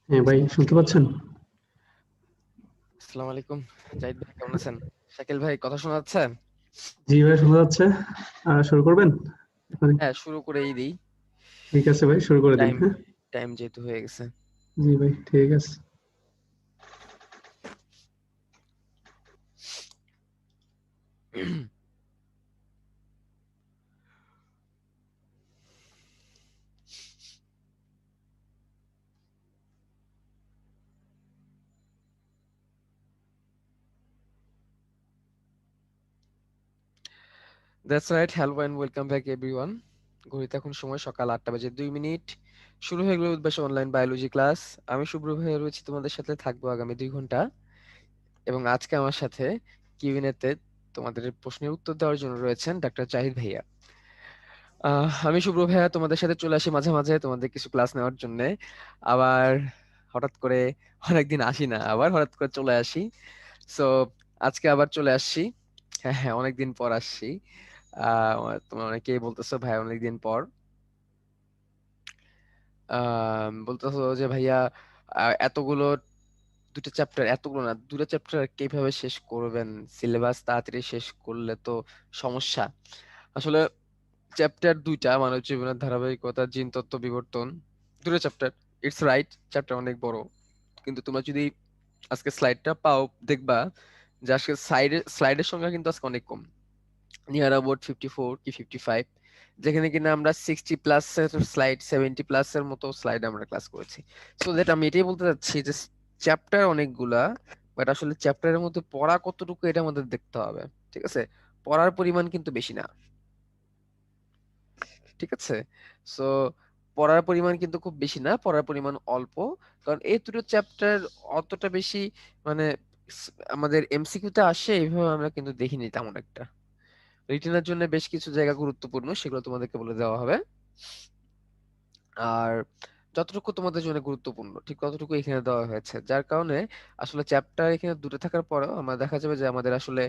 হ্যাঁ ভাই, শুনতে পাচ্ছেন? আসসালামু আলাইকুম। জাহিদ ভাই কেমন আছেন? শাকিল ভাই কথা শোনা যাচ্ছে? জি ভাই, শোনা যাচ্ছে। শুরু করবেন এখনই? হ্যাঁ, শুরু করেই দিই। ঠিক আছে ভাই, শুরু করে দিন। টাইম হ্যাঁ, টাইম যেহেতু হয়ে গেছে। জি ভাই, ঠিক আছে। That's right. Hello and welcome back everyone. ঘড়িতে এখন সময় সকাল 8:02। শুরু হয়ে গেল উদ্ভাসী অনলাইন বায়োলজি ক্লাস। আমি শুভ্র ভাই রয়েছি তোমাদের সাথে, থাকবো আগামী 2 ঘন্টা। এবং আজকে আমার সাথে কিউএনএ তে তোমাদের প্রশ্নের উত্তর দেওয়ার জন্য রয়েছেন ডাক্তার জাহিদ ভাইয়া। আমি শুভ্র ভাইয়া তোমাদের সাথে চলে আসি মাঝে মাঝে তোমাদের কিছু ক্লাস নেওয়ার জন্য। আবার হঠাৎ করে অনেকদিন আসি না, আবার হঠাৎ করে চলে আসি। সো আজকে আবার চলে আসছি। হ্যাঁ হ্যাঁ, অনেকদিন পর আসছি। তোমরা অনেকেই বলতেছো ভাই অনেকদিন পর। বলতেছো যে ভাইয়া এতগুলো, দুটো চ্যাপ্টার, এতগুলো না, দুটো চ্যাপ্টার কিভাবে শেষ করবেন? সিলেবাস তাড়াতাড়ি শেষ করলে তো সমস্যা। আসলে চ্যাপ্টার দুইটা, মানব জীবনের ধারাবাহিকতা, জিনতত্ত্ব, বিবর্তন, দুটো চ্যাপ্টার। ইটস রাইট, চ্যাপ্টার অনেক বড়, কিন্তু তোমরা যদি আজকে স্লাইডটা পাও দেখবা যে আজকে স্লাইডের সংখ্যা কিন্তু আজকে অনেক কম, নিয়ার অ্যাবাউট 54 কি 55, যেখানে কিনা আমরা 60+ এর স্লাইড, 70+ এর মতো স্লাইড আমরা ক্লাস করেছি। সো দ্যাট আমি এটাই বলতে চাচ্ছি যে চ্যাপ্টার অনেকগুলা, বাট আসলে চ্যাপ্টারের মধ্যে পড়া কতটুকু এটা আমাদের দেখতে হবে। ঠিক আছে, পড়ার পরিমাণ কিন্তু বেশি না। ঠিক আছে, সো পড়ার পরিমাণ কিন্তু খুব বেশি না, পড়ার পরিমাণ অল্প। কারণ এই দুটো চ্যাপ্টার অতটা বেশি মানে আমাদের এমসিকিউতে আসে এইভাবে আমরা কিন্তু দেখিনি তেমন একটা। রিটেনের জন্য বেশ কিছু জায়গা গুরুত্বপূর্ণ, সেগুলো তোমাদেরকে বলে দেওয়া হবে। আর যতটুকু তোমাদের জন্য গুরুত্বপূর্ণ ঠিক ততটুকু এখানে দেওয়া হয়েছে, যার কারণে আসলে চ্যাপ্টার এখানে দুটো থাকার পরেও আমরা দেখা যাবে যে আমাদের আসলে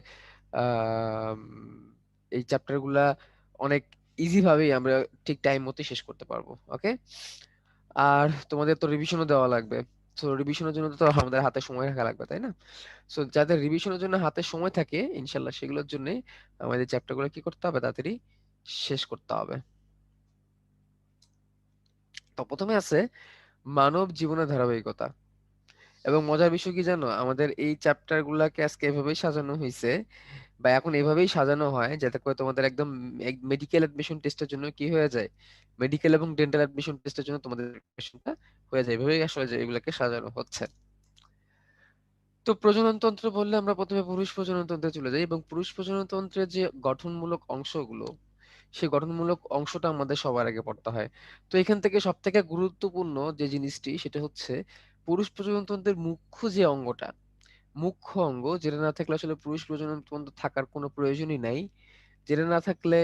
আহ এই চ্যাপ্টার গুলা অনেক ইজি ভাবেই আমরা ঠিক টাইম মতো শেষ করতে পারবো। ওকে, আর তোমাদের তো রিভিশনও দেওয়া লাগবে। তো রিভিশনের জন্য তো আমাদের হাতে সময় রাখা লাগবে, তাই না? সো যাদের রিভিশনের জন্য হাতে সময় থাকে ইনশাল্লাহ সেগুলোর জন্য আমাদের চ্যাপ্টার গুলো কি করতে হবে, তাড়াতাড়ি শেষ করতে হবে। তো প্রথমে আছে মানব জীবনের ধারাবাহিকতা। এবং মজার বিষয় কি জানো, আমাদের এই চ্যাপ্টার গুলাকে আজকে এভাবেই সাজানো হয়েছে, বা এখন এভাবেই সাজানো হয় যাতে করে তোমাদের একদম মেডিকেল অ্যাডমিশন টেস্টের জন্য কি হয়ে যায়, মেডিকেল এবং ডেন্টাল অ্যাডমিশন টেস্টের জন্য তোমাদের প্রিপারেশনটা হয়ে যায়। এভাবেই আসলে যে এগুলাকে সাজানো হচ্ছে। তো প্রজনন তন্ত্র বললে আমরা প্রথমে পুরুষ প্রজনন তন্ত্রে চলে যাই, এবং পুরুষ প্রজনন তন্ত্রের যে গঠনমূলক অংশগুলো, সেই গঠনমূলক অংশটা আমাদের সবার আগে পড়তে হয়। তো এখান থেকে সব থেকে গুরুত্বপূর্ণ যে জিনিসটি সেটা হচ্ছে পুরুষ প্রজনন তন্ত্রের মুখ্য যে অঙ্গটা, মুখ্য অঙ্গ যেটা না থাকলে আসলে পুরুষ প্রজনন তন্ত্র থাকার কোনো প্রয়োজনই নাই। যেটা না থাকলে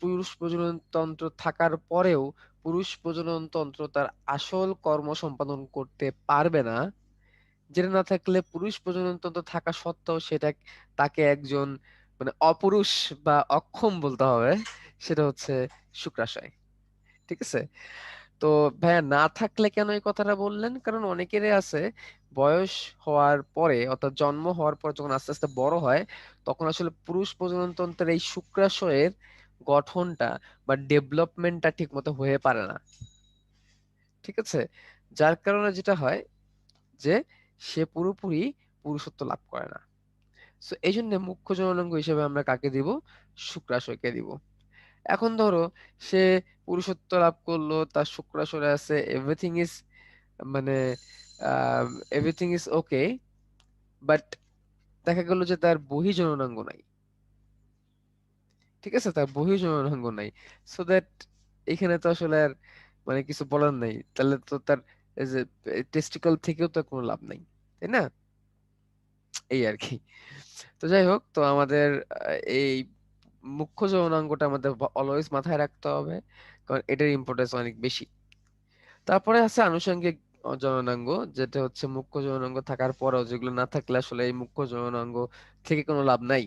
পুরুষ প্রজনন তন্ত্র থাকার পরেও পুরুষ প্রজনন তন্ত্র তার আসল কর্ম সম্পাদন করতে পারবে না। যেটা না থাকলে পুরুষ প্রজনন তন্ত্র থাকা সত্ত্বেও সেটা তাকে একজন মানে অপুরুষ বা অক্ষম বলতে হবে, সেটা হচ্ছে শুক্রাশয়। ঠিক আছে, তো ভাইয়া না থাকলে কেন এই কথাটা বললেন? কারণ অনেকেরই আছে বয়স হওয়ার পরে, অর্থাৎ জন্ম হওয়ার পর যখন আস্তে আস্তে বড় হয়, তখন আসলে পুরুষ প্রজনন তন্ত্রের এই শুক্রাশয়ের গঠনটা বা ডেভেলপমেন্টটা ঠিক মতো হয়ে পারে না। ঠিক আছে, যার কারণে যেটা হয় যে সে পুরোপুরি পুরুষত্ব লাভ করে না। সো এই জন্য মুখ্য জননাঙ্গ হিসেবে আমরা কাকে দিব? শুক্রাশয়কে দিব। এখন ধরো সে পুরুষত্ব লাভ করলো, তার শুক্রাশয় আছে, এভরিথিং ইজ মানে এভরিথিং ইজ ওকে, বাট দেখা গেল যে তার বহিঃজননাঙ্গ নাই। ঠিক আছে, তার বহিঃজননাঙ্গ নাই। সো দ্যাট এখানে তো আসলে আর মানে কিছু বলার নাই, তাহলে তো তার এই যে টেস্টিকল থেকেও তো কোনো লাভ নাই, তাই না? এই আর কি। তো যাই হোক, তো আমাদের এই মুখ্য যৌনাঙ্গটা আমাদের অলওয়েজ মাথায় রাখতে হবে, কারণ এটার ইম্পর্টেন্স অনেক বেশি। তারপরে আছে আনুষঙ্গিক জননাঙ্গ, যেটা হচ্ছে মুখ্য যৌনাঙ্গ থাকার পরেও যেগুলো না থাকলে আসলে এই মুখ্য যৌনাঙ্গ থেকে কোনো লাভ নাই।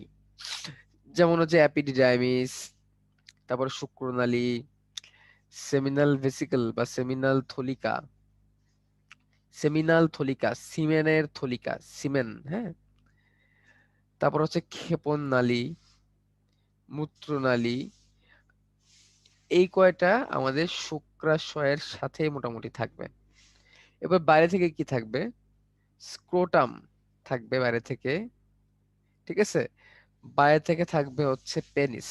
যেমন হচ্ছে অ্যাপিডিডাইমিস, তারপর শুক্রনালী, সেমিনাল ভেসিকল বা সেমিনাল থলিকা, সেমিনাল থলিকা, সিমেনের থলিকা, সিমেন, হ্যাঁ। তারপর হচ্ছে ক্ষেপণ নালী, মূত্রনালী, এই কয়টা আমাদের শুক্রাশয়ের সাথে মোটামুটি থাকবে। এবার বাইরে থেকে কি থাকবে? স্ক্রোটাম থাকবে বাইরে থেকে, ঠিক আছে। বাইরে থেকে থাকবে হচ্ছে পেনিস।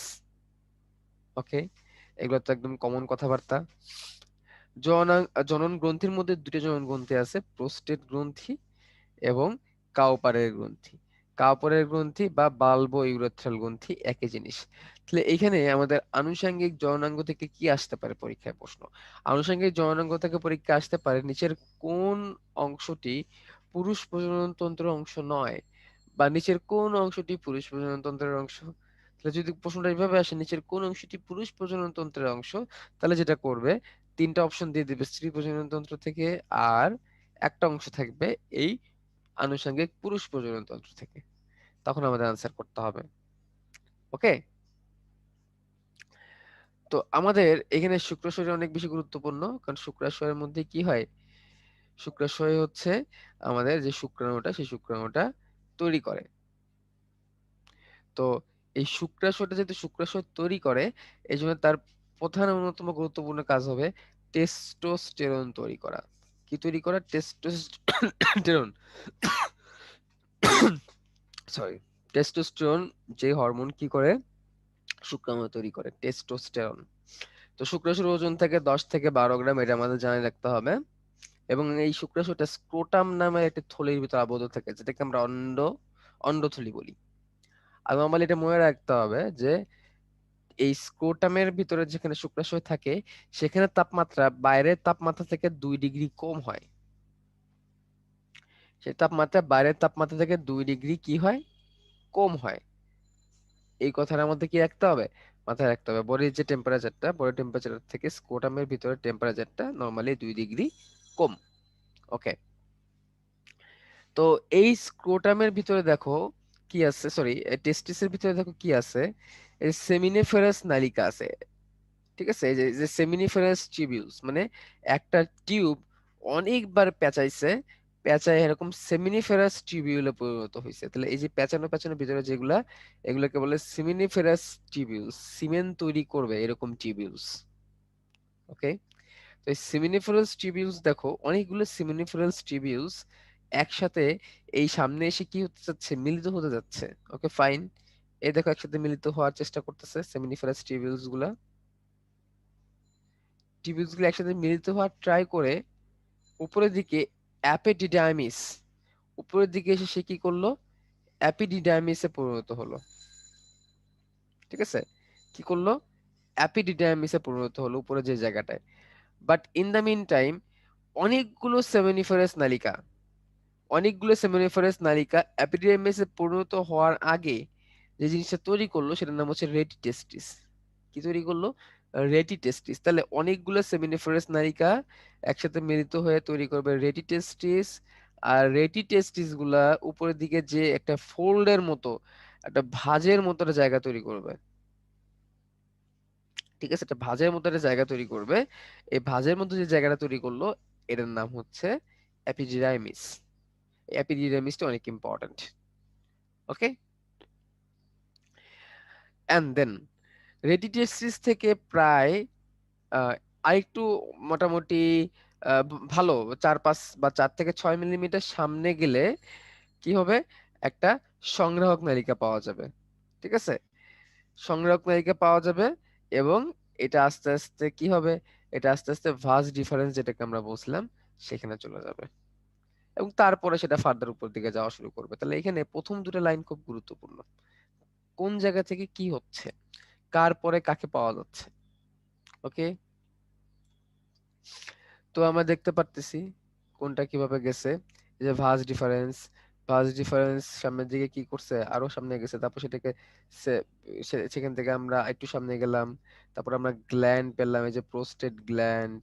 ওকে, এগুলো তো একদম কমন কথাবার্তা। জনন গ্রন্থির মধ্যে দুটো জনন গ্রন্থি আছে, প্রোস্টেট গ্রন্থি এবং কাউপারের গ্রন্থি। কাউপারের গ্রন্থি বা বাল্বো ইউরেথ্রাল গ্রন্থি একই জিনিস। তাহলে এখানে আমাদের আনুষঙ্গিক জননাঙ্গ থেকে কি আসতে পারে পরীক্ষায় প্রশ্ন? আনুষঙ্গিক জননাঙ্গ থেকে পরীক্ষা আসতে পারে নিচের কোন অংশটি পুরুষ প্রজনন তন্ত্রের অংশ নয়, বা নিচের কোন অংশটি পুরুষ প্রজনন তন্ত্রের অংশ। তাহলে যদি প্রশ্নটা এইভাবে আসে, নিচের কোন অংশটি পুরুষ প্রজনন তন্ত্রের অংশ, তাহলে যেটা করবে, তিনটা অপশন দিয়ে দিবে স্ত্রী প্রজনন তন্ত্র থেকে, আর একটা অংশ থাকবে এই আনুষঙ্গিক পুরুষ প্রজনন তন্ত্র থেকে। তখন আমাদের আনসার করতে হবে। ওকে, তো আমাদের এখানে শুক্রাশয় অনেক বেশি গুরুত্বপূর্ণ, কারণ শুক্রাশয়ের মধ্যে কি হয়, শুক্রাশয় হচ্ছে আমাদের যে শুক্রাণুটা, সেই শুক্রাণুটা তৈরি করে। তো এই শুক্রাশয়টা যেহেতু শুক্রাশয় তৈরি করে, এই জন্য তার প্রধান অন্যতম গুরুত্বপূর্ণ কাজ হবে টেস্টোস্টেরন তৈরি করা। কি তৈরি করা? টেস্টোস্টেরন, সরি, টেস্টোস্টেরন যে হরমোন কি করে, শুক্রাণু তৈরি করে টেস্টোস্টেরন। তো শুক্রাণুর ওজন থেকে 10 থেকে 12 গ্রাম, এটা আমাদের জানা রাখতে হবে। এবং এই শুক্রাণুটা স্ক্রোটাম নামের একটি থলির ভিতর আবদ্ধ থাকে, যেটাকে আমরা অন্ডথলি বলি। আর নরমালি এটা মনে রাখতে হবে যে এই স্ক্রোটামের ভিতরে যেখানে শুক্রাণু থাকে, সেখানে তাপমাত্রা বাইরের তাপমাত্রা থেকে 2 ডিগ্রি কম হয়। সেই তাপমাত্রা বাইরের তাপমাত্রা থেকে 2 ডিগ্রি কি হয়, কম হয়। এই কথাটার মধ্যে কি রাখতে হবে, মাথায় রাখতে হবে, বডির যে টেম্পারেচারটা, বডি টেম্পারেচার থেকে স্ক্রোটামের ভিতরে টেম্পারেচারটা নরমালি 2 ডিগ্রি কম। ওকে, তো এই স্ক্রোটামের ভিতরে দেখো কি আছে, সরি, টেস্টিসের ভিতরে দেখো কি আছে, এই সেমিনিফেরাস নালিকা আছে। ঠিক আছে, এই যে যে সেমিনিফেরাস টিউবিউলস, মানে একটা টিউব অনেকবার পেঁচাইছে, পেঁচায় এরকম সেমিনিফেরাস টিউবিউলে পরিণত হয়েছে। তাহলে এই যে পেঁচানো পেঁচানোর ভিতরে যেগুলা, এগুলোকে বলে সেমিনিফেরাস টিউবিউলস, সিমেন্ট তৈরি করবে এরকম টিউবিউলস। ওকে, তো এই সেমিনিফেরাস টিউবিউলস দেখো, অনেকগুলো সেমিনিফেরাস টিউবিউলস একসাথে এই সামনে এসে কি হতে যাচ্ছে, মিলিত হতে যাচ্ছে। ওকে ফাইন, এই দেখো একসাথে মিলিত হওয়ার চেষ্টা করতেছে সেমিনিফেরাস টিউবিউলস গুলা। টিবিউলস গুলো একসাথে মিলিত হওয়ার ট্রাই করে উপরের দিকে অ্যাপেডিডাইমিস, উপরের দিকে এসে সে কি করলো, অ্যাপিডিডাইমিসে পরিণত হলো। ঠিক আছে, কি করলো, অ্যাপিডিডাইমিসে পরিণত হলো উপরে যে জায়গাটায়। But in the mean time অনেকগুলো সেমিনিফেরাস নালিকা, অনেকগুলো সেমিনিফেরাস নালিকা অ্যাপিডিডাইমিসে পরিণত হওয়ার আগে যে জিনিসটা তৈরি করলো, সেটার নাম হচ্ছে রেটিটেস্টিস। কি তৈরি করলো, রেটিটেস্টিস। তাহলে অনেকগুলো সেমিনিফেরাস নালিকা একসাথে মিলিত হয়ে তৈরি করবে রেটিটেস্টিস। আর রেটিটেস্টিস গুলা উপরের দিকে যে একটা ফোল্ডের মতো, একটা ভাঁজের মতো একটা জায়গা তৈরি করবে। ঠিক আছে, একটা ভাঁজের মতো একটা জায়গা তৈরি করবে। এই ভাঁজের মতো যে জায়গাটা তৈরি করলো, এটার নাম হচ্ছে এপিডিডাইমিস। এপিডিডাইমিসটা অনেক ইম্পর্ট্যান্ট। ওকে, এন্ড দেন রেটিটেস্টিস থেকে প্রায় আরেকটু মোটামুটি ভালো 4-5 বা 4 থেকে 6 মিলিমিটার সামনে গেলে কি হবে, একটা সংগ্রাহক নালিকা পাওয়া যাবে। ঠিক আছে, সংগ্রাহক নালিকা পাওয়া যাবে, এবং এটা আস্তে আস্তে কি হবে, এটা আস্তে আস্তে ভাঁজ ডিফারেন্স যেটাকে আমরা বলছিলাম, সেখানে চলে যাবে, এবং তারপরে সেটা ফার্দার উপর দিকে যাওয়া শুরু করবে। তাহলে এখানে প্রথম দুটো লাইন খুব গুরুত্বপূর্ণ, কোন জায়গা থেকে কি হচ্ছে, কার পরে কাকে পাওয়া যাচ্ছে। ওকে, তো আমরা দেখতে পারতেছি কোনটা কিভাবে গেছে। এই যে ভাঁজ ডিফারেন্স, ভাঁজ ডিফারেন্স সামনের দিকে কি করছে, আরো সামনে গেছে, তারপর সেটাকে সেখান থেকে আমরা একটু সামনে গেলাম, তারপর আমরা গ্ল্যান্ড পেলাম, এই যে প্রোস্টেট গ্ল্যান্ড।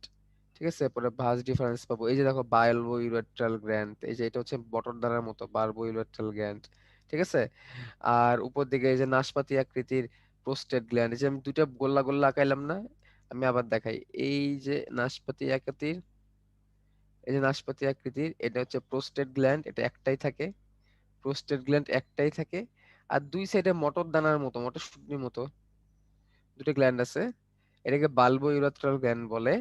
ঠিক আছে, পরে ভাঁজ ডিফারেন্স পাবো, এই যে দেখো বাল্বো ইউরেট্রাল গ্ল্যান্ড, এই যে এটা হচ্ছে বটরদানার মতো বাল্বো ইউরেট্রাল গ্ল্যান্ড। ঠিক আছে, আর উপর দিকে এই যে নাশপাতি আকৃতির প্রোস্টেট গ্ল্যান্ড, এই যে আমি দুইটা গোল্লা গোল্লা আঁকাইলাম না, আমি আবার দেখাই, এই যে নাশপাতি আকৃতির, এই যে নাশপাতি আকৃতির, এটা হচ্ছে প্রোস্টেট গ্ল্যান্ড, এটা একটাই থাকে, প্রোস্টেট গ্ল্যান্ড একটাই থাকে। আর দুই সাইডে মটর দানার মতো, মটরশুঁটির মতো দুটো গ্ল্যান্ড আছে, এটাকে বাল্বো ইউরেথ্রাল গ্ল্যান্ড বলে।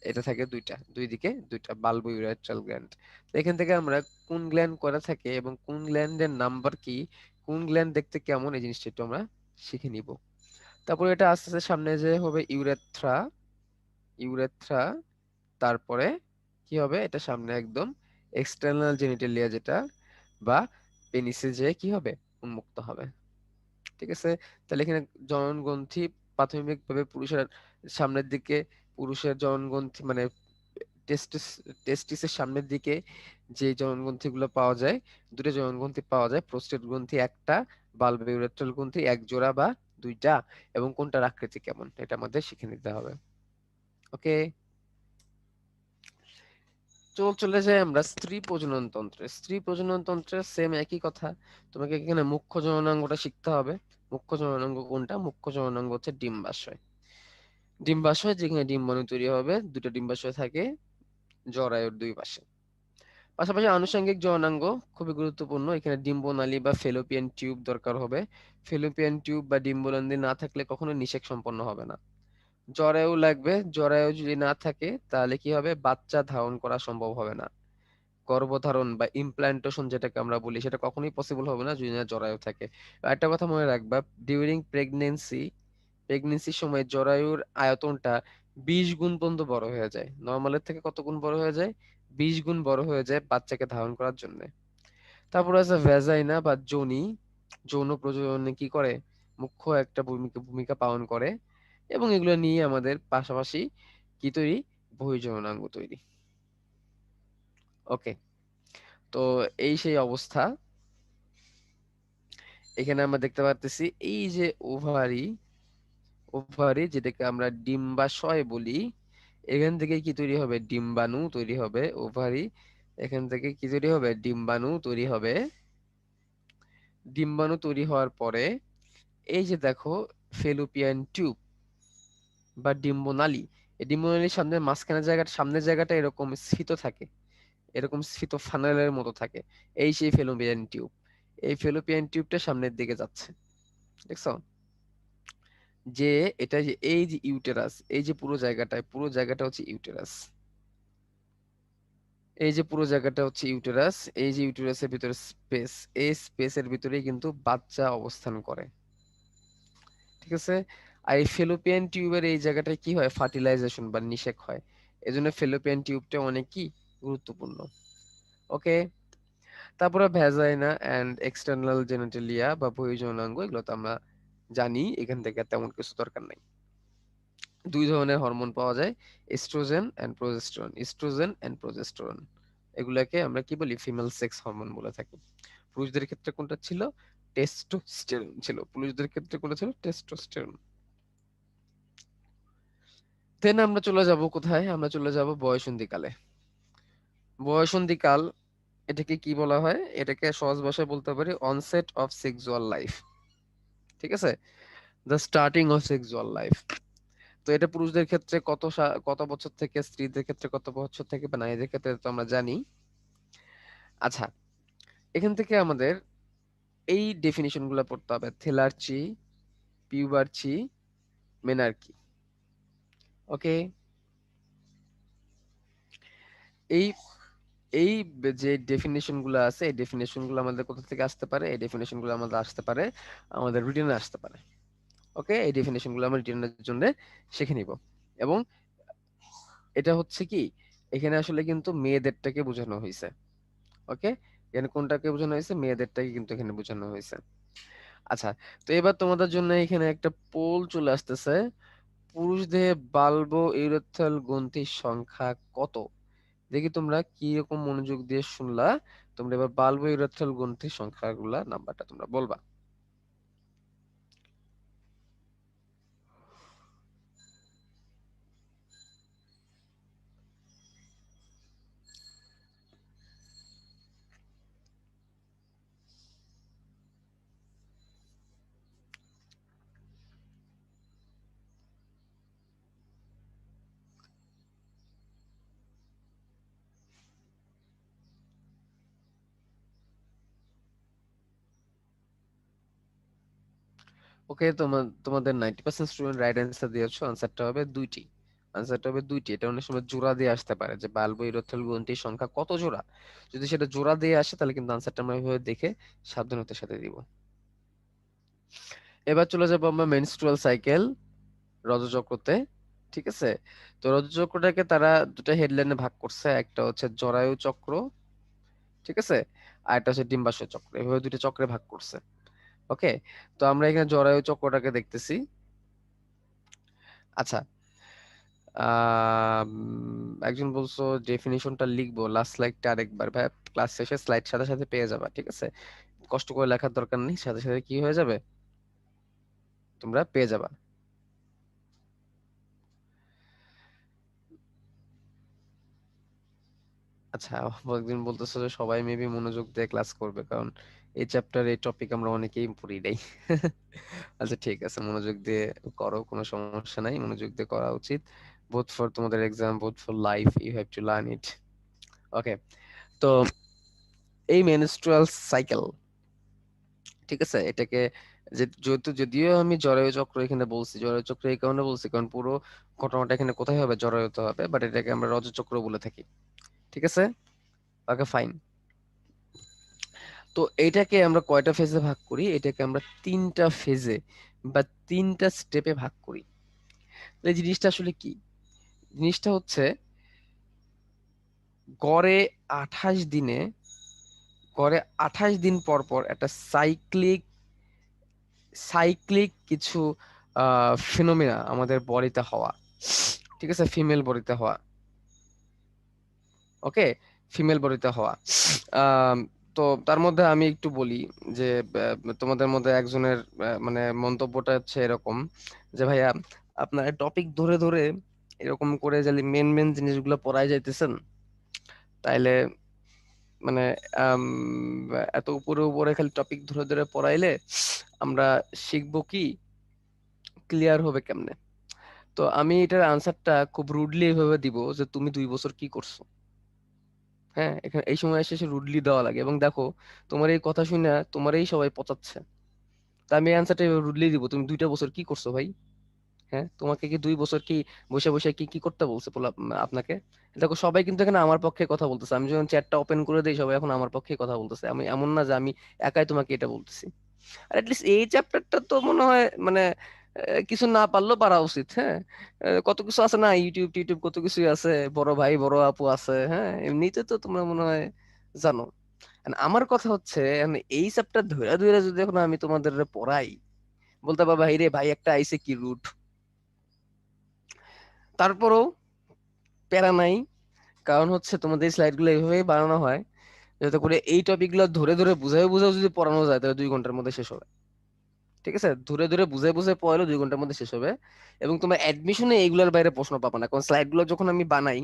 এটা থাকে দুইটা, দুই দিকে দুইটা বাল্বো ইউরেথ্রাল গ্ল্যান্ড। তো এখান থেকে আমরা কোন গ্ল্যান্ড করা থাকে এবং কোন গ্ল্যান্ডের নাম্বার কি, কোন গ্ল্যান্ড দেখতে কেমন, এই জিনিসটা একটু আমরা শিখে নিব। তারপরে এটা আস্তে আস্তে সামনে যে হবে ইউরেথ্রা, ইউরেথ্রা, তারপরে কি হবে, এটা সামনে একদম এক্সটার্নাল জেনিটালিয়া যেটা, বা পেনিসে যে কি হবে, উন্মুক্ত হবে। ঠিক আছে, তাহলে এখানে জননগ্রন্থি প্রাথমিকভাবে পুরুষের সামনের দিকে, পুরুষের জননগ্রন্থি মানে টেস্টিস, টেস্টিসের সামনের দিকে যে জননগ্রন্থিগুলো পাওয়া যায়, দুটো জননগ্রন্থি পাওয়া যায়, প্রোস্টেট গ্রন্থি একটা, বালবিউরেট্রাল গ্রন্থি এক জোড়া বা দুইটা, এবং কোনটার আকৃতি কেমন এটা আমাদের শিখে নিতে হবে। ওকে, চলে যাই আমরা স্ত্রী প্রজনন তন্ত্রে। স্ত্রী প্রজনন তন্ত্রের সেম একই কথা, তোমাকে এখানে মুখ্য জননাঙ্গটা শিখতে হবে। মুখ্য জননাঙ্গ কোনটা? মুখ্য জননাঙ্গ হচ্ছে ডিম্বাশয়। ডিম্বাশয়, যেখানে ডিম্বাণু তৈরি হবে, দুটো ডিম্বাশয় থাকে জরায়ুর দুই পাশে। পাশাপাশি আনুষঙ্গিক জননাঙ্গ খুবই গুরুত্বপূর্ণ, এখানে ডিম্বনালী বা ফেলোপিয়ান টিউব দরকার হবে। ফেলোপিয়ান টিউব বা ডিম্বনালী না থাকলে কখনো নিষেক সম্পন্ন হবে না। জরায়ু লাগবে, জরায়ু যদি না থাকে তাহলে কি হবে, বাচ্চা ধারণ করা সম্ভব হবে না। গর্ভধারণ বা ইমপ্ল্যান্টেশন যেটাকে আমরা বলি, সেটা কখনোই পসিবল হবে না যদি না জরায়ু থাকে। আর একটা কথা মনে রাখবা, ডিউরিং প্রেগনেন্সি, প্রেগনেন্সির সময় জরায়ুর আয়তনটা 20 গুণ পর্যন্ত বড় হয়ে যায়। নর্মালের থেকে কত গুণ বড় হয়ে যায়? 20 গুণ বড় হয়ে যায় বাচ্চাকে ধারণ করার জন্য। তারপর আছে ভ্যাজাইনা বা যোনি, যৌন প্রজননে কি করে, মুখ্য একটা ভূমিকা ভূমিকা পালন করে। এবং এগুলো নিয়ে আমাদের পাশাপাশি কি তৈরি, বহির্জননাঙ্গ তৈরি। ওকে, তো এই সেই অবস্থা। এখানে আমরা দেখতে পারতেছি এই যে ওভারি, ওভারি যেটাকে আমরা ডিম্বাশয় বলি, এখান থেকে কি তৈরি হবে, ডিম্বাণু তৈরি হবে। ওভারি, এখান থেকে কি তৈরি হবে, ডিম্বাণু তৈরি হবে। ডিম্বাণু তৈরি হওয়ার পরে এই যে দেখো ফেলোপিয়ান টিউব বা ডিম্বনালী, এই ডিম্বনালীর সামনে মাঝখানে জায়গাটা, সামনের জায়গাটা এরকম স্ফীত থাকে, এরকম স্ফীত ফানেলের মতো থাকে, এই সেই ফেলোপিয়ান টিউব। এই ফেলোপিয়ান টিউবটা সামনের দিকে যাচ্ছে, দেখছো? যে এটা যে এই যে ইউটেরাস, এই যে পুরো জায়গাটায়, পুরো জায়গাটা হচ্ছে ইউটেরাস, এই যে পুরো জায়গাটা হচ্ছে ইউটেরাস। এই যে ইউটেরাসের ভিতরে স্পেস, এই স্পেসের ভিতরেই কিন্তু বাচ্চা অবস্থান করে। ঠিক আছে, আর এই ফেলোপিয়ান টিউবের এই জায়গাটায় কি হয়, ফার্টিলাইজেশন বা নিষেক হয়। এজন্য ফেলোপিয়ান টিউবটা অনেক কি গুরুত্বপূর্ণ। ওকে, তারপরে ভ্যাজাইনা এন্ড এক্সটার্নাল জেনিটালিয়া বা বহির্যৌনাঙ্গ, এগুলো তো আমরা জানি, এখান থেকে তেমন কিছু দরকার নাই। দুই ধরনের হরমোন পাওয়া যায়, estrogen and progesterone, estrogen and progesterone. এগুলাকে আমরা কি বলি, ফিমেল সেক্স হরমোন বলে থাকি। পুরুষদের ক্ষেত্রে কোনটা ছিল, টেস্টোস্টেরন ছিল। পুরুষদের ক্ষেত্রে কোনটা ছিল, টেস্টোস্টেরন। দেন আমরা চলে যাব কোথায়, আমরা চলে যাব বয়সন্ধিকালে। বয়সন্ধিকাল, এটাকে কি বলা হয়, এটাকে সহজ ভাষায় বলতে পারি অনসেট অফ সেক্সুয়াল লাইফ। ঠিক আছে, the starting of sexual life. তো এটা পুরুষদের ক্ষেত্রে কত বছর থেকে, স্ত্রীদের ক্ষেত্রে কত বছর থেকে, বা নারীদের ক্ষেত্রে তো আমরা জানি। আচ্ছা, এখান থেকে আমাদের এই ডেফিনিশন গুলো পড়তে হবে, থেলার্চি, পিউবার্চি, মেনার্কি। ওকে, এই এই যে ডেফিনেশন গুলো আছে, এই ডেফিনেশন গুলো আমাদের কোথা থেকে আসতে পারে, এই ডেফিনেশন গুলো আমাদের আসতে পারে, আমাদের রিটেনে আসতে পারে। ওকে, এই ডেফিনেশন গুলো আমরা রিটেনের জন্য শিখে নিব। এবং এটা হচ্ছে কি, এখানে আসলে কিন্তু মেয়েদেরটাকে বোঝানো হয়েছে। ওকে, এখানে কোনটাকে বোঝানো হয়েছে, মেয়েদেরটাকে কিন্তু এখানে বোঝানো হয়েছে। আচ্ছা, তো এবার তোমাদের জন্য এখানে একটা পোল চলে আসতেছে, পুরুষদের বাল্ব ইউরেথ্রাল গ্রন্থির সংখ্যা কত? দেখি তোমরা কি রকম মনোযোগ দিয়ে শুনলা। তোমরা এবার বাল্ব ইউরেথ্রাল গ্রন্থির সংখ্যাগুলা নাম্বারটা তোমরা বলবা। ওকে, তোমাদের 90% স্টুডেন্ট রাইট অ্যান্সার দিয়েছো। আনসারটা হবে দুইটি। আনসারটা হবে দুইটি। এটা অনেক সময় জোড়া দিয়ে আসতে পারে যে বাল্ব ইরোথেল গ্রন্থির সংখ্যা কত জোড়া। যদি সেটা জোড়া দিয়ে আসে তাহলে কিন্তু আনসারটা আমরা এভাবে দেখে সাবধানতার সাথে দিব। এবার চলে যাবো আমরা মেনস্ট্রুয়াল সাইকেল, রজচক্রতে। ঠিক আছে, তো রজচক্রটাকে তারা দুটো হেডলাইনে ভাগ করছে, একটা হচ্ছে জরায়ু চক্র, ঠিক আছে, আর একটা হচ্ছে ডিম্বাশয় চক্র, এভাবে দুটো চক্রে ভাগ করছে। ওকে, তো আমরা এখানে জরায়ু চক্রটাকে দেখতেছি। আচ্ছা, একজন বলছো ডেফিনিশনটা লিখবো, লাস্ট স্লাইডটা আরেকবার। ভাই ক্লাস শেষে স্লাইড সাথে সাথে পেয়ে যাবা, ঠিক আছে, কষ্ট করে লেখার দরকার নেই, সাথে সাথে কি হয়ে যাবে, তোমরা পেয়ে যাবা। আচ্ছা, একদিন বলতেছো যে সবাই মেবি মনোযোগ দিয়ে ক্লাস করবে, কারণ এই চ্যাপ্টার এই টপিক আমরা অনেকেই পড়ি নাই। আচ্ছা ঠিক আছে, মনোযোগ দিয়ে করো, কোনো সমস্যা নাই, মনোযোগ দিয়ে করা উচিত। বোথ ফর তোমাদের exam, both for life, you have to learn it. Okay, তো এই মেনস্ট্রুয়াল সাইকেল, ঠিক আছে, এটাকে যেহেতু যদিও আমি জরায়ু চক্র এখানে বলছি, জরায়ু চক্র এই কারণে বলছি কারণ পুরো ঘটনাটা এখানে কোথায় হবে, জরায়ুতে হবে, বাট এটাকে আমরা রজচক্র বলে থাকি। ঠিক আছে, ওকে ফাইন। তো এটাকে আমরা কয়টা ফেজে ভাগ করি, এটাকে আমরা তিনটা ফেজে বা তিনটা স্টেপে ভাগ করি। এই জিনিসটা আসলে কি, জিনিসটা হচ্ছে গড়ে 28 দিনে, গড়ে 28 দিন পর পর একটা সাইক্লিক সাইক্লিক কিছু ফিনোমিনা আমাদের বডিতে হওয়া, ঠিক আছে, ফিমেল বডিতে হওয়া। ওকে, ফিমেল বডিতে হওয়া। আম, তো তার মধ্যে আমি একটু বলি যে তোমাদের মধ্যে একজনের মানে মন্তব্যটা হচ্ছে এরকম যে ভাইয়া আপনার টপিক ধরে ধরে এরকম করে যদি মেন মেন জিনিসগুলো পড়ায় যাইতেছেন, তাইলে মানে আম, এত উপরে উপরে খালি টপিক ধরে ধরে পড়াইলে আমরা শিখবো কি, ক্লিয়ার হবে কেমনে? তো আমি এটার আনসারটা খুব রুডলি এভাবে দিব যে তুমি 2 বছর কি করছো। হ্যাঁ, এখানে এই সময় এসে রুডলি দেওয়া লাগে, এবং দেখো তোমার এই কথা শুনে তোমারই সবাই পচাচ্ছে। তা আমি অ্যান্সারটা রুডলি দিব, তুমি 2টা বছর কি করছো ভাই? হ্যাঁ, তোমাকে কি 2 বছর কি বসে বসে কি কি করতে বলছে আপনাকে? দেখো সবাই কিন্তু এখানে আমার পক্ষে কথা বলতেছে, আমি যখন চ্যাটটা ওপেন করে দিই সবাই এখন আমার পক্ষে কথা বলতেছে, আমি এমন না যে আমি একাই তোমাকে এটা বলতেছি। আর লিস্ট এই চ্যাপ্টারটা তো মনে হয় মানে কিছু না পারলেও পারা উচিত। হ্যাঁ, কত কিছু আছে না, ইউটিউব টিউটিউব কত কিছুই আছে, বড় ভাই বড় আপু আছে, হ্যাঁ, এমনিতে তো তোমরা মনে হয় জানো। And আমার কথা হচ্ছে এই চ্যাপ্টার ধরে ধরে যদি এখন আমি তোমাদের পড়াই, বলতে পারবা ভাই রে ভাই একটা আইসে কি রুট, তারপরেও প্যারা নাই, কারণ হচ্ছে তোমাদের স্লাইড গুলো এইভাবেই বানানো হয় যাতে করে এই টপিক গুলো ধরে ধরে বুঝাই বুঝাও যদি পড়ানো যায় তাহলে 2 ঘন্টার মধ্যে শেষ হবে। ঠিক আছে, ধরে ধরে বুঝাই বুঝাই পড়াইলে 2 ঘন্টার মধ্যে শেষ হবে। এবং তোমার অ্যাডমিশনে এইগুলোর বাইরে প্রশ্ন পাবা না, কারণ স্লাইড গুলো যখন আমি বানাই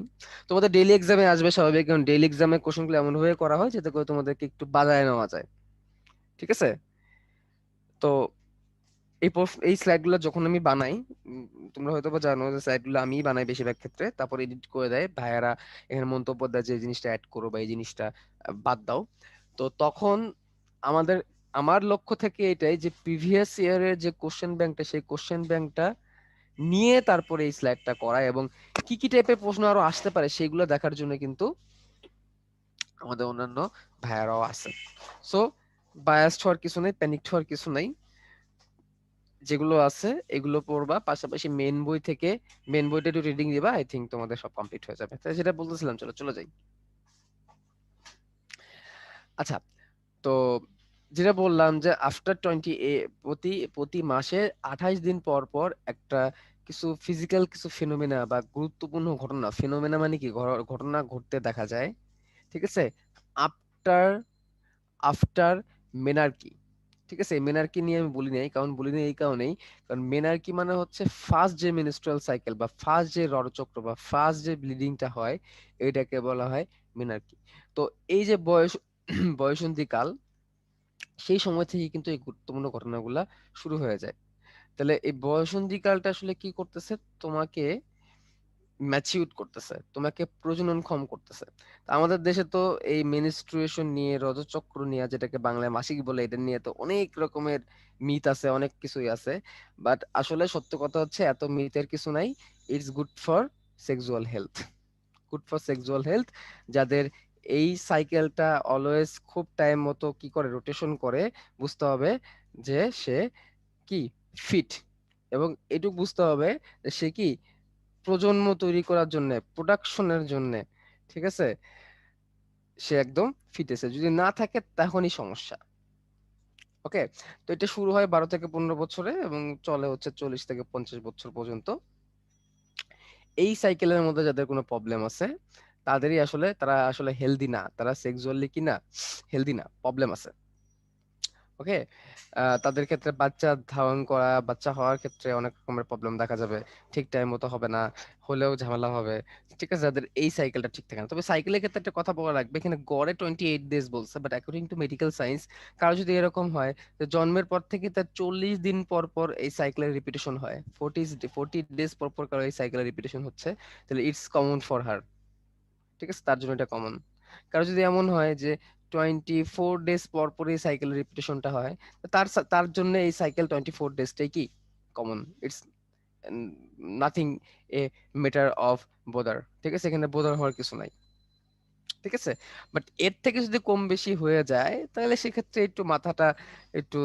তোমাদের ডেইলি এক্সামে আসবে স্বাভাবিক, কারণ ডেইলি এক্সামে কোশ্চেন গুলো এমন ভাবে করা হয় যাতে করে তোমাদেরকে একটু বাজায় নেওয়া যায়। ঠিক আছে, তো এই স্লাইড গুলো যখন আমি বানাই, উম, তোমরা হয়তো বা জানো যে স্লাইড গুলো আমিই বানাই বেশিরভাগ ক্ষেত্রে, তারপর এডিট করে দেয় ভাইয়ারা, এখানে মন্তব্য দেয় যে এই জিনিসটা অ্যাড করো বা এই জিনিসটা বাদ দাও। তো তখন আমাদের আমার লক্ষ্য থেকে এটাই যে প্রিভিয়াস ইয়ারের যে কোশ্চেন ব্যাংকটা, সেই কোশ্চেন ব্যাংকটা নিয়ে তারপরে এই স্লাইডটা করা, এবং কি কি টাইপের প্রশ্ন আরো আসতে পারে সেগুলো দেখার জন্য কিন্তু আমাদের অন্যান্য ভাইয়ারাও আছে। সো বায়াসড হওয়ার কিছু নেই, প্যানিকড হওয়ার কিছু নাই, যেগুলো আছে এগুলো পড়বা, পাশাপাশি মেন বই থেকে মেন বইটা একটু রিডিং দিবা, আই থিংক তোমাদের সব কমপ্লিট হয়ে যাবে। তাই যেটা বলতেছিলাম, চলো চলে যাই। আচ্ছা, তো যেটা বললাম যে আফটার 20 প্রতি প্রতি মাসে 28 দিন পর পর একটা কিছু ফিজিক্যাল কিছু ফিনোমেনা বা গুরুত্বপূর্ণ ঘটনা, ফিনোমেনা মানে কি, ঘটনা ঘটতে দেখা যায়। ঠিক আছে, আফটার আফটার মেনার্কি। ঠিক আছে, মেনার্কি নিয়ে আমি বলি নাই, কারণ বলি নাই এই কারণেই, কারণ মেনার্কি মানে হচ্ছে ফার্স্ট যে মেনস্ট্রুয়াল সাইকেল বা ফার্স্ট যে রডচক্র বা ফার্স্ট যে ব্লিডিংটা হয়, এটাকে বলা হয় মেনার্কি। তো এই যে বয়সন্ধিকাল, সেই সময় থেকে কিন্তু এই গুরুত্বপূর্ণ ঘটনাগুলা শুরু হয়ে যায়। তাহলে এই বয়সন্ধিকালটা আসলে কি করতেছে, তোমাকে ম্যাচিউর করতেছে, তোমাকে প্রজননক্ষম করতেছে। তো আমাদের দেশে তো এই মেনস্ট্রুয়েশন নিয়ে, রজচক্র নিয়ে, যেটাকে বাংলায় মাসিক বলে, এটা নিয়ে তো অনেক রকমের মিথ আছে, অনেক কিছুই আছে। বাট আসলে সত্য কথা হচ্ছে এত মিথের কিছু নাই। It's good for sexual health, good for sexual health. যাদের এই সাইকেলটা অলওয়েজ খুব টাইম মতো কি করে রোটেশন করে, বুঝতে হবে যে সে কি ফিট। এবং এটুকু বুঝতে হবে যে সে কি প্রজন্ম তৈরি করার জন্য, প্রোডাকশনের জন্য, ঠিক আছে, সে একদম ফিট আছে। যদি না থাকে তখনই সমস্যা। ওকে। তো এটা শুরু হয় 12 থেকে 15 বছরে এবং চলে হচ্ছে 40 থেকে 50 বছর পর্যন্ত। এই সাইকেলের মধ্যে যাদের কোনো প্রবলেম আছে তাদেরই আসলে, তারা আসলে হেলদি না, তারা সেক্সুয়ালি কি না, হেলদি না, প্রবলেম আছে। ওকে। তাদের ক্ষেত্রে বাচ্চা ধারণ করা, বাচ্চা হওয়ার ক্ষেত্রে অনেক রকমের প্রবলেম দেখা যাবে, ঠিক টাইম মতো হবে না, হলেও ঝামেলা হবে। ঠিক আছে, যাদের এই সাইকেলটা ঠিক থাকে না। তবে সাইকেলের ক্ষেত্রে একটা কথা বলা লাগবে, এখানে গড়ে 28 ডেজ বলছে, but according to medical science, কারো যদি এরকম হয় যে জন্মের পর থেকে তার 40 দিন পর পর এই সাইকেলের রিপিটেশন হয়, 40 ডেজ পর পর কারো এই সাইকেলের রিপিটেশন হচ্ছে, তাহলে ইটস কমন ফর হার। ঠিক আছে, তার জন্য এটা কমন। কারো যদি এমন হয় যে 24 ডেজ পর পর এই সাইকেলের রিপিটেশনটা হয়, তো তার জন্য এই সাইকেল 24 ডেজটাই কি common. It's nothing a matter of bother. ঠিক আছে, এখানে বোদার হওয়ার কিছু নাই। ঠিক আছে। বাট এর থেকে যদি কম বেশি হয়ে যায় তাহলে সেক্ষেত্রে একটু মাথাটা একটু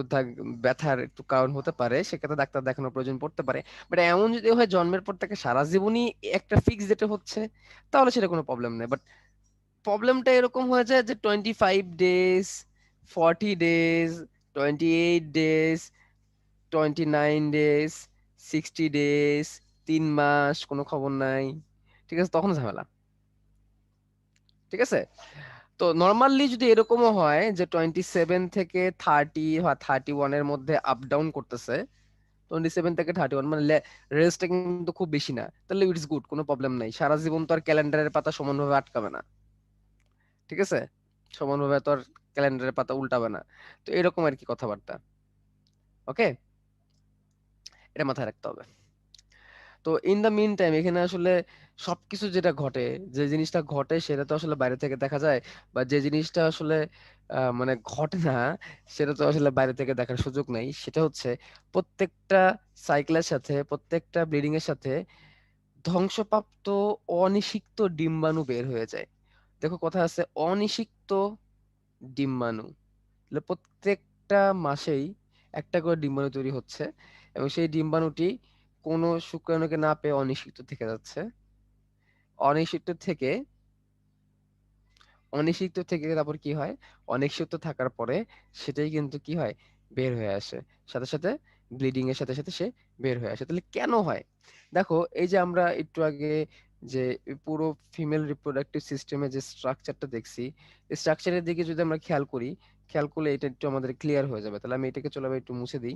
ব্যথার একটু কারণ হতে পারে, সেক্ষেত্রে ডাক্তার দেখানোর প্রয়োজন পড়তে পারে। বাট এমন যদি হয় জন্মের পর থেকে সারা জীবনই একটা ফিক্স যেটা হচ্ছে, তাহলে সেটা কোনো প্রবলেম নেই। বাট প্রবলেমটা এরকম হয়ে যায় যে 25 days, 40 days, 28 days, 29 days, 60 days, 3 মাস কোনো খবর নাই। ঠিক আছে, তখন ঝামেলা। ঠিক আছে। তো নর্মালি যদি এরকমও হয় যে 27 থেকে 30 বা 31-এর মধ্যে আপ ডাউন করতেছে, 27 থেকে 31 মানে রেঞ্জটা কিন্তু খুব বেশি না, তাহলে ইটস গুড, কোনো প্রবলেম নাই। সারা জীবন তো আর ক্যালেন্ডারের পাতা সমানভাবে আটকাবে না। ঠিক আছে, সমানভাবে তো আর ক্যালেন্ডারের পাতা উল্টাবে না। তো এরকম আর কি কথাবার্তা। ওকে, এটা মাথায় রাখতে হবে। তো ইন দা মিন টাইম এখানে আসলে সবকিছু যেটা ঘটে, যে জিনিসটা ঘটে সেটা তো আসলে বাইরে থেকে দেখা যায়, বা যে জিনিসটা আসলে মানে ঘটে না, সেটা তো আসলে বাইরে থেকে দেখার সুযোগ নাই। সেটা হচ্ছে প্রত্যেকটা সাইকেলের সাথে, প্রত্যেকটা ব্লিডিং এর সাথে ধ্বংসপ্রাপ্ত অনিষিক্ত ডিম্বাণু বের হয়ে যায়। দেখো কথা আছে অনিষিক্ত ডিম্বাণু, তাহলে প্রত্যেকটা মাসেই একটা করে ডিম্বাণু তৈরি হচ্ছে, এবং সেই ডিম্বাণুটি কোনো শুক্রাণুকে না পেয়ে অনিষিক্ত থেকে যাচ্ছে। অনিষিক্ত থেকে, অনিষিক্ত থেকে তারপর কি হয়, অনিষিক্ত থাকার পরে সেটাই কিন্তু কি হয়, বের হয়ে আসে, সাথে সাথে ব্লিডিং এর সাথে সাথে সে বের হয়ে আসে। তাহলে কেন হয়? দেখো এই যে আমরা একটু আগে যে পুরো ফিমেল রিপ্রোডাক্টিভ সিস্টেমে যে স্ট্রাকচারটা দেখছি, এই স্ট্রাকচারের দিকে যদি আমরা খেয়াল করি, খেয়াল করলে এটা একটু আমাদের ক্লিয়ার হয়ে যাবে। তাহলে আমি এটাকে চলো আবার একটু মুছে দিই।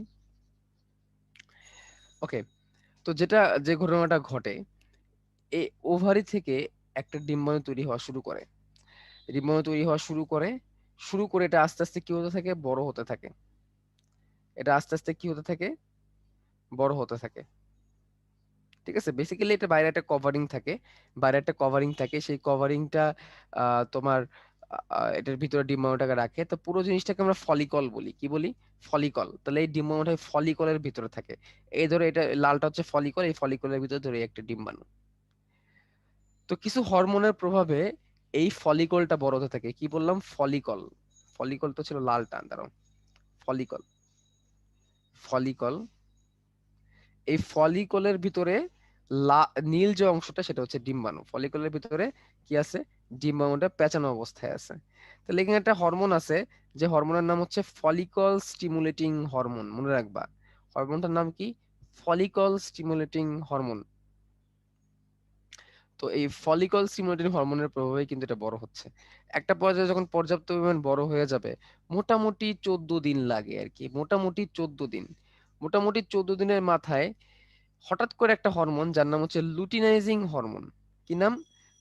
ওকে। তো যেটা, যে ঘটনাটা ঘটে, এই ওভারি থেকে একটা ডিম্বাণু তৈরি হওয়া শুরু করে, ডিম্বাণু তৈরি হওয়া শুরু করে এটা আস্তে আস্তে কি হতে থাকে, বড় হতে থাকে। এটা আস্তে আস্তে কি হতে থাকে, বড় হতে থাকে। ঠিক আছে, বেসিক্যালি এটা বাইরে একটা কভারিং থাকে, বাইরে একটা কভারিং থাকে, সেই কভারিংটা তোমার এটার ভিতরে ডিম্বাণুটাকে রাখে। তো পুরো জিনিসটাকে আমরা ফলিকল বলি। কি বলি? ফলিকল। তাহলে এই ডিম্বাণুটা ফলিকলের ভিতরে থাকে। এই ধরে এটা লালটা হচ্ছে ফলিকল, এই ফলিকলের ভিতরে ধরে একটা ডিম্বাণু। তো কিছু হরমোনের প্রভাবে এই ফলিকলটা বড় হতে থাকে। কি বললাম? ফলিকল। ফলিকল তো ছিল লালটা, দাঁড়াও, ফলিকল, ফলিকল। এই ফলিকলের ভিতরে নীল যে অংশটা সেটা হচ্ছে ডিম্বাণু। ফলিকলের ভিতরে কি আছে? ডিম্বাণুটা পেঁচানো অবস্থায় আছে। তাহলে এখানে একটা হরমোন আছে, যে হরমোনের নাম হচ্ছে ফলিকল স্টিমুলেটিং হরমোন। মনে রাখবা, হরমোনটার নাম কি? Follicle stimulating hormone. তো এই ফলিকল স্টিমুলেটিং হরমোনের প্রভাবে কিন্তু এটা বড় হচ্ছে। একটা পর্যায়ে যখন পর্যাপ্ত পরিমাণ বড় হয়ে যাবে, মোটামুটি 14 দিন লাগে আর কি, মোটামুটি 14 দিন। মোটামুটি 14 দিনের মাথায় হঠাৎ করে একটা হরমোন যার নাম হচ্ছে লুটিনাইজিং হরমোন। কি নাম?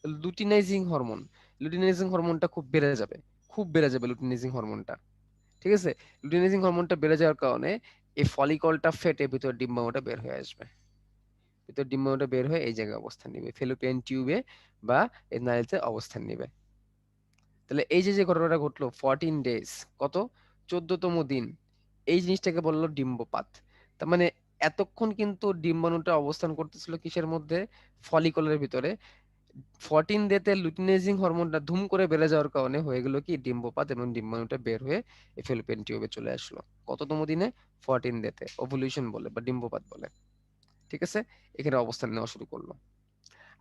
Luteinising hormone. লুটিনাইজিং হরমোনটা খুব বেড়ে যাবে, খুব বেড়ে যাবে লুটিনাইজিং হরমোনটা। ঠিক আছে, লুটিনাইজিং হরমোনটা বেড়ে যাওয়ার কারণে এই ফলিকলটা ফেটে ভিতরে ডিম্বাণুটা বের হয়ে আসবে। ভিতরে ডিম্বাণুটা বের হয়ে এই জায়গায় অবস্থান নেবে, ফেলোপিয়ান টিউবে বা এই নালীতে অবস্থান নেবে। তাহলে এই যে যে ঘটনাটা ঘটলো 14 ডেজ, কত 14তম দিন, এই জিনিসটাকে বললো ডিম্বপাত। তার মানে এতক্ষণ কিন্তু ডিম্বাণুটা অবস্থান করতেছিল কিসের মধ্যে, ফলিকলের ভিতরে। 14 ডেতে লুটিনাইজিং হরমোনটা ধুম করে বেড়ে যাওয়ার কারণে হয়ে গেল কি ডিম্বপাত, এবং ডিম্বাণুটা বের হয়ে এই ফেলোপিয়ান টিউবে চলে আসলো কততম দিনে, 14 ডেতে, ওভুলেশন বলে বা ডিম্বপাত বলে। ঠিক আছে, এখানে অবস্থান নেওয়া শুরু করলো।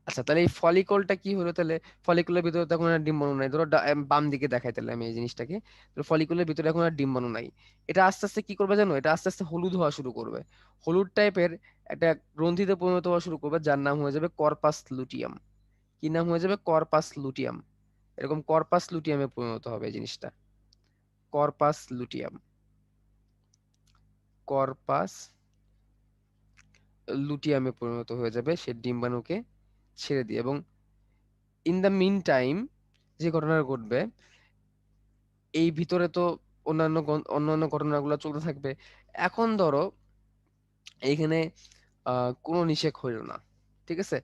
আচ্ছা, তাহলে এই ফলিকলটা কি হলো তাহলে, ফলিকুলের ভিতরে তখন আর ডিম্বাণু নাই, ধরো বাম দিকে দেখাই তাহলে আমি এই জিনিসটাকে, তো ফলিকুলের ভিতরে এখন আর ডিম্বাণু নাই। এটা আস্তে আস্তে কি করবে জানো, এটা আস্তে আস্তে হলুদ হওয়া শুরু করবে, হলুদ টাইপের একটা গ্রন্থিতে পরিণত হওয়া শুরু করবে, যার নাম হয়ে যাবে কর্পাস লুটিয়াম। কি নাম হয়ে যাবে, কর্পাস লুটিয়াম। এরকম কর্পাস লুটিয়ামে পরিণত হবে এই জিনিসটা, কর্পাস লুটিয়াম, কর্পাস লুটিয়ামে পরিণত হয়ে যাবে সে ডিম্বাণুকে ছেড়ে দিয়ে। এবং ইন দ্য মিন টাইম যে ঘটনাটা ঘটবে, এই ভিতরে তো অন্যান্য ঘটনাগুলো চলতে থাকবে। এখন ধরো এইখানে কোনো নিষেক হইল না, ঠিক আছে,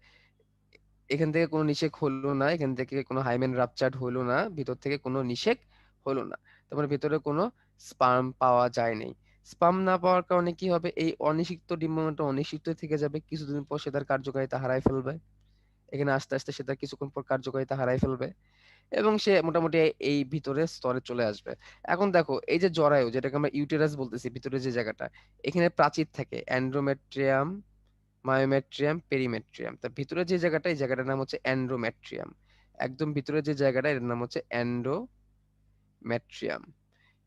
এখান থেকে কোনো নিষেক হলো না, এখান থেকে কোনো হাইমেন রাপচার্ড হলো না, ভিতর থেকে কোনো নিষেক হলো না, তারপরে ভিতরে কোনো স্পার্ম পাওয়া যায় নাই। স্পার্ম না পাওয়ার কারণে কি হবে, এই অনিষিক্ত ডিম্বাণুটা অনিষিক্ত থেকে যাবে, কিছুদিন পর সে তার কার্যকারিতা হারায় ফেলবে। এখানে আস্তে আস্তে সে তার কিছুক্ষণ পর কার্যকারিতা হারায় ফেলবে, এবং সে মোটামুটি এই ভিতরের স্তরে চলে আসবে। এখন দেখো এই যে জরায়ু, যেটাকে আমরা ইউটেরাস বলতেছি, ভিতরে যে জায়গাটা, এখানে প্রাচীর থাকে, অ্যান্ড্রোমেট্রিয়াম, মায়োমেট্রিয়াম, পেরিমেট্রিয়াম। তার ভিতরে যে জায়গাটা, এই জায়গাটার নাম হচ্ছে অ্যান্ড্রোমেট্রিয়াম। একদম ভিতরে যে জায়গাটা, এর নাম হচ্ছে অ্যান্ড্রোমেট্রিয়াম।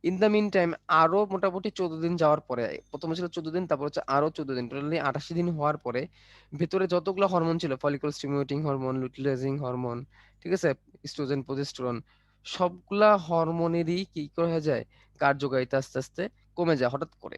ইন দ্য মিন টাইম আরো মোটামুটি 14 দিন যাওয়ার পরে, প্রথমে ছিল 14 দিন, তারপর হচ্ছে আরো 14 দিন, টোটালি 88 দিন হওয়ার পরে ভেতরে যতগুলো হরমোন ছিল, ফলিকল স্টিমুলেটিং হরমোন, লুটিলাইজিং হরমোন, ঠিক আছে, ইস্ট্রোজেন, প্রজেস্টেরন, সবগুলা হরমোনেরই কি হয়ে যায়, কার্যকারিতা আস্তে আস্তে কমে যায় হঠাৎ করে।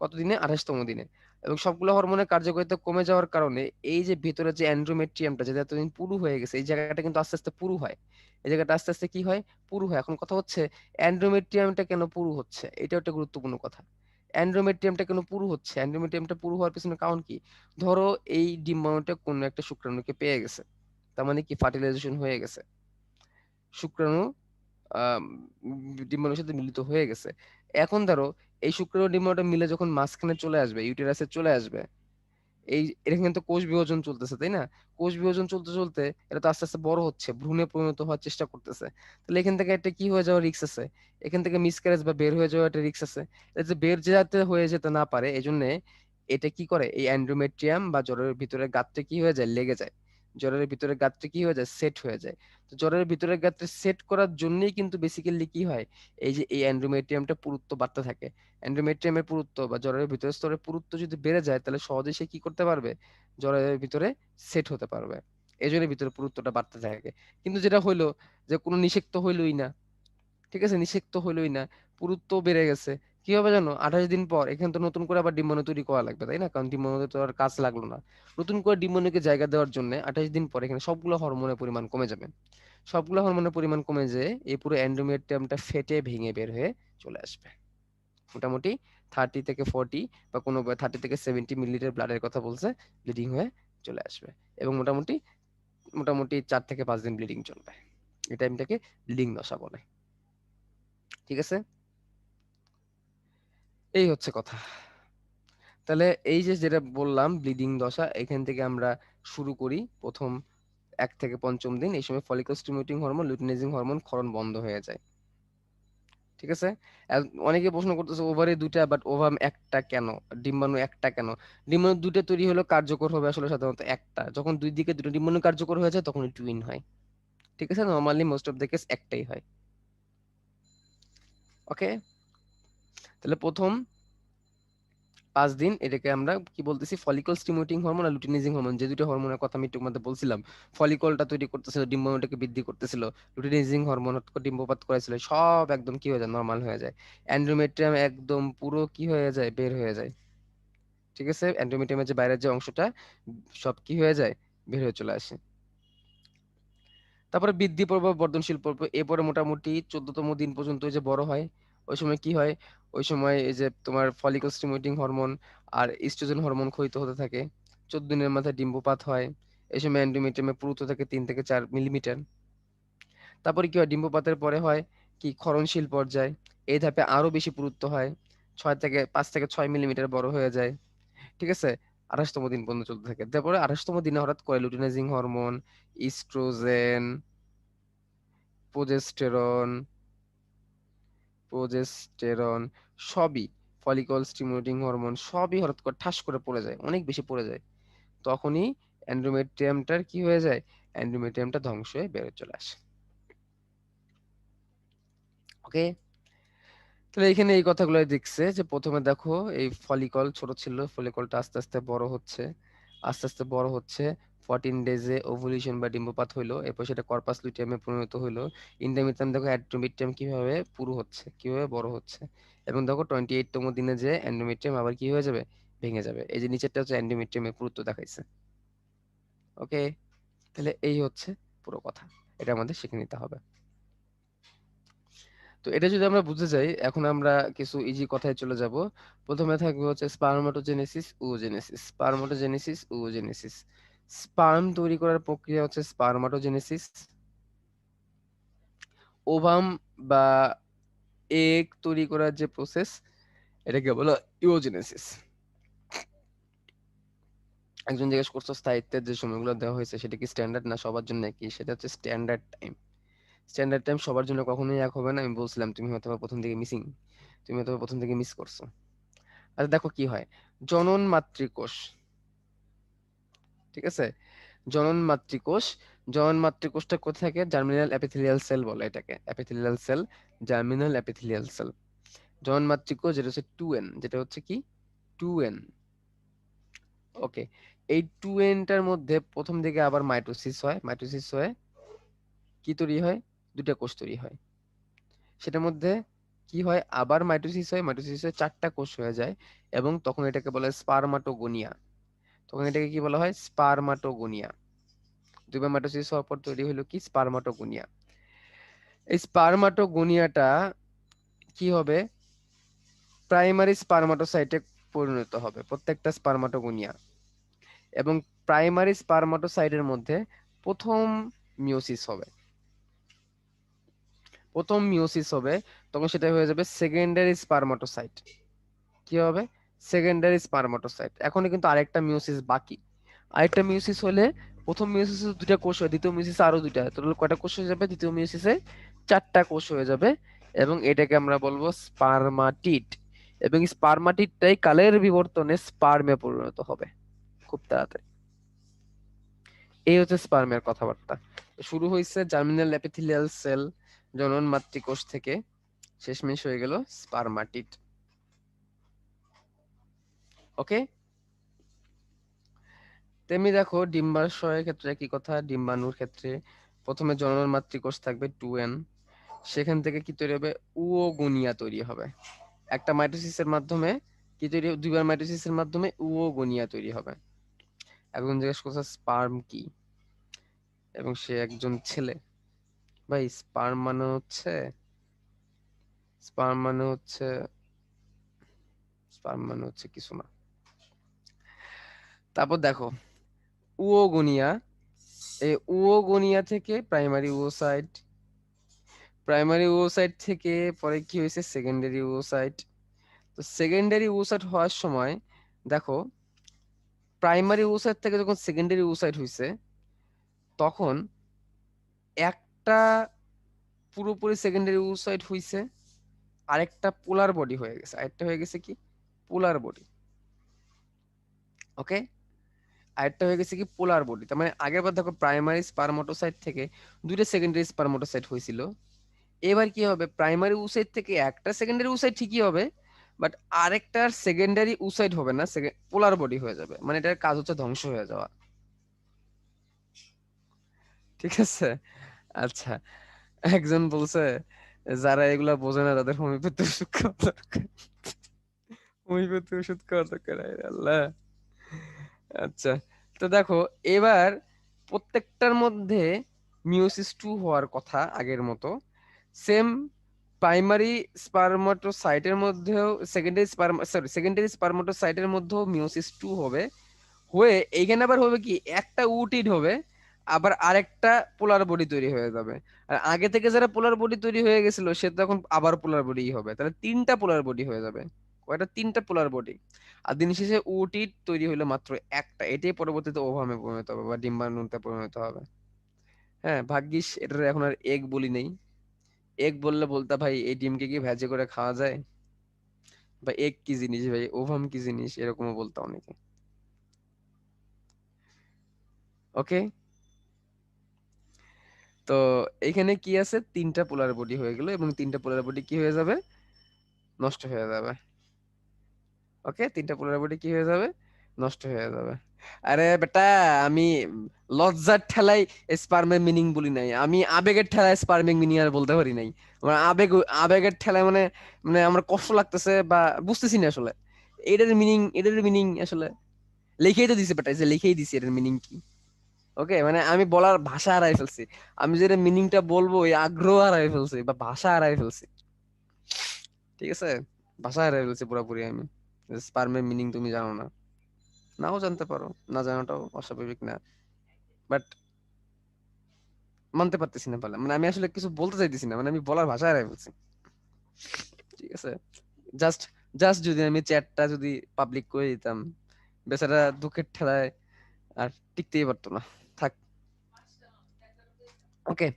কতদিনে, 28তম দিনে। এবং সবগুলো হরমোনের কার্যকারিতা কমে যাওয়ার কারণে এই যে ভিতরে যে অ্যান্ড্রোমেট্রিয়ামটা, যেটা এতদিন পুরু হয়ে গেছে, এই জায়গাটা কিন্তু আস্তে আস্তে পুরু হয়। এই জায়গাটা আস্তে আস্তে কি হয়, পুরু হয়। এখন কথা হচ্ছে অ্যান্ড্রোমেট্রিয়ামটা কেন পুরু হচ্ছে, এটা একটা গুরুত্বপূর্ণ কথা। অ্যান্ড্রোমেট্রিয়ামটা কেন পুরু হচ্ছে, অ্যান্ড্রোমেট্রিয়ামটা পুরু হওয়ার পিছনে কারণ কি, ধরো এই ডিম্বাণুটা কোনো একটা শুক্রাণুকে পেয়ে গেছে, তার মানে কি ফার্টিলাইজেশন হয়ে গেছে, শুক্রাণু আহ ডিম্বাণুর সাথে মিলিত হয়ে গেছে। এখন ধরো এই শুক্রাণু ডিম্বাণুটা মিলে যখন মাঝখানে চলে আসবে, ইউটেরাসে চলে আসবে, এটা কিন্তু কোষ বিভাজন চলতেছে, তাই না? কোষ বিভাজন চলতে চলতে এটা তো আস্তে আস্তে বড় হচ্ছে, ভ্রূণে পরিণত হওয়ার চেষ্টা করতেছে। তাহলে এখান থেকে একটা কি হয়ে যাওয়ার রিস্ক আছে, এখান থেকে মিসক্যারেজ বা বের হয়ে যাওয়ার একটা রিস্ক আছে। এটা যে বের যাতে হয়ে যেতে না পারে, এই জন্য এটা কি করে, এই অ্যান্ড্রোমেট্রিয়াম বা জরায়ুর ভিতরে গাঁতটা কি হয়ে যায়, লেগে যায়। জরায়ুর ভিতরে গাঁতটা কি হয়ে যায়, সেট হয়ে যায়। তো জরায়ুর ভিতরে গাঁতটা সেট করার জন্যই কিন্তু বেসিক্যালি কি হয়, এই যে এই অ্যান্ড্রোমেট্রিয়ামটা পুরুত্ব বাড়তে থাকে। এন্ডোমেট্রিয়ামের পুরুত্ব বা জরায়ুর ভিতরের স্তরের পুরুত্ব যদি বেড়ে যায়, তাহলে সহজে সে কি করতে পারবে, জরায়ুর ভিতরে সেট হতে পারবে। এই জন্য ভিতরে পুরুত্বটা বাড়তে থাকে। কিন্তু যেটা হইলো, যে কোনো নিষেক তো হইলোই না, ঠিক আছে, নিষেক তো হইলোই না, পুরুত্ব বেড়ে গেছে, কি হবে জানো, 28 দিন পর এখানে তো নতুন করে আবার ডিম্বাণু তৈরি করা লাগবে, তাই না? কারণ ডিম্বাণুতে তো আর কাজ লাগলো না। নতুন করে ডিম্বাণুকে জায়গা দেওয়ার জন্য 28 দিন পর এখানে সবগুলো হরমোনের পরিমাণ কমে যাবে। সবগুলো হরমোনের পরিমাণ কমে যেয়ে এই পুরো এন্ডোমেট্রিয়ামটা ফেটে ভেঙে বের হয়ে চলে আসবে। মোটামুটি 30 থেকে 40 বা কোনো 30 থেকে 70 মিলিলিটার ব্লাডের কথা বলছে, ব্লিডিং হয়ে চলে আসবে। এবং মোটামুটি মোটামুটি 4 থেকে 5 দিন ব্লিডিং চলবে। এই টাইমটাকে ব্লিডিং দশা বলে। ঠিক আছে, এই হচ্ছে কথা। তাহলে এই যে যেটা বললাম ব্লিডিং দশা, এখান থেকে আমরা শুরু করি প্রথম 1 থেকে 5ম দিন। এই সময় follicle stimulating hormone, luteinising hormone ক্ষরণ বন্ধ হয়ে যায়। ঠিক আছে, অনেকে প্রশ্ন করতেছে ওভারে দুইটা বাট ওভাম একটা কেন, ডিম্বাণু একটা কেন? ডিম্বাণু দুইটা তৈরি হলো কার্যকর হবে আসলে সাধারণত একটা, যখন দুই দিকে দুটো ডিম্বাণু কার্যকর হয়ে যায় তখন টুইন হয়। ঠিক আছে, normally most of the case একটাই হয়। ওকে, তাহলে প্রথম 5 দিন এটাকে আমরা কি বলতেছি, ফলিকল স্টিমুলেটিং হরমোন আর লুটিনাইজিং হরমোন, যে দুটো হরমোনের কথা আমি একটু মধ্যে বলছিলাম। ফলিকলটা তৈরি করতেছিল, ডিম্বাণুটাকে বৃদ্ধি করতেছিল, লুটিনাইজিং হরমোন ডিম্বপাত করেছিল, সব একদম কি হয়ে যায়, নর্মাল হয়ে যায়। অ্যান্ড্রোমেট্রিয়াম একদম পুরো কি হয়ে যায়, বের হয়ে যায়। ঠিক আছে, অ্যান্ড্রোমেট্রিয়ামের যে বাইরের যে অংশটা সব কি হয়ে যায়, বের হয়ে চলে আসে। তারপরে বৃদ্ধি পর্ব, বর্ধনশীল পর্ব, এরপরে মোটামুটি 14তম দিন পর্যন্ত ওই যে বড় হয়। ওই সময় কি হয়, ওই সময় এই যে তোমার ফলিকল স্টিমুলেটিং হরমোন আর ইস্ট্রোজেন হরমোন ক্ষয়িত হতে থাকে। 14 দিনের মাথায় ডিম্বপাত হয়। এই সময় এন্ডোমেট্রিয়ামের পুরুত্ব থাকে 3 থেকে 4 মিলিমিটার। তারপরে কি হয়, ডিম্বপাতের পরে হয় কি ক্ষরণশীল পর্যায়। এই ধাপে আরো বেশি পুরুত্ব হয়, 5 থেকে 6 মিলিমিটার বড় হয়ে যায়। ঠিক আছে, 28তম দিন পর্যন্ত চলতে থাকে। তারপরে 28তম দিনে হঠাৎ করে luteinizing hormone, estrogen, progesterone progesterone সবই, ফলিকল স্টিমুলেটিং হরমোন সবই হঠাৎ করে ঠাস করে পড়ে যায়, অনেক বেশি পড়ে যায়। তখনই এন্ডোমেট্রিয়ামটার কি হয়ে যায়, এন্ডোমেট্রিয়ামটা ধ্বংস হয়ে বের চলে আসে। ওকে, তাহলে এখানে এই কথাগুলো দেখছে যে প্রথমে দেখো এই ফলিকল ছোট ছিল, ফলিকলটা আস্তে আস্তে বড় হচ্ছে, আস্তে আস্তে বড় হচ্ছে। 14 ডেজে ওভুলেশন বা ডিম্বপাত হইলো, এরপর সেটা কর্পাস লুটিয়ামে পরিণত হইলো। ইন দ্য মিডটাইম দেখো এন্ডোমেট্রিয়াম কিভাবে পুরু হচ্ছে, কিভাবে বড় হচ্ছে। এবং দেখো 28তম দিনে যে এন্ডোমেট্রিয়াম আবার কি হয়ে যাবে, ভেঙে যাবে। এই যে নিচেরটা হচ্ছে এন্ডোমেট্রিয়ামের পুরুত্ব দেখাইছে। ওকে, তাহলে এই হচ্ছে পুরো কথা, এটা আমাদের শিখে নিতে হবে। তো এটা যদি আমরা বুঝতে যাই, এখন আমরা কিছু ইজি কথায় চলে যাব। প্রথমে থাকবে হচ্ছে স্পারমাটোজেনেসিস, ওজেনেসিস। স্পারমাটোজেনেসিস, ওজেনেসিস। স্পার্ম তৈরি করার প্রক্রিয়া হচ্ছে স্পারমাটোজেনেসিস। ওভাম বা এগ তৈরি করার যে প্রসেস, এটাকে বলা ইওজেনেসিস। একজন জিজ্ঞেস করছো স্থায়িত্বের যে সময়গুলো দেওয়া হয়েছে সেটা কি স্ট্যান্ডার্ড না সবার জন্য একই, সেটা হচ্ছে স্ট্যান্ডার্ড টাইম। স্ট্যান্ডার্ড টাইম সবার জন্য কখনোই এক হবে না, আমি বলছিলাম, তুমি হয়তো বা প্রথম থেকে মিসিং, তুমি হয়তো বা প্রথম থেকে মিস করছো। আচ্ছা দেখো কি হয়, জনন মাতৃকোষ, ঠিক আছে, জনন মাতৃকোষ। জনন মাতৃকোষটা কোথায় থাকে, জার্মিনাল এপিথেলিয়াল সেল বলে এটাকে, epithelial cell, germinal epithelial cell. জনন মাতৃকোষ যেটা হচ্ছে 2n, যেটা হচ্ছে কি 2n। ওকে, এই 2nটার মধ্যে প্রথম দিকে আবার মাইটোসিস হয়, মাইটোসিস হয়ে কি তৈরি হয়, দুটা কোষ তৈরি হয়। সেটার মধ্যে কি হয়, আবার মাইটোসিস হয়, মাইটোসিস হয়ে 4টা কোষ হয়ে যায়, এবং তখন এটাকে বলে স্পারমাটোগোনিয়া। তখন এটাকে কি বলা হয়, স্পারমাটোগোনিয়া। দুইবার মাইটোসিস হওয়ার পর তৈরি হলো কি, স্পারমাটোগোনিয়া। এই স্পারমাটোগোনিয়াটা কি হবে, প্রাইমারি স্পারমাটোসাইটে পরিণত হবে প্রত্যেকটা স্পারমাটোগোনিয়া। এবং প্রাইমারি স্পারমাটোসাইটের মধ্যে প্রথম মিওসিস হবে, প্রথম মিওসিস হবে, তখন সেটা হয়ে যাবে সেকেন্ডারি স্পারমাটোসাইট। কি হবে, সেকেন্ডারি স্পারমাটোসাইট। এখনো কিন্তু আরেকটা মিওসিস বাকি। আরেকটা মিওসিস হলে, প্রথম মিওসিসে দুটা কোষ হয়, দ্বিতীয় মিওসিসে আরো দুইটা, টোটাল কয়টা কোষ হয়ে যাবে, দ্বিতীয় মিওসিসে 4টা কোষ হয়ে যাবে। এবং এটাকে আমরা বলবো স্পারমাটিড। এবং স্পারমাটিডটাই কালের বিবর্তনে স্পার্মে পরিণত হবে খুব তাড়াতাড়ি। এই হচ্ছে স্পার্মের কথাবার্তা। শুরু হয়েছে জার্মিনাল এপিথেলিয়াল সেল, জনন মাতৃকোষ থেকে, শেষমেশ হয়ে গেল স্পারমাটিড। ওকে, তেমনি দেখো ডিম্বাশয়ের ক্ষেত্রে কি কথা, ডিম্বাণুর ক্ষেত্রে প্রথমে জনন মাতৃকোষ থাকবে 2n, সেখান থেকে কি তৈরি হবে, উওগোনিয়া তৈরি হবে। একটা মাইটোসিসের মাধ্যমে কি তৈরি, দুইবার মাইটোসিসের মাধ্যমে উওগোনিয়া তৈরি হবে। একজন জিজ্ঞেস করছে স্পার্ম কি, এবং সে একজন ছেলে। ভাই স্পার্ম মানে হচ্ছে, স্পার্ম মানে হচ্ছে, স্পার্ম মানে হচ্ছে কিছু না। তারপর দেখো উওগোনিয়া, এই উওগোনিয়া থেকে প্রাইমারি উওসাইট, প্রাইমারি ওসাইট থেকে পরে কি হয়েছে, সেকেন্ডারি ওসাইট। তো সেকেন্ডারি ওসাইট হওয়ার সময় দেখো, প্রাইমারি ওসাইট থেকে যখন সেকেন্ডারি ওসাইট হয়েছে, তখন একটা পুরোপুরি সেকেন্ডারি ওসাইট হয়েছে, আরেকটা পোলার বডি হয়ে গেছে, আরেকটা হয়ে গেছে কি পোলার বডি। ওকে, আরেকটা হয়ে গেছে কি পোলার বডি। তার মানে আগের বার দেখো প্রাইমারি স্পারমাটোসাইট থেকে দুইটা সেকেন্ডারি স্পারমাটোসাইট হয়েছিল, এবার কি হবে, প্রাইমারি উসাইট থেকে একটা সেকেন্ডারি উসাইট ঠিকই হবে, বাট আরেকটার সেকেন্ডারি উসাইট হবে না, পোলার বডি হয়ে যাবে। মানে এটার কাজ হচ্ছে ধ্বংস হয়ে যাওয়া। ঠিক আছে, আচ্ছা, একজন বলছে যারা এগুলা বোঝে না তাদের হোমিওপ্যাথি ওষুধ খাওয়া দরকার, হোমিওপ্যাথি ওষুধ খাওয়া দরকার, হায় আল্লাহ। আচ্ছা, তো দেখো এবার প্রত্যেকটার মধ্যে মিওসিস 2 হওয়ার কথা আগের মতো, সেম প্রাইমারি স্পারমাটোসাইটের মধ্যেও সেকেন্ডারি সেকেন্ডারি স্পারমাটোসাইটের মধ্যেও মিওসিস 2 হবে, হয়ে এইখানে আবার হবে কি, একটা উটিড হবে, আবার আরেকটা পোলার বডি তৈরি হয়ে যাবে। আর আগে থেকে যারা পোলার বডি তৈরি হয়ে গেছিল সে তখন আবার পোলার বডি হবে, তাহলে তিনটা পোলার বডি হয়ে যাবে। কয়টা? তিনটা পোলার বডি। আর দিন শেষে উটিড তৈরি হলো মাত্র একটা, এটাই পরবর্তীতে ওভামে পরিণত হবে বা ডিম্বাণুতে পরিণত হবে। হ্যাঁ, ভাগ্যিস এটার এখন আর এগ বলি নেই। এগ বললে বলতা ভাই এই ডিমকে কি ভেজে করে খাওয়া যায়, বা এগ কি জিনিস ভাই, ওভাম কি জিনিস, এরকমও বলতো অনেকে। ওকে, তো এখানে কি আছে, তিনটা পোলার বডি হয়ে গেল, এবং তিনটা পোলার বডি কি হয়ে যাবে, নষ্ট হয়ে যাবে। ওকে, তিনটা পোলার বডি কি হয়ে যাবে, নষ্ট হয়ে যাবে। আরে বেটা, আমি লজ্জার ঠেলায় স্পার্মের মিনিং বলি নাই, আমি আবেগের ঠেলায় স্পার্মিং মিনিং আর বলতে পারি নাই। আমার আবেগের ঠেলায় মানে, মানে আমার কষ্ট লাগতেছে বা বুঝতেছি না আসলে এটার মিনিং আসলে লিখেই তো দিছে বেটা, এই যে লিখেই দিছি এটার মিনিং কি। ওকে, মানে আমি বলার ভাষা হারাই ফেলছি, আমি যেটা মিনিংটা বলবো এই আগ্রহ হারাই ফেলছি বা ভাষা হারাই ফেলছি। ঠিক আছে, ভাষা হারাই ফেলছি পুরোপুরি আমি। স্পার্মের মিনিং তুমি জানো না, নাও জানতে পারো, না জানাটাও অস্বাভাবিক না, বাট মানতে পারতেছি না বলে, মানে আমি আসলে কিছু বলতে চাইতেছি না, মানে আমি বলার ভাষা হারাই ফেলছি। ঠিক আছে, জাস্ট জাস্ট যদি আমি চ্যাটটা যদি পাবলিক করে দিতাম, বেচারা দুঃখের ঠেলায় আর টিকতেই পারতো না। থাক। ওকে,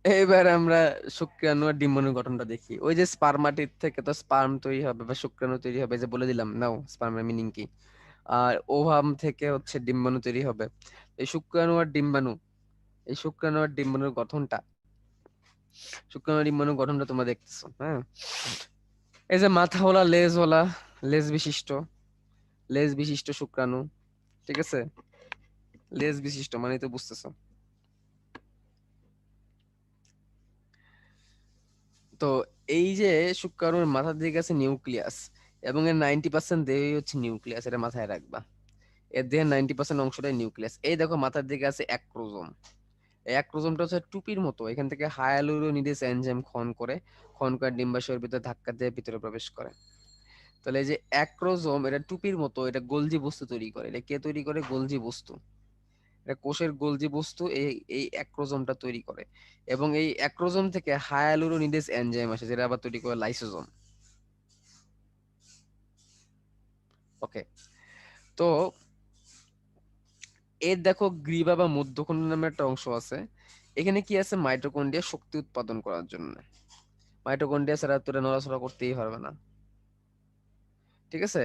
এবার আমরা শুক্রাণু আর ডিম্বাণুর গঠনটা দেখি। ওই যে স্পার্মাটিড থেকে তো স্পার্ম তৈরি হবে বা শুক্রাণু তৈরি হবে, যে বলে দিলাম নাও স্পার্মের মিনিং কি। আর ওভাম থেকে হচ্ছে ডিম্বাণু তৈরি হবে। এই শুক্রাণু আর ডিম্বাণু, এই শুক্রাণু আর ডিম্বাণুর গঠনটা, শুক্রাণু আর ডিম্বাণুর গঠনটা তোমরা দেখতেছো, হ্যাঁ। এই যে মাথাওয়ালা লেজওয়ালা, লেজ বিশিষ্ট, লেজ বিশিষ্ট শুক্রাণু, ঠিক আছে, লেজ বিশিষ্ট মানে তো বুঝতেছো। তো এই যে শুক্রাণুর মাথার দিকে আছে নিউক্লিয়াস, এবং এর 90% দেহই হচ্ছে নিউক্লিয়াস, এটা মাথায় রাখবা। এর দেহের 90% অংশটাই নিউক্লিয়াস। এই দেখো মাথার দিকে আছে অ্যাক্রোজোম। এই অ্যাক্রোজোমটা হচ্ছে টুপির মতো, এখান থেকে হায়ালুরোনিডেস এনজাইম খন করে ডিম্বাশয়ের ভিতরে ধাক্কা দিয়ে ভিতরে প্রবেশ করে। তাহলে এই যে অ্যাক্রোজোম, এটা টুপির মতো, এটা গোলজি বস্তু তৈরি করে। এটা কে তৈরি করে? গোলজি বস্তু। এটা কোষের গোলজি বস্তু এই এই অ্যাক্রোজোমটা তৈরি করে। এবং এই অ্যাক্রোজোম থেকে হায়ালুরোনিডেস এনজাইম আসে, যেটা আবার তৈরি করে লাইসোজোম। ওকে, তো এর দেখো গ্রীবা বা মধ্যকোণ নামে একটা অংশ আছে। এখানে কি আছে? মাইটোকন্ড্রিয়া শক্তি উৎপাদন করার জন্য। মাইটোকন্ড্রিয়া ছাড়া তোরা নড়াচড়া করতেই পারবে না। ঠিক আছে,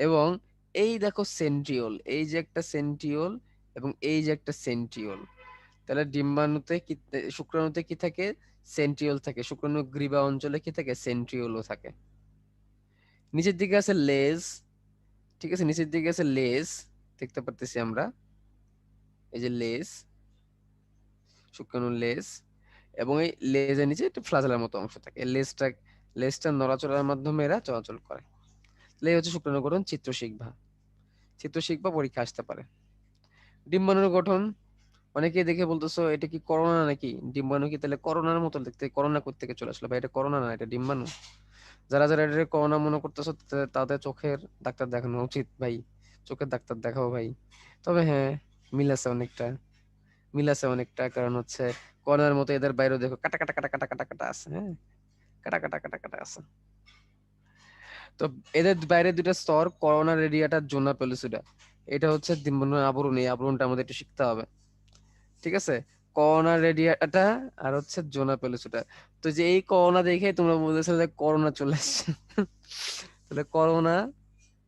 এবং এই দেখো সেন্ট্রিওল, এই যে একটা সেন্ট্রিওল এবং এই যে একটা সেন্ট্রিওল। তাহলে ডিম্বাণুতে কি, শুক্রাণুতে কি থাকে? সেন্ট্রিওল থাকে। শুক্রাণু গ্রীবা অঞ্চলে কি থাকে? সেন্ট্রিওলও থাকে। নিচের দিকে আছে লেজ, ঠিক আছে, নিচের দিকে আছে লেজ, দেখতে পারতেছি আমরা, এই যে লেজ, শুক্রাণুর লেজ। এবং এই লেজের নিচে একটু ফ্লাজেলার মতো অংশ থাকে। এই লেজটা নড়াচড়ার মাধ্যমে এরা চলাচল করে। তাহলে এই হচ্ছে শুক্রাণু গঠন। চিত্র শিখবা পরীক্ষা আসতে পারে। ডিম্বাণুর গঠন, অনেকেই দেখে বলতেছো এটা কি করোনা নাকি? ডিম্বাণু কি তাহলে করোনার মতো দেখতে? করোনা কোথা থেকে চলে আসলো ভাই? এটা করোনা না, এটা ডিম্বাণু। যারা যারা এটা করোনা মনে করতেছো তাদের চোখের ডাক্তার দেখানো উচিত ভাই, চোখের ডাক্তার দেখাও ভাই। তবে হ্যাঁ, মিল আছে অনেকটা, কারণ হচ্ছে করোনার মতো এদের বাইরেও দেখো কাটা কাটা কাটা কাটা কাটা কাটা আছে, হ্যাঁ, কাটা কাটা কাটা কাটা আছে। তো এদের বাইরে দুটা স্তর, করোনা রেডিয়াটা, জোনা পেলুসিডা। এটা হচ্ছে ডিম্বাণুর আবরণ, এই আবরণটা আমাদের একটু শিখতে হবে। ঠিক আছে, করোনা রেডিয়াটা আর হচ্ছে জোনা পেলুসিডা। তো যে এই করোনা দেখে তোমরা বলতেছো যে করোনা চলে আসছে, তাহলে করোনা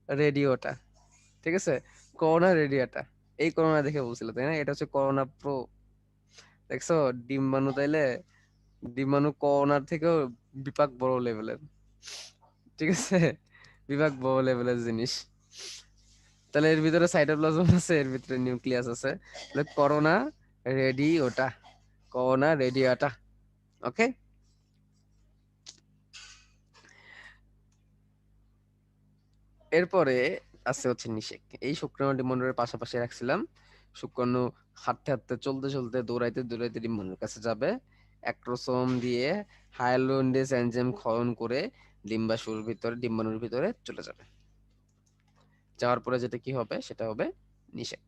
রেডিওটা, ঠিক আছে, করোনা রেডিয়াটা, এই করোনা দেখে বলছিল তাই না? এটা হচ্ছে করোনা প্রো। দেখছো, ডিম্বাণু তাইলে, ডিম্বাণু করোনার থেকেও বিপাক বড় লেভেলের। ঠিক আছে, বিভাগ বড় লেভেলের জিনিস। তাহলে এর ভিতরে সাইটোপ্লাজম আছে, এর ভিতরে নিউক্লিয়াস আছে। তাহলে করোনা রেডিওটা, করোনা রেডিওটা। ওকে, এরপরে আছে হচ্ছে নিষেক। এই শুক্রাণু ডিম্বাণুর পাশাপাশি রাখছিলাম। শুক্রাণু হাঁটতে হাঁটতে, চলতে চলতে, দৌড়াইতে দৌড়াইতে ডিম্বাণুর কাছে যাবে। অ্যাক্রোসোম দিয়ে হায়ালুরোনিডেস এনজাইম ক্ষরণ করে ডিম্বাণুর ভিতরে চলে যাবে। যাওয়ার পরে যেটা কি হবে সেটা হবে নিষেক।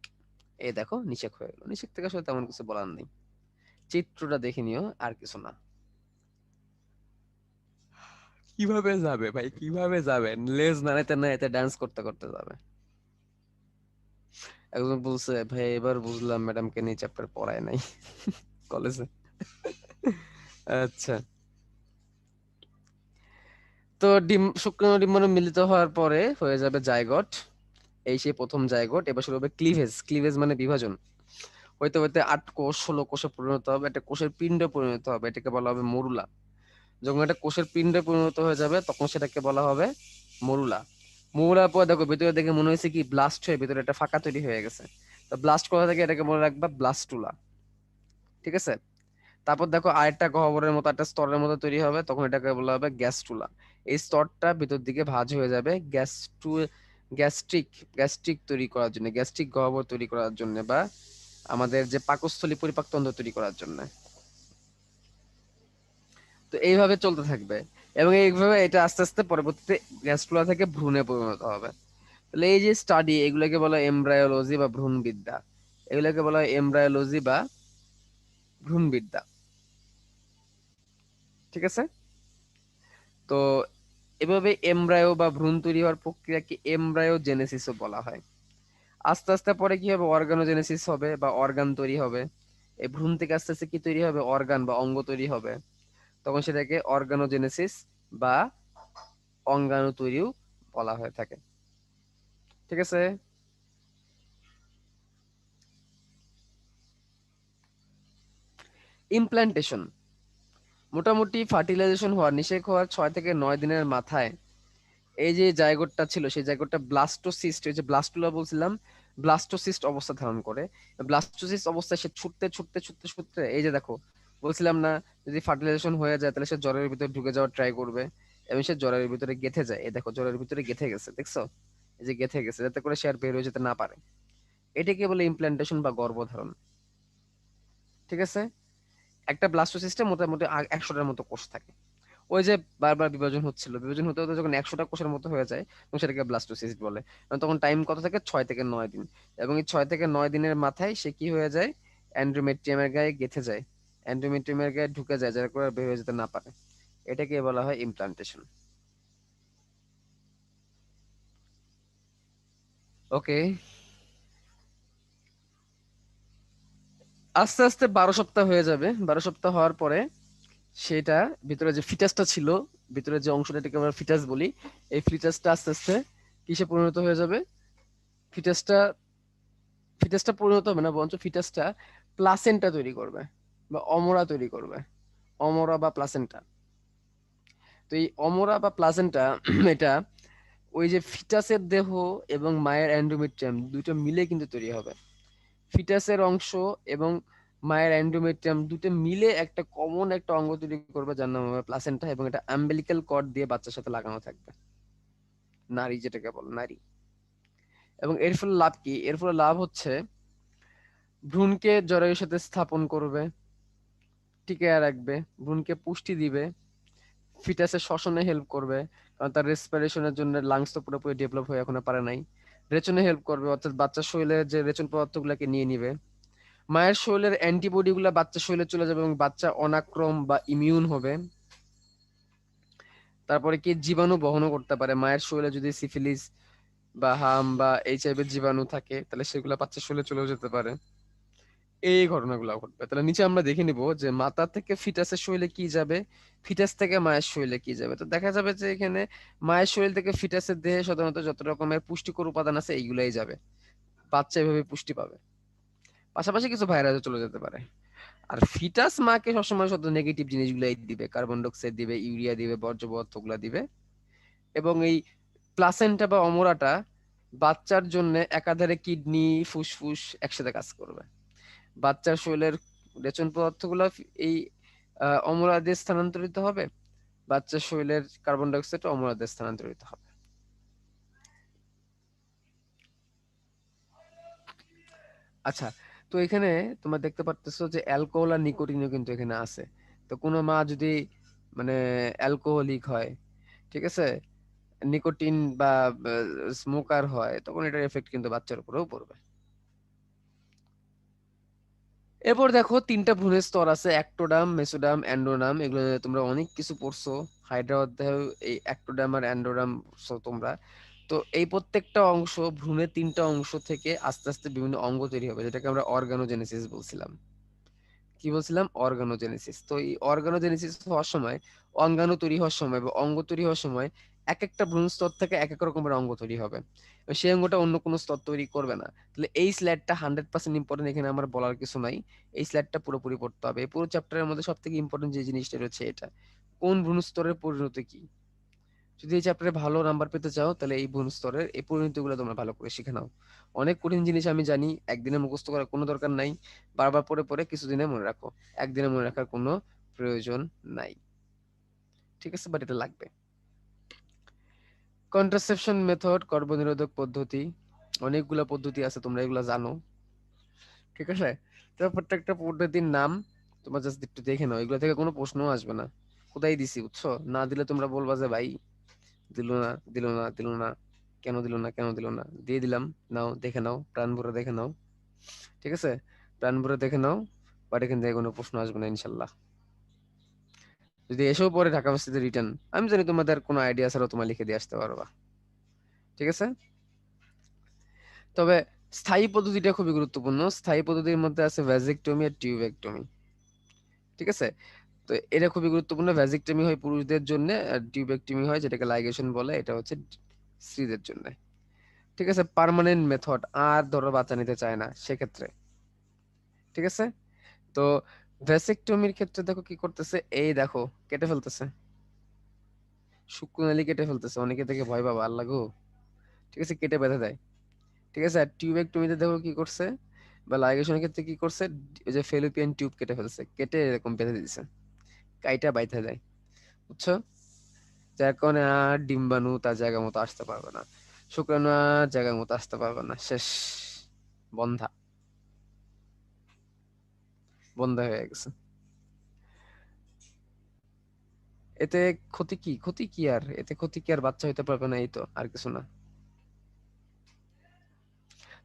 এই দেখো নিষেক হয়ে গেল। নিষেক থেকে আসলে তেমন কিছু বলার নেই, চিত্রটা দেখে নিও, আর কিছু না। কিভাবে যাবে ভাই, কিভাবে যাবে? লেজ নাড়াইতে নাড়াইতে ডান্স করতে করতে যাবে। একজন বলছে, ভাই এবার বুঝলাম ম্যাডামকে নিয়ে চ্যাপ্টার পড়ায় নাই কলেজে। আচ্ছা, তো ডিম, শুক্রাণু ডিম্বাণু মিলিত হওয়ার পরে হয়ে যাবে জাইগট। এই সেই প্রথম জাইগোট। এবার শুরু হবে ক্লিভেজ। ক্লিভেজ মানে বিভাজন। হইতে হইতে 8 কোষ 16 কোষে পরিণত হবে, একটা কোষের পিণ্ডে পরিণত হবে, এটাকে বলা হবে মরুলা। যখন একটা কোষের পিণ্ডে পরিণত হয়ে যাবে তখন সেটাকে বলা হবে মরুলা। মরুলার পর দেখো ভিতরে দেখে মনে হয়েছে কি ব্লাস্ট হয়ে ভিতরে একটা ফাঁকা তৈরি হয়ে গেছে, তো ব্লাস্ট করা থেকে এটাকে মনে রাখবা ব্লাস্টুলা। ঠিক আছে। তারপর দেখো আরেকটা গহ্বরের মতো একটা স্তরের মতো তৈরি হবে, তখন এটাকে বলা হবে গ্যাস্ট্রুলা। এই স্তরটা ভিতর দিকে ভাঁজ হয়ে যাবে গ্যাস্ট্রিক গ্যাস্ট্রিক তৈরি করার জন্য, গ্যাস্ট্রিক গহ্বর তৈরি করার জন্য, বা আমাদের যে পাকস্থলী পরিপাকতন্ত্র তৈরি করার জন্য। তো এইভাবে চলতে থাকবে, এবং এইভাবে এটা আস্তে আস্তে পরবর্তীতে গ্যাস্ট্রুলা থেকে ভ্রূণে পরিণত হবে। তাহলে এই যে স্টাডি, এগুলোকে বলা হয় এমব্রায়োলজি বা ভ্রূণবিদ্যা। এগুলোকে বলা হয় এমব্রায়োলজি বা ভ্রূণবিদ্যা। ঠিক আছে। তো এভাবে এমব্রায়ো বা ভ্রূণ তৈরি হওয়ার প্রক্রিয়াকে এমব্রায়োজেনেসিসও বলা হয়। আস্তে আস্তে পরে কি হবে, অর্গানোজেনেসিস হবে বা অর্গান তৈরি হবে। এই ভ্রূণ থেকে আস্তে আস্তে কি তৈরি হবে, অর্গান বা অঙ্গ তৈরি হবে, তখন সেটাকে অর্গানোজেনেসিস বা অঙ্গাণু তৈরিও বলা হয়ে থাকে। ঠিক আছে। ইমপ্ল্যান্টেশন, মোটামুটি ফার্টিলাইজেশন হওয়ার, নিষেক হওয়ার 6 থেকে 9 দিনের মাথায় এই যে জায়গোটটা ছিল, সেই জায়গোটটা ব্লাস্টোসিস্ট, এই যে ব্লাস্টুলা বলছিলাম, ব্লাস্টোসিস্ট অবস্থা ধারণ করে। ব্লাস্টোসিস্ট অবস্থায় সে ছুটতে ছুটতে ছুটতে ছুটতে, এই যে দেখো বলছিলাম না, যদি ফার্টিলাইজেশন হয়ে যায় তাহলে সে জ্বরের ভিতরে ঢুকে যাওয়ার ট্রাই করবে, এবং সে জ্বরের ভিতরে গেঁথে যায়। এই দেখো জ্বরের ভিতরে গেঁথে গেছে, দেখছো? এই যে গেঁথে গেছে, যাতে করে সে আর বের হয়ে যেতে না পারে। এটাকে বলে ইমপ্ল্যান্টেশন বা গর্ভধারণ। ঠিক আছে। একটা ব্লাস্টোসিস্টে মোটামুটি 100টার মতো কোষ থাকে। ওই যে বারবার বিভাজন হচ্ছিল, বিভাজন হতে হতে যখন 100টা কোষের মতো হয়ে যায় তখন সেটাকে ব্লাস্টোসিস্ট বলে। এবং তখন টাইম কত থাকে, 6 থেকে 9 দিন। এবং এই 6 থেকে 9 দিনের মাথায় সে কি হয়ে যায়, অ্যান্ড্রোমেট্রিয়ামের গায়ে গেঁথে যায়, অ্যান্ড্রোমেট্রিয়ামের গায়ে ঢুকে যায়, যার করে আর বের হয়ে যেতে না পারে। এটাকে বলা হয় ইমপ্লান্টেশন। ওকে। আস্তে আস্তে 12 সপ্তাহ হয়ে যাবে। 12 সপ্তাহ হওয়ার পরে সেটা, ভিতরে যে ফিটাসটা ছিল, ভিতরে যে অংশটা, এটাকে আমরা ফিটাস বলি, এই ফিটাসটা আস্তে আস্তে কিসে পরিণত হয়ে যাবে, ফিটাসটা ফিটাসটা পরিণত হবে না, বরঞ্চ ফিটাসটা প্লাসেন্টা তৈরি করবে বা অমরা তৈরি করবে। অমরা বা প্লাসেন্টা। তো এই অমরা বা প্লাসেন্টা এটা ওই যে ফিটাসের দেহ এবং মায়ের এন্ডোমেট্রিয়াম দুটো মিলে কিন্তু তৈরি হবে। ফিটাসের অংশ এবং মায়ের এন্ডোমেট্রিয়াম দুটো মিলে একটা কমন একটা অঙ্গ তৈরি করবে, যার নাম হবে প্লাসেন্টা, এবং এটা আম্বিলিক্যাল কর্ড দিয়ে বাচ্চার সাথে লাগানো থাকবে, নারী যেটাকে বলে নারী। এবং এর ফলে লাভ কি, এর ফলে লাভ হচ্ছে ভ্রূণকে জরায়ুর সাথে স্থাপন করবে, টিকিয়ে রাখবে, ভ্রূণকে পুষ্টি দিবে, ফিটাসের শ্বসনে হেল্প করবে, কারণ তার রেসপিরেশনের জন্য লাংস তো পুরোপুরি ডেভেলপ হয়ে এখনো পারে নাই। রেচনে হেল্প করবে, অর্থাৎ বাচ্চার শরীরে যে রেচন পদার্থগুলোকে নিয়ে নিবে। মায়ের শরীরের অ্যান্টিবডি গুলা বাচ্চার শরীরে চলে যাবে এবং বাচ্চা অনাক্রম বা ইমিউন হবে। তারপরে কি জীবাণু বহনও করতে পারে, মায়ের শরীরে যদি সিফিলিস বা হাম বা এইচআইভি জীবাণু থাকে তাহলে সেগুলো বাচ্চার শরীরে চলেও যেতে পারে। এই ঘটনাগুলো ঘটবে। তাহলে নিচে আমরা দেখে নিব যে মাতা থেকে ফিটাসের শরীরে কি যাবে, ফিটাস থেকে মায়ের শরীরে কি যাবে। তো দেখা যাবে যে এখানে মায়ের শরীর থেকে ফিটাসের দেহে সাধারণত যত রকমের পুষ্টিকর উপাদান আছে এইগুলাই যাবে, বাচ্চা এভাবে পুষ্টি পাবে। পাশাপাশি কিছু ভাইরাসও চলে যেতে পারে। আর ফিটাস মাকে সবসময় শুধু নেগেটিভ জিনিসগুলাই দিবে, কার্বন ডাইঅক্সাইড দিবে, ইউরিয়া দিবে, বর্জ্য পদার্থগুলা দিবে। এবং এই প্লাসেন্টা বা অমরাটা বাচ্চার জন্য একাধারে কিডনি ফুসফুস একসাথে কাজ করবে। বাচ্চার শরীরের রেচন পদার্থগুলো এই অমলাদের স্থানান্তরিত হবে, বাচ্চার শরীরের কার্বন ডাই অক্সাইড অমলাদের স্থানান্তরিত হবে। আচ্ছা, তো এখানে তোমরা দেখতে পারতেছো যে অ্যালকোহল আর নিকোটিনও কিন্তু এখানে আছে। তো কোনো মা যদি মানে অ্যালকোহলিক হয়, ঠিক আছে, নিকোটিন বা স্মোকার হয়, তখন এটার এফেক্ট কিন্তু বাচ্চার উপরেও পড়বে। এরপর দেখো তিনটা ভ্রূণের স্তর আছে, অ্যাক্টোডাম, মেসোডাম, অ্যান্ডোডাম। এগুলো তোমরা অনেক কিছু পড়ছো, হাইড্রা অধ্যায় এই অ্যাক্টোডাম আর অ্যান্ডোডাম পড়ছো তোমরা। তো এই প্রত্যেকটা অংশ, ভ্রূণের তিনটা অংশ থেকে আস্তে আস্তে বিভিন্ন অঙ্গ তৈরি হবে, যেটাকে আমরা অর্গানোজেনেসিস বলছিলাম। কি বলছিলাম? অর্গানোজেনেসিস। তো এই অর্গানোজেনেসিস হওয়ার সময়, অঙ্গাণু তৈরি হওয়ার সময় বা অঙ্গ তৈরি হওয়ার সময় এক একটা ভ্রূণ স্তর থেকে এক এক রকমের অঙ্গ তৈরি হবে, এবং সেই অঙ্গটা অন্য কোনো স্তর তৈরি করবে না। তাহলে এই স্লাইডটা 100% ইম্পর্টেন্ট, এখানে আমার বলার কিছু নাই। এই স্লাইডটা পুরোপুরি পড়তে হবে। এই পুরো চ্যাপ্টারের মধ্যে সব থেকে ইম্পর্টেন্ট যে জিনিসটা রয়েছে এটা, কোন ভ্রূণ স্তরের পরিণতি কি। যদি এই চ্যাপ্টারে ভালো নাম্বার পেতে চাও, তাহলে এই ভ্রূণ স্তরের এই পরিণতিগুলো তোমরা ভালো করে শিখে নাও। অনেক কঠিন জিনিস আমি জানি, একদিনে মুখস্থ করার কোনো দরকার নাই। বারবার পড়ে পড়ে কিছুদিনে মনে রাখো, একদিনে মনে রাখার কোনো প্রয়োজন নাই। ঠিক আছে, বাট এটা লাগবে। কন্ট্রাসেপশন মেথড, গর্ভনিরোধক পদ্ধতি, অনেকগুলা পদ্ধতি আছে, তোমরা এগুলা জানো। ঠিক আছে, তো প্রত্যেকটা পদ্ধতির নাম তোমরা জাস্ট একটু দেখে নাও, এগুলো থেকে কোনো প্রশ্ন আসবে না। কোথায় দিছি বুঝছো? না দিলে তোমরা বলবা যে ভাই দিল না, দিল না, দিল না, কেন দিল না, কেন দিল না। দিয়ে দিলাম, নাও দেখে নাও, প্রাণ ভরে দেখে নাও। ঠিক আছে, প্রাণ ভরে দেখে নাও, বাট এখান থেকে কোনো প্রশ্ন আসবে না ইনশাল্লাহ। যদি এসেও পরে ঢাকা ভার্সিটি রিটার্ন, আমি জানি তোমাদের কোনো আইডিয়া ছাড়াও তোমরা লিখে দিয়ে আসতে পারবা। ঠিক আছে, তবে স্থায়ী পদ্ধতিটা খুবই গুরুত্বপূর্ণ। স্থায়ী পদ্ধতির মধ্যে আছে ভ্যাজিকটমি আর টিউবেকটমি। ঠিক আছে, তো এটা খুবই গুরুত্বপূর্ণ। ভ্যাজিকটমি হয় পুরুষদের জন্য, আর টিউবেকটমি হয়, যেটাকে লাইগেশন বলে, এটা হচ্ছে স্ত্রীদের জন্য। ঠিক আছে, পার্মানেন্ট মেথড, আর ধরো বাচ্চা নিতে চায় না সেক্ষেত্রে। ঠিক আছে, তো ভ্যাসেকটমির ক্ষেত্রে দেখো কি করতেছে, এই দেখো কেটে ফেলতেছে, শুক্রনালী কেটে ফেলতেছে। অনেকে দেখে ভয় পাবা, আল্লাহ গো। ঠিক আছে, কেটে বেঁধে দেয়। ঠিক আছে, আর টিউবেকটমিতে দেখো কি করছে, বা লাইগেশনের ক্ষেত্রে কি করছে, ওই যে ফেলোপিয়ান টিউব কেটে ফেলছে, কেটে এরকম বেঁধে দিছে, কাইটা বাইধে দেয়। বুঝছো? যার কারণে আর ডিম্বাণু তার জায়গা মতো আসতে পারবে না, শুক্রাণু আর জায়গা মতো আসতে পারবে না, শেষ, বন্ধা, বন্ধা হয়ে গেছে। এতে ক্ষতি কি? ক্ষতি কি আর, এতে ক্ষতি কি আর? বাচ্চা হইতে পারবে না, এই তো, আর কিছু না।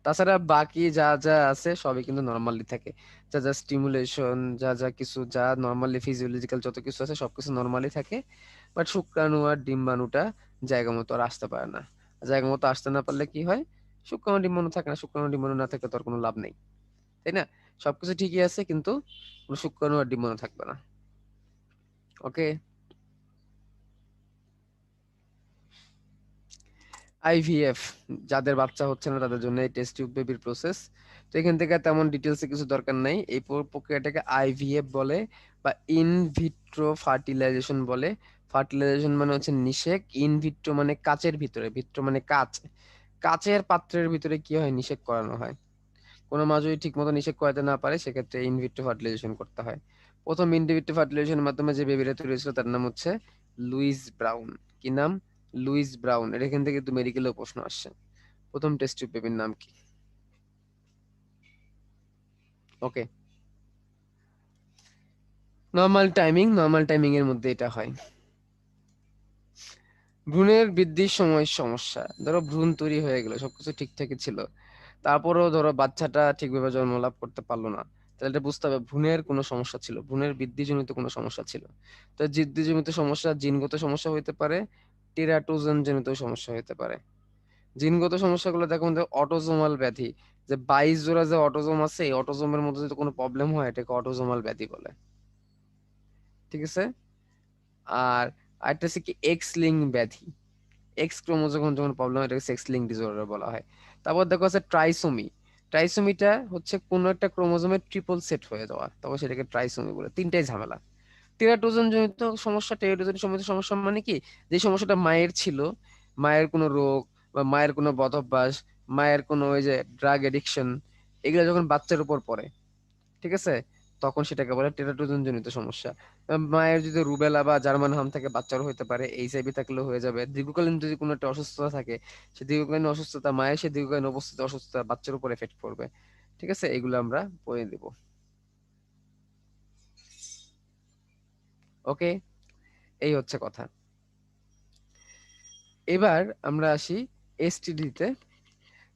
তাছাড়া বাকি যা যা আছে সবই কিন্তু নর্মালি থাকে, যা যা স্টিমুলেশন, যা যা কিছু, যা নর্মালি ফিজিওলজিক্যাল যত কিছু আছে সবকিছু নর্মালি থাকে। বাট শুক্রাণু আর ডিম্বাণুটা জায়গা মতো আর আসতে পারে না। জায়গা মতো আসতে না পারলে কি হয়? শুক্রাণু ডিম্বাণু থাকে না, শুক্রাণু ডিম্বাণু না থাকে, তোর কোনো লাভ নেই, তাই না? সবকিছু ঠিকই আছে, কিন্তু কোনো শুক্রাণু আর ডিম্বাণু থাকবে না। ওকে, আইভিএফ, যাদের বাচ্চা হচ্ছে না তাদের জন্য এই টেস্ট টিউব বেবির প্রসেস। তো এখান থেকে তেমন ডিটেলসে কিছু দরকার নাই। এই পুরো প্রক্রিয়াটাকে আইভিএফ বলে, বা ইন ভিট্রো ফার্টিলাইজেশন বলে। ফার্টিলাইজেশন মানে হচ্ছে নিষেক, ইন ভিট্রো মানে কাচের ভিতরে, ভিট্রো মানে কাচ, কাচের পাত্রের ভিতরে কি হয়, নিষেক করানো হয়। কোনো মা যদি ঠিক মতো নিষেক করাতে না পারে, সেক্ষেত্রে ইন ভিট্রো ফার্টিলাইজেশন করতে হয়। প্রথম ইন ভিট্রো ফার্টিলাইজেশনের মাধ্যমে যে বেবিটা তৈরি হয়েছিল তার নাম হচ্ছে লুইস ব্রাউন। কি নাম? Louise Brown. এটা এখান থেকে কিন্তু মেডিকেলেও প্রশ্ন আসছে, প্রথম টেস্ট টিউব বেবির নাম কি? ওকে, নর্মাল টাইমিং, নর্মাল টাইমিং এর মধ্যে এটা হয়। ভ্রূণের বৃদ্ধির সময় সমস্যা, ধরো ভ্রূণ তৈরি হয়ে গেল, সবকিছু ঠিকঠাকই ছিল, তারপরেও ধরো বাচ্চাটা ঠিকভাবে জন্ম লাভ করতে পারলো না, তাহলে এটা বুঝতে হবে ভ্রূণের কোনো সমস্যা ছিল, ভ্রূণের বৃদ্ধিজনিত কোনো সমস্যা ছিল। তো বৃদ্ধিজনিত সমস্যা জিনগত সমস্যা হইতে পারে, টেরাটোজেন জনিত সমস্যা হইতে পারে। জিনগত সমস্যাগুলো দেখো, আমাদের অটোজোমাল ব্যাধি, যে 22 জোড়া যে অটোজোম আছে, এই অটোজোমের মধ্যে যদি কোনো প্রবলেম হয়, এটাকে অটোজোমাল ব্যাধি বলে। ঠিক আছে, আর আরেকটা হচ্ছে কি এক্স লিঙ্ক ব্যাধি, এক্স ক্রোমোজোম যখন প্রবলেম হয়, এটাকে সেক্স লিঙ্ক ডিসঅর্ডার বলা হয়। তারপর দেখো আছে ট্রাইসোমি। ট্রাইসোমিটা হচ্ছে কোনো একটা ক্রোমোজোমের ট্রিপল সেট হয়ে যাওয়া, তখন সেটাকে ট্রাইসোমি বলে। তিনটাই ঝামেলা। টেরাটোজেন জনিত সমস্যা, টেরাটোজেন জনিত সমস্যা মানে কি, যে সমস্যাটা মায়ের ছিল, মায়ের কোনো রোগ, বা মায়ের কোনো বদভ্যাস, মায়ের কোনো ওই যে ড্রাগ এডিকশন, এগুলো যখন বাচ্চার উপর পড়ে, ঠিক আছে, তখন সেটাকে বলে টেরাটোজেন জনিত সমস্যা। মায়ের যদি রুবেলা বা জার্মান হাম থাকে, বাচ্চারও হতে পারে, এইচআইভি থাকলেও হয়ে যাবে। দীর্ঘকালীন যদি কোনো একটা অসুস্থতা থাকে, সে দীর্ঘকালীন অসুস্থতা মায়ের, সে দীর্ঘকালীন উপস্থিত অসুস্থতা বাচ্চার উপর এফেক্ট করবে। ঠিক আছে, এগুলো আমরা পড়ে দিব। ওকে, এই হচ্ছে কথা। এবার আমরা আসি এসটিডি তে।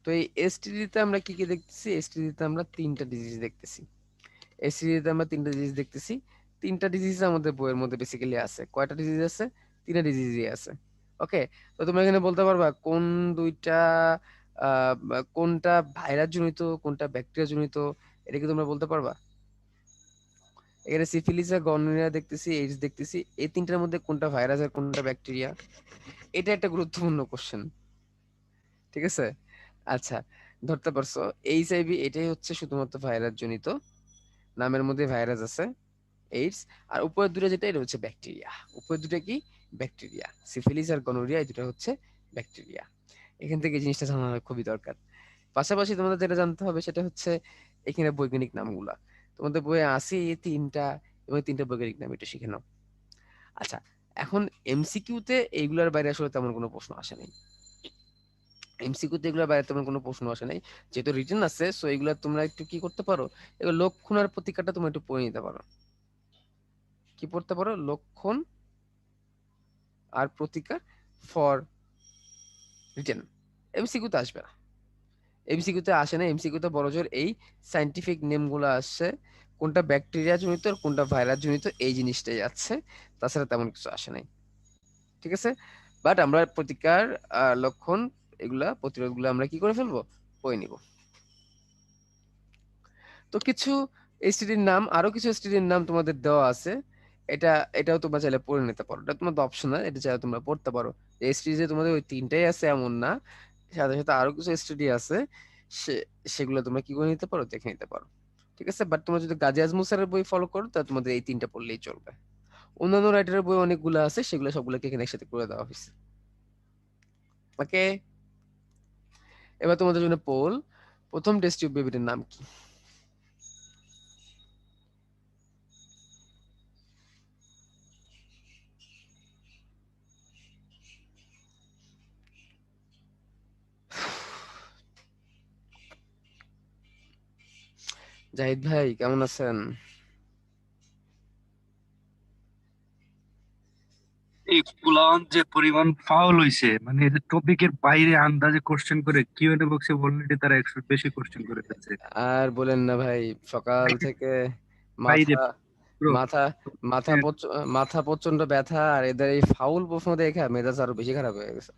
তো এই এসটিডি তে আমরা কি কি দেখতেছি? এসটিডি তে আমরা তিনটা ডিজিজ দেখতেছি। এই সিরিজে আমরা 3টা ডিজিজ দেখতেছি। 3টা ডিজিজ আমাদের বইয়ের মধ্যে বেসিক্যালি আছে। কয়টা ডিজিজ আছে? 3টা ডিজিজই আছে। ওকে, তো তোমরা এখানে বলতে পারবা কোন দুইটা কোনটা ভাইরাস জনিত, কোনটা ব্যাকটেরিয়া জনিত, এটা কি তোমরা বলতে পারবা? এখানে সিফিলিস আর গনোরিয়া দেখতেছি, এইডস দেখতেছি, এই 3টার মধ্যে কোনটা ভাইরাস আর কোনটা ব্যাকটেরিয়া? এটা একটা গুরুত্বপূর্ণ কোশ্চেন। ঠিক আছে, আচ্ছা, ধরতে পারছো এইচআইভি এটাই হচ্ছে শুধুমাত্র ভাইরাস জনিত, নামের মধ্যে ভাইরাস আছে, এইডস, আর উপরের দুটো যেটা এটা হচ্ছে ব্যাকটেরিয়া। উপরের দুটো কি? ব্যাকটেরিয়া। সিফিলিস আর গনোরিয়া এই দুটো হচ্ছে ব্যাকটেরিয়া। এখান থেকে এই জিনিসটা জানা খুবই দরকার। পাশাপাশি তোমাদের যেটা জানতে হবে সেটা হচ্ছে এখানে বৈজ্ঞানিক নামগুলা তোমাদের বইয়ে আছে, এই 3টা, এবং 3টা বৈজ্ঞানিক নাম এটা শিখে নাও। আচ্ছা, এখন এমসিকিউতে এইগুলোর বাইরে আসলে তেমন কোনো প্রশ্ন আসে নাই। এমসিকিউতে এগুলোর বাইরে তেমন কোনো প্রশ্ন আসে নাই, যেহেতু রিটেন আছে, সো এগুলো তোমরা একটু কি করতে পারো, এগুলো লক্ষণ আর প্রতিকারটা তোমরা একটু পড়ে নিতে পারো। কি পড়তে পারো? লক্ষণ আর প্রতিকার ফর রিটেন। এমসিকিউতে আসবে না, এমসিকিউতে আসে না। এমসিকিউতে বড়জোর এই সাইন্টিফিক নেম গুলো আসছে, কোনটা ব্যাকটেরিয়া জনিত আর কোনটা ভাইরাস জনিত, এই জিনিসটাই আছে, তাছাড়া তেমন কিছু আসে নাই। ঠিক আছে, বাট আমরা প্রতিকার, লক্ষণ, এগুলা প্রতিরোধ গুলো আমরা কি করে ফেলবো? পড়ে নিব। তো কিছু এসটিডির নাম, আরো কিছু এসটিডির নাম তোমাদের দেওয়া আছে, এটা এটাও তোমরা চাইলে পড়ে নিতে পারো, এটা তোমাদের অপশনাল, এটা চাইলে তোমরা পড়তে পারো। এসটিডি যে তোমাদের ওই 3টাই আছে এমন না, সাথে সাথে আরো কিছু এসটিডি আছে, সে সেগুলো তোমরা কি করে নিতে পারো? দেখে নিতে পারো। ঠিক আছে, বাট তোমরা যদি গাজী আজমল স্যারের বই ফলো করো তাহলে তোমাদের এই 3টা পড়লেই চলবে। অন্যান্য রাইটারের বই অনেকগুলো আছে, সেগুলো সবগুলোকে এখানে একসাথে করে দেওয়া হয়েছে। ওকে, এবার তোমাদের জন্য পোল, প্রথম টেস্ট টিউব বেবিটার নাম কি? জাহিদ ভাই কেমন আছেন? এই কুলাওয়ান যে পরিমাণ ফাউল হইছে, মানে টপিকের বাইরে আন্দাজে কোশ্চেন করে কিউএনএ বক্সে অলরেডি তারা 100 বেশি কোশ্চেন করে ফেলছে। আর বলেন না ভাই, সকাল বাইরে থেকে বাইরে মাথা পুরো মাথা মাথা প্রচন্ড ব্যথা, আর এদের এই ফাউল প্রশ্ন দেখে মেজাজ আরো বেশি খারাপ হয়ে গেছে।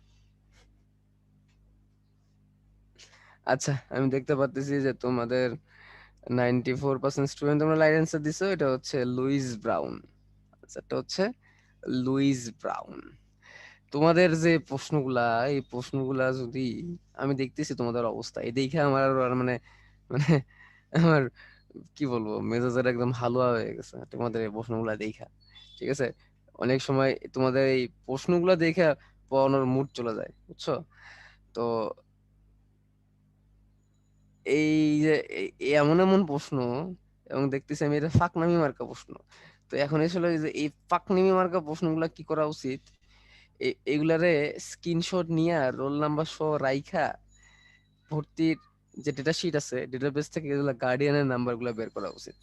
আচ্ছা, আমি দেখতে পাচ্ছি যে তোমাদের 94% স্টুডেন্ট তোমরা লাইন অ্যান্সার দিছো, এটা হচ্ছে লুইস ব্রাউন। আচ্ছা, এটা হচ্ছে লুইস ব্রাউন। তোমাদের যে প্রশ্নগুলা, এই প্রশ্নগুলা যদি আমি দেখতেছি তোমাদের অবস্থা, এই দেখে আমার আর মানে মানে আমার কি বলবো, মেজাজের একদম হালুয়া হয়ে গেছে তোমাদের এই প্রশ্নগুলা দেখা। ঠিক আছে, অনেক সময় তোমাদের এই প্রশ্নগুলা দেখে পড়ানোর মুড চলে যায়, বুঝছো? তো এই যে এমন এমন প্রশ্ন, এবং দেখতেছি আমি এটা ফাঁকনামি মার্কা প্রশ্ন। তো এখন আসলে এই যে এই ফাঁকনামি মার্কা প্রশ্নগুলা কি করা উচিত, এগুলারে স্ক্রিনশট নিয়ে রোল নাম্বার সহ রাইখা ভর্তির যে ডেটা শিট আছে, ডেটাবেস থেকে এগুলা গার্ডিয়ানের নাম্বার গুলা বের করা উচিত।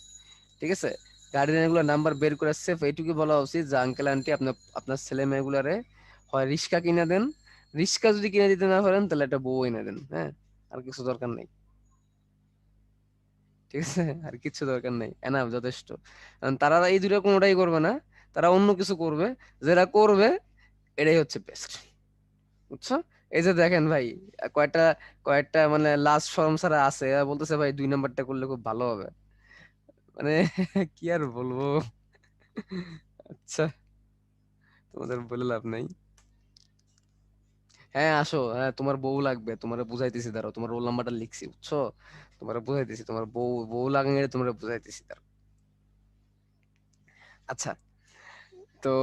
ঠিক আছে, গার্ডিয়ানের গুলা নাম্বার বের করে সেফ এইটুকু বলা উচিত যে আঙ্কেল আন্টি আপনার আপনার ছেলে মেয়েগুলারে হয় রিক্সা কিনে দেন, রিক্সা যদি কিনে দিতে না পারেন তাহলে একটা বউ এনে দেন, হ্যাঁ, আর কিছু দরকার নেই। ঠিক আছে, আর কিছু দরকার নেই, এনাফ, যথেষ্ট। কারণ তারা এই দুটো কোনোটাই করবে না, তারা অন্য কিছু করবে, যেটা করবে এটাই হচ্ছে বেস্ট, বুঝছো? এই যে দেখেন ভাই, কয়টা কয়েকটা মানে লাস্ট ফর্ম ছাড়া আছে, এরা বলতেছে ভাই 2 নাম্বারটা করলে খুব ভালো হবে, মানে কি আর বলবো। আচ্ছা, তোমাদের বলে লাভ নাই। হ্যাঁ আসো, হ্যাঁ তোমার বউ লাগবে, তোমার বুঝাইতেছি, দাঁড়াও, তোমার রোল নাম্বারটা লিখছি, বুঝছো? তোমার বুঝাইতেছি, তোমার বউ বউ লাগে, তোমার বুঝাইতেছি, দাঁড়াও। আচ্ছা, তো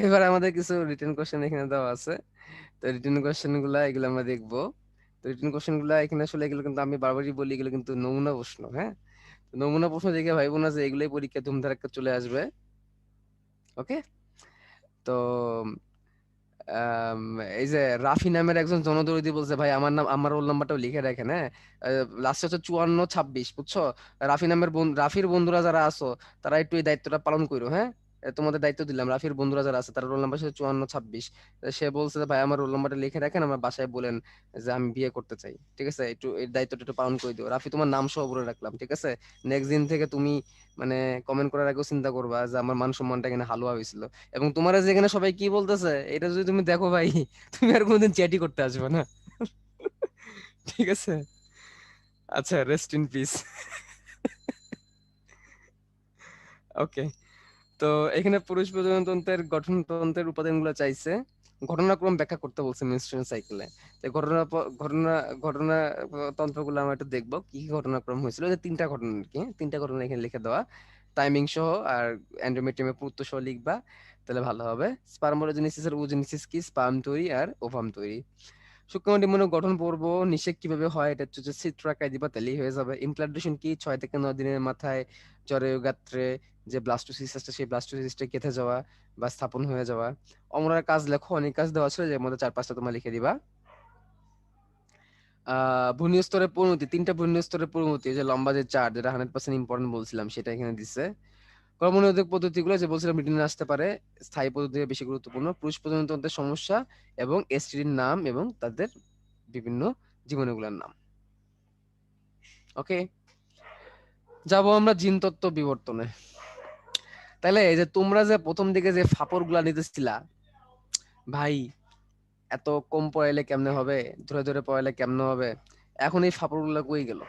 এবার আমাদের কিছু রিটেন কোশ্চেন এখানে দেওয়া আছে। তো রিটেন কোশ্চেন গুলা এগুলো আমরা দেখবো। তো রিটেন কোশ্চেন গুলা এখানে আসলে এগুলো কিন্তু আমি বারবারই বলি, এগুলো কিন্তু নমুনা প্রশ্ন, হ্যাঁ। তো নমুনা প্রশ্ন দেখে ভাইবো না যে এগুলোই পরীক্ষা ধুমধারাক্কা চলে আসবে। ওকে, তো আম, এই যে রাফি নামের একজন জনদরদি বলছে ভাই আমার নাম, আমার রোল নাম্বারটাও লিখে রাখেন, হ্যাঁ। লাস্টে হচ্ছে 5426, বুঝছো? রাফি নামের রাফির বন্ধুরা যারা আছো, তারা একটু এই দায়িত্বটা পালন করো, হ্যাঁ। তোমাদের দায়িত্ব দিলাম, রাফির বন্ধুরা যারা আছে তার রোল নাম্বার হচ্ছে 5426। সে বলছে যে ভাই আমার রোল নাম্বারটা লিখে রাখেন, আমার বাসায় বলেন যে আমি বিয়ে করতে চাই, ঠিক আছে, একটু এই দায়িত্বটা একটু পালন করে দিও। রাফি তোমার নাম সহ বলে রাখলাম, ঠিক আছে। নেক্সট দিন থেকে তুমি মানে কমেন্ট করার আগেও চিন্তা করবা যে আমার মান সম্মানটা এখানে হালুয়া হয়েছিল। এবং তোমার যেখানে সবাই কি বলতেছে এটা যদি তুমি দেখো ভাই, তুমি আর কোনোদিন চ্যাটই করতে আসবে না। ঠিক আছে। আচ্ছা, রেস্ট ইন পিস। ওকে। তো এখানে পুরুষ প্রজননতন্ত্রের গঠনতন্ত্রের উপাদানগুলো চাইছে, ঘটনাক্রম ব্যাখ্যা করতে বলছে মেনস্ট্রুয়াল সাইকেলে। তো ঘটনা তন্ত্রগুলো আমরা একটু দেখবো কি কি ঘটনাক্রম হয়েছিল, যে তিনটা ঘটনা আর কি, তিনটা ঘটনা এখানে লিখে দেওয়া, টাইমিং সহ আর এন্ডোমেট্রিয়ামের পুরুত্ব সহ লিখবা, তাহলে ভালো হবে। স্পার্মোজেনেসিস এর ওজেনেসিস কি, স্পার্ম তৈরি আর ওভাম তৈরি। শুক্রাণু গঠন পর্ব নিষেক কিভাবে হয়, এটা হচ্ছে যে চিত্রাকায় দিবা তাহলেই হয়ে যাবে। ইমপ্লান্টেশন কি, 6 থেকে 9 দিনের মাথায় জরায়ুগাত্রে যে ব্লাস্টোসিস্ট আছে সেই ব্লাস্টোসিস্টে গেঁথে যাওয়া বা স্থাপন হয়ে যাওয়া। অমরার কাজ লেখো, অনেক কাজ দেওয়া ছিল, যের মধ্যে 4-5টা তোমার লিখে দিবা। ভূনীয় স্তরের পরিণতি, 3টা ভূনীয় স্তরের পরিণতি, এই যে লম্বা যে চার্ট, যেটা 100% ইম্পর্টেন্ট বলছিলাম, সেটা এখানে দিচ্ছে। কর্মনিরোধক পদ্ধতিগুলো যে বলছিলাম রিটেনে আসতে পারে, স্থায়ী পদ্ধতি বেশি গুরুত্বপূর্ণ। পুরুষ প্রজননতন্ত্রের সমস্যা এবং এসটিডির নাম এবং তাদের বিভিন্ন জীবনীগুলোর নাম। ওকে, যাব আমরা জিনতত্ত্ব বিবর্তনে। তাহলে এই যে তোমরা যে প্রথম দিকে যে ফাপড় গুলা নিতেছিলা, ভাই এত কম পড়াইলে কেমনে হবে, ধরে ধরে পড়াইলে কেমনে হবে, এখন এই ফাপড় গুলা কই গেল?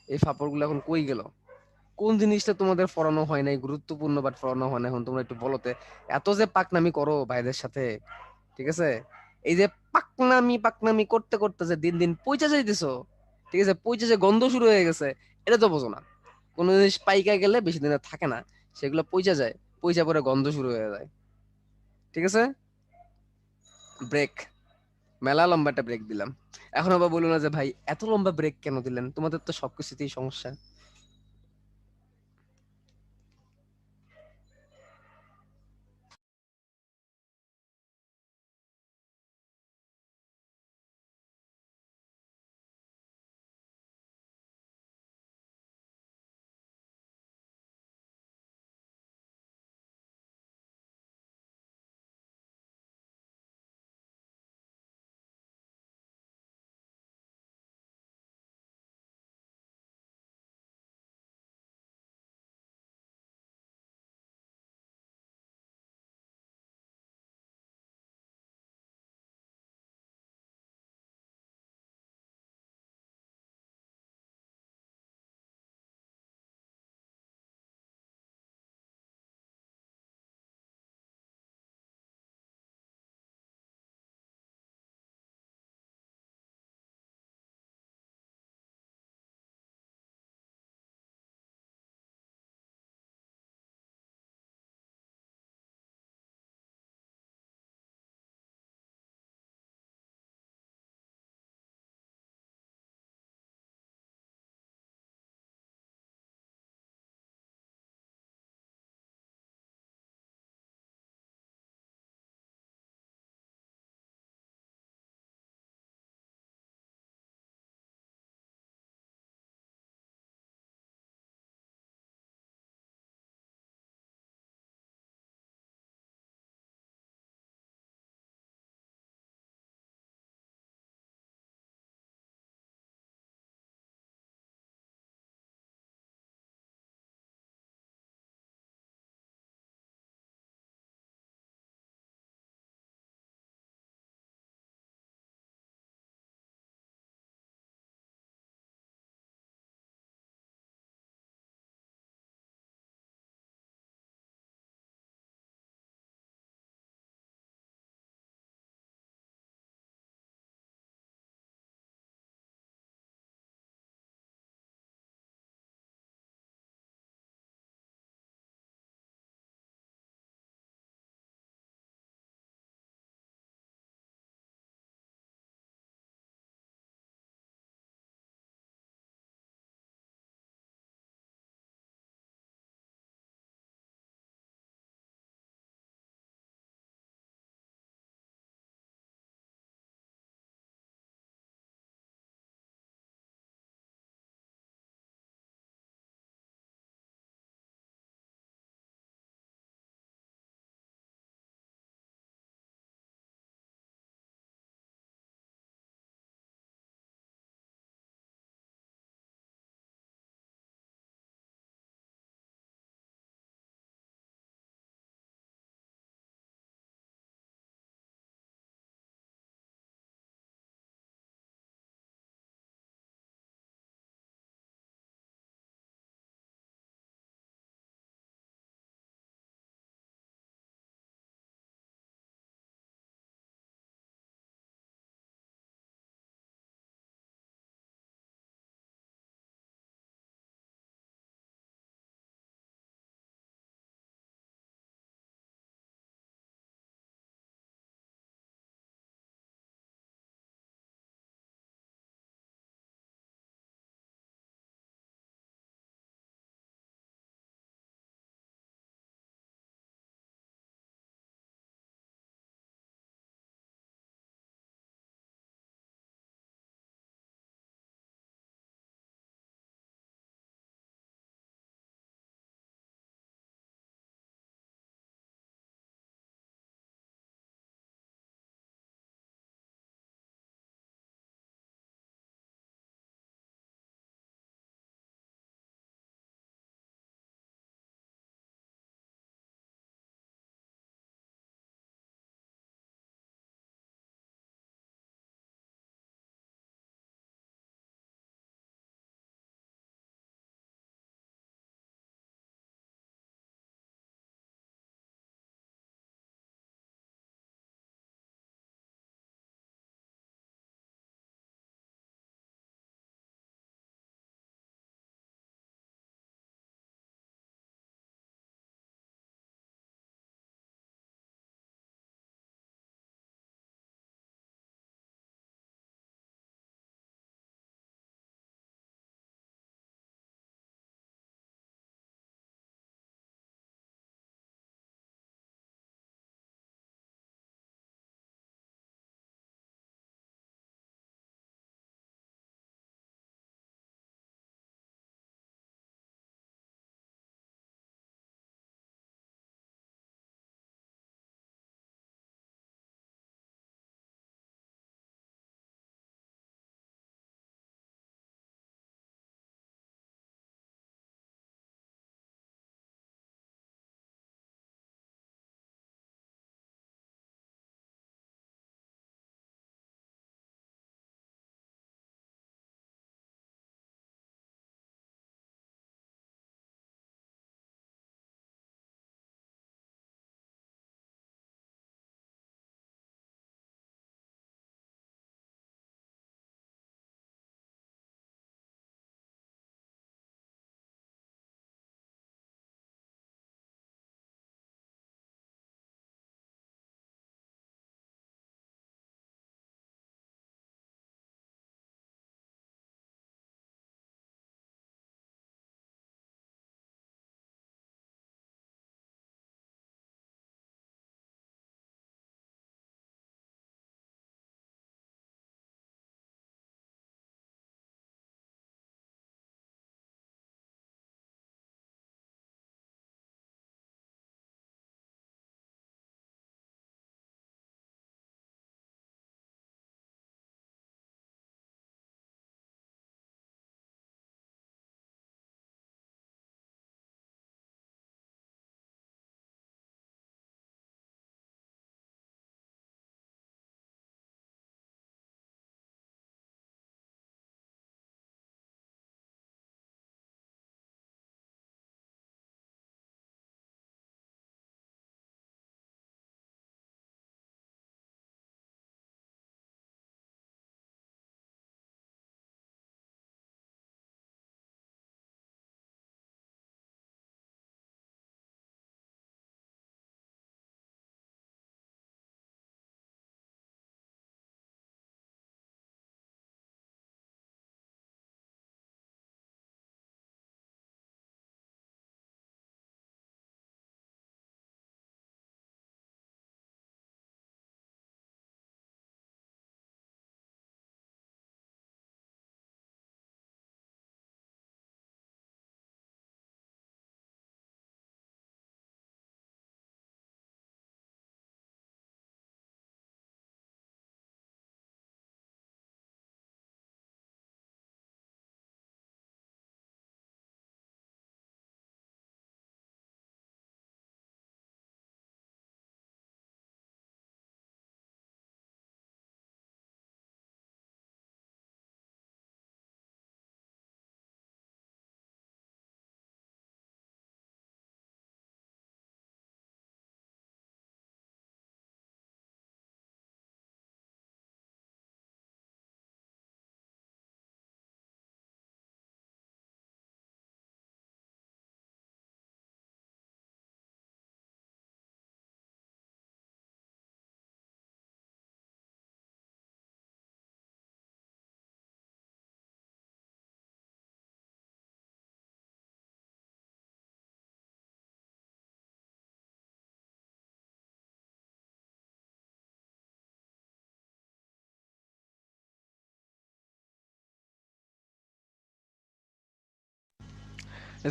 এই ফাপড় গুলা এখন কই গেল? কোন জিনিসটা তোমাদের পড়ানো হয় নাই গুরুত্বপূর্ণ, বাট পড়ানো হয় না, এখন তোমরা একটু বলতে। এত যে পাকনামি করো ভাইদের সাথে, ঠিক আছে, এই যে পাকনামি পাকনামি করতে করতে যে দিন দিন পইচা যাইতেছো, ঠিক আছে, পইচা যে গন্ধ শুরু হয়ে গেছে, এটা তো বোঝো না। কোনো জিনিস পাইকা গেলে বেশি দিন আর থাকে না, সেগুলো পইচা যায়, পইচা পরে গন্ধ শুরু হয়ে যায়, ঠিক আছে। ব্রেক, মেলা লম্বা একটা ব্রেক দিলাম। এখন আবার বলো না যে ভাই এত লম্বা ব্রেক কেন দিলেন, তোমাদের তো সবকিছুতেই সমস্যা।